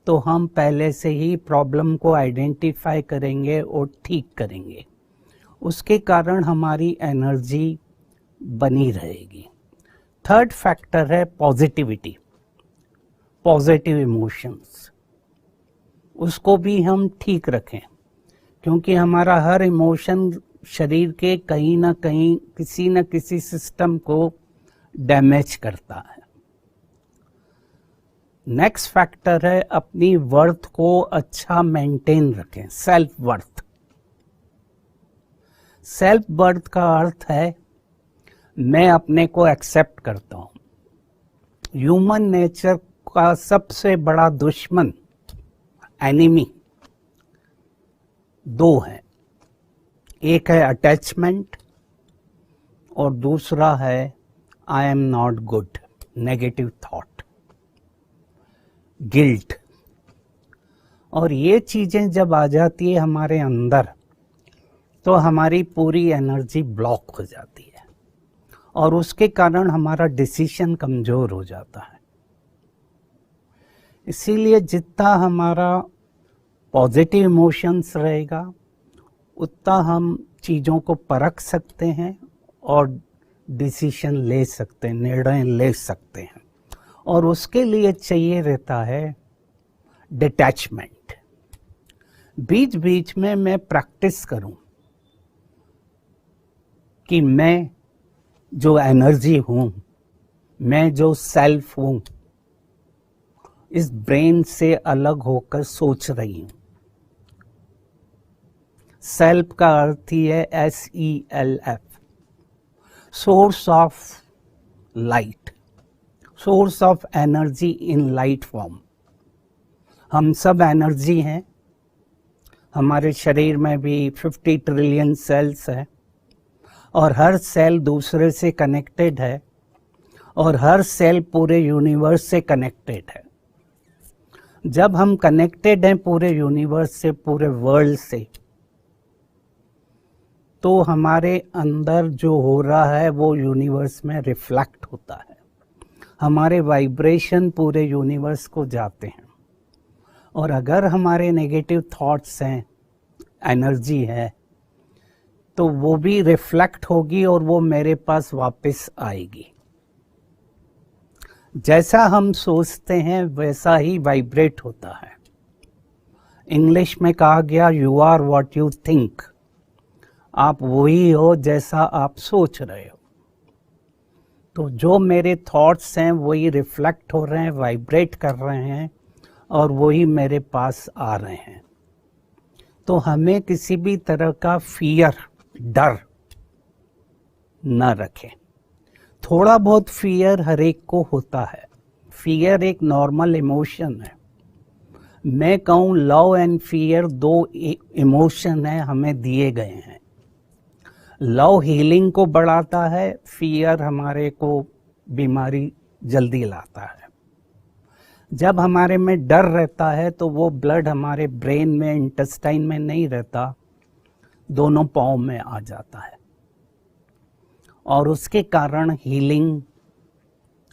तो हम पहले से ही प्रॉब्लम को आइडेंटिफाई करेंगे और ठीक करेंगे। उसके कारण हमारी एनर्जी बनी रहेगी। थर्ड फैक्टर है पॉजिटिविटी, पॉजिटिव इमोशंस। उसको भी हम ठीक रखें, क्योंकि हमारा हर इमोशन शरीर के कहीं ना कहीं किसी न किसी सिस्टम को डैमेज करता है। नेक्स्ट फैक्टर है अपनी वर्थ को अच्छा मेंटेन रखें, सेल्फ वर्थ। सेल्फ वर्थ का अर्थ है मैं अपने को एक्सेप्ट करता हूं। ह्यूमन नेचर का सबसे बड़ा दुश्मन, एनिमी, दो हैं। एक है अटैचमेंट और दूसरा है I am not good, negative thought, guilt. और ये चीजें जब आ जाती है हमारे अंदर तो हमारी पूरी एनर्जी ब्लॉक हो जाती है, और उसके कारण हमारा डिसीजन कमजोर हो जाता है। इसीलिए जितना हमारा पॉजिटिव इमोशंस रहेगा उतना हम चीज़ों को परख सकते हैं और डिसीजन ले सकते हैं, निर्णय ले सकते हैं। और उसके लिए चाहिए रहता है डिटैचमेंट। बीच बीच में मैं प्रैक्टिस करूं कि मैं जो एनर्जी हूं, मैं जो सेल्फ हूं, इस ब्रेन से अलग होकर सोच रही हूं। सेल्फ का अर्थ ही है SELF, source of light, source of energy in light form. हम सब एनर्जी हैं। हमारे शरीर में भी 50 ट्रिलियन सेल्स हैं, और हर सेल दूसरे से कनेक्टेड है, और हर सेल पूरे यूनिवर्स से कनेक्टेड है। जब हम कनेक्टेड हैं पूरे यूनिवर्स से, पूरे वर्ल्ड से, तो हमारे अंदर जो हो रहा है वो यूनिवर्स में रिफ्लेक्ट होता है। हमारे वाइब्रेशन पूरे यूनिवर्स को जाते हैं, और अगर हमारे नेगेटिव थॉट्स हैं, एनर्जी है, तो वो भी रिफ्लेक्ट होगी और वो मेरे पास वापस आएगी। जैसा हम सोचते हैं वैसा ही वाइब्रेट होता है। इंग्लिश में कहा गया you are what you think. आप वही हो जैसा आप सोच रहे हो। तो जो मेरे थॉट्स हैं वही रिफ्लेक्ट हो रहे हैं, वाइब्रेट कर रहे हैं, और वही मेरे पास आ रहे हैं। तो हमें किसी भी तरह का फियर, डर न रखें। थोड़ा बहुत फियर हर एक को होता है। फियर एक नॉर्मल इमोशन है। मैं कहूँ लव एंड फियर दो इमोशन है, हमें दिए गए हैं। लव हीलिंग को बढ़ाता है, फियर हमारे को बीमारी जल्दी लाता है। जब हमारे में डर रहता है तो वो ब्लड हमारे ब्रेन में, इंटेस्टाइन में नहीं रहता, दोनों पाँव में आ जाता है और उसके कारण हीलिंग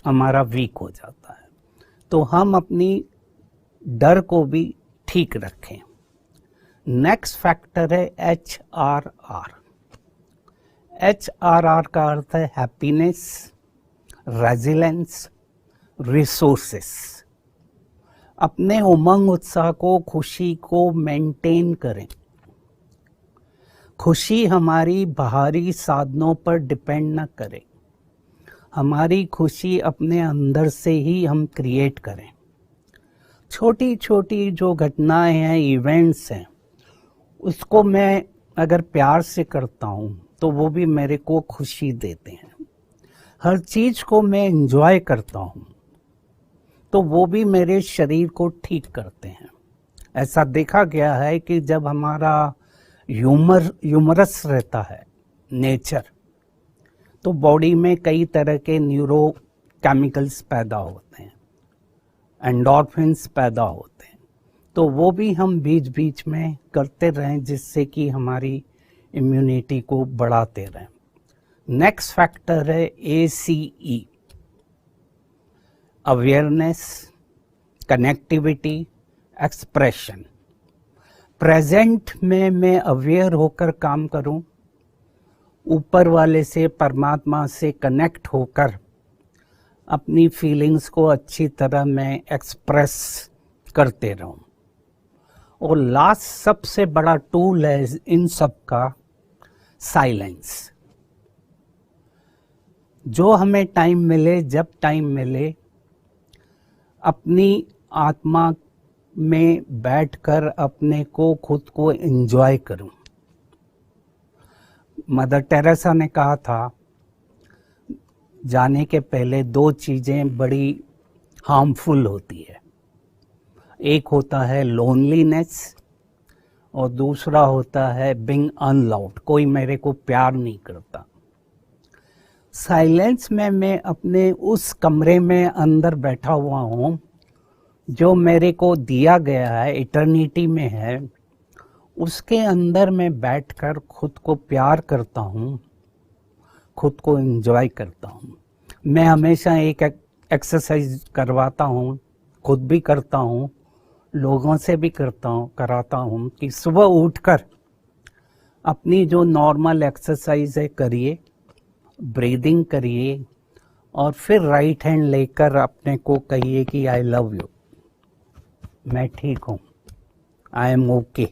हमारा वीक हो जाता है। तो हम अपनी डर को भी ठीक रखें। नेक्स्ट फैक्टर है HRR। HRR का अर्थ है हैप्पीनेस, रेजिलेंस, रिसोर्सेस। अपने उमंग उत्साह को, खुशी को मेंटेन करें। खुशी हमारी बाहरी साधनों पर डिपेंड न करे, हमारी खुशी अपने अंदर से ही हम क्रिएट करें। छोटी छोटी जो घटनाएं हैं, इवेंट्स हैं, उसको मैं अगर प्यार से करता हूँ तो वो भी मेरे को खुशी देते हैं। हर चीज़ को मैं एंजॉय करता हूँ तो वो भी मेरे शरीर को ठीक करते हैं। ऐसा देखा गया है कि जब हमारा ह्यूमरस रहता है नेचर, तो बॉडी में कई तरह के न्यूरो केमिकल्स पैदा होते हैं, एंडोर्फिन्स पैदा होते हैं। तो वो भी हम बीच बीच में करते रहें जिससे कि हमारी इम्यूनिटी को बढ़ाते रहें। नेक्स्ट फैक्टर है ACE, awareness, connectivity, expression. Present में मैं अवेयर होकर काम करूं, ऊपर वाले से, परमात्मा से कनेक्ट होकर अपनी फीलिंग्स को अच्छी तरह मैं एक्सप्रेस करते रहूं। और लास्ट सबसे बड़ा टूल है इन सब का साइलेंस। जो हमें टाइम मिले, जब टाइम मिले, अपनी आत्मा में बैठकर अपने को, खुद को एंजॉय करूं। मदर टेरेसा ने कहा था, जाने के पहले 2 चीज़ें बड़ी हार्मफुल होती है। एक होता है लोनलीनेस और दूसरा होता है बीइंग अनलव्ड, कोई मेरे को प्यार नहीं करता। साइलेंस में मैं अपने उस कमरे में अंदर बैठा हुआ हूँ जो मेरे को दिया गया है, इटर्निटी में है, उसके अंदर मैं बैठकर खुद को प्यार करता हूँ, खुद को एंजॉय करता हूँ। मैं हमेशा एक एक्सरसाइज करवाता हूँ, खुद भी करता हूँ, लोगों से भी कराता हूँ कि सुबह उठकर अपनी जो नॉर्मल एक्सरसाइज है करिए, ब्रीदिंग करिए और फिर राइट हैंड लेकर अपने को कहिए कि आई लव यू, मैं ठीक हूँ, आई एम ओके।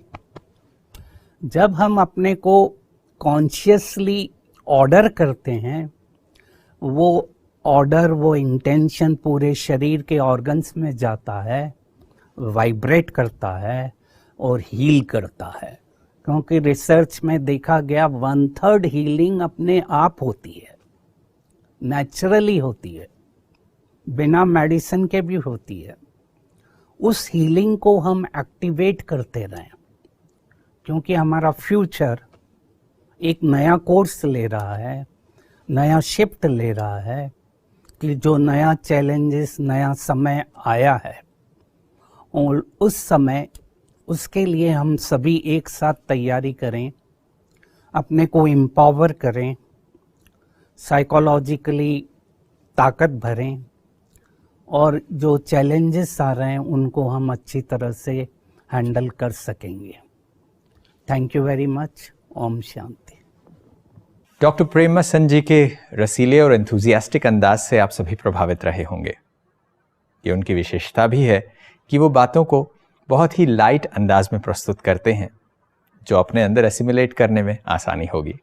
जब हम अपने को कॉन्शियसली ऑर्डर करते हैं, वो ऑर्डर, वो इंटेंशन पूरे शरीर के ऑर्गन्स में जाता है, वाइब्रेट करता है और हील करता है। क्योंकि रिसर्च में देखा गया 1/3 हीलिंग अपने आप होती है, नेचुरली होती है, बिना मेडिसिन के भी होती है। उस हीलिंग को हम एक्टिवेट करते रहें, क्योंकि हमारा फ्यूचर एक नया कोर्स ले रहा है, नया शिफ्ट ले रहा है कि जो नया चैलेंजेस, नया समय आया है और उस समय, उसके लिए हम सभी एक साथ तैयारी करें, अपने को एम्पावर करें, साइकोलॉजिकली ताकत भरें और जो चैलेंजेस आ रहे हैं उनको हम अच्छी तरह से हैंडल कर सकेंगे। Thank you very much. ओम शांति। डॉक्टर प्रेमचंद जी के रसीले और एंथुजियास्टिक अंदाज से आप सभी प्रभावित रहे होंगे। ये उनकी विशेषता भी है कि वो बातों को बहुत ही लाइट अंदाज में प्रस्तुत करते हैं, जो अपने अंदर एसिमुलेट करने में आसानी होगी।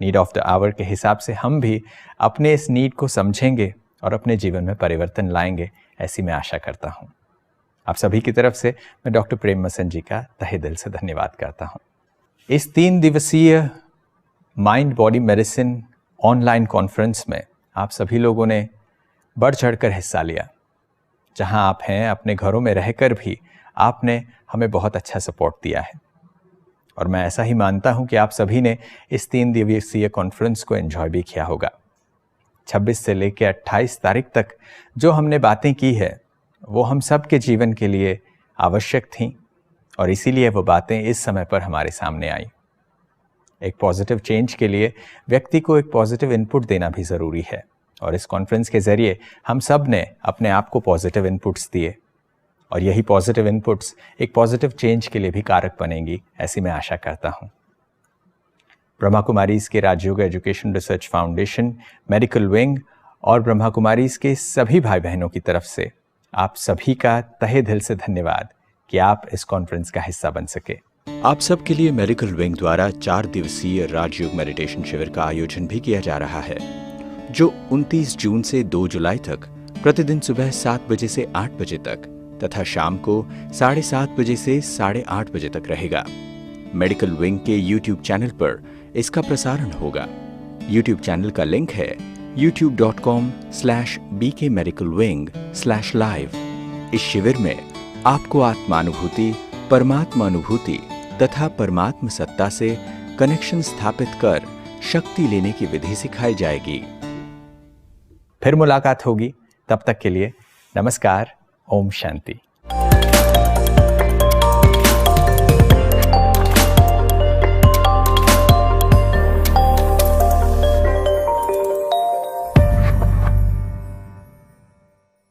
नीड ऑफ द आवर के हिसाब से हम भी अपने इस नीड को समझेंगे और अपने जीवन में परिवर्तन लाएंगे, ऐसी मैं आशा करता हूँ। आप सभी की तरफ से मैं डॉक्टर प्रेमचंद जी का तहे दिल से धन्यवाद करता हूँ। इस 3 दिवसीय mind body medicine online conference में आप सभी लोगों ने बढ़ चढ़कर हिस्सा लिया। जहां आप हैं, अपने घरों में रहकर भी आपने हमें बहुत अच्छा सपोर्ट दिया है और मैं ऐसा ही मानता हूं कि आप सभी ने इस 3 दिवसीय कॉन्फ्रेंस को एंजॉय भी किया होगा। 26 से लेकर 28 तारीख तक जो हमने बातें की है वो हम सब के जीवन के लिए आवश्यक थीं और इसीलिए वो बातें इस समय पर हमारे सामने आई। एक पॉजिटिव चेंज के लिए व्यक्ति को एक पॉजिटिव इनपुट देना भी ज़रूरी है और इस कॉन्फ्रेंस के ज़रिए हम सब ने अपने आप को पॉजिटिव इनपुट्स दिए और यही पॉजिटिव इनपुट्स एक पॉजिटिव चेंज के लिए भी कारक बनेंगी, ऐसी मैं आशा करता हूँ। ब्रह्मा कुमारीज़ के Rajyoga education research foundation, medical wing और ब्रह्मा कुमारीज़ के सभी भाई बहनों की तरफ से आप सभी का तहे दिल से धन्यवाद कि आप इस कॉन्फ्रेंस का हिस्सा बन सके। आप सबके लिए मेडिकल विंग द्वारा 4 दिवसीय राजयोग मेडिटेशन शिविर का आयोजन भी किया जा रहा है, जो 29 जून से 2 जुलाई तक प्रतिदिन सुबह 7 बजे से 8 बजे तक तथा शाम को 7:30 बजे से 8:30 बजे तक रहेगा। मेडिकल विंग के YouTube चैनल पर इसका प्रसारण होगा। YouTube चैनल का लिंक है youtube.com/bkmedicalwing/live। इस शिविर में आपको आत्मानुभूति, परमात्मानुभूति तथा परमात्म सत्ता से कनेक्शन स्थापित कर शक्ति लेने की विधि सिखाई जाएगी। फिर मुलाकात होगी, तब तक के लिए नमस्कार, ओम शांति।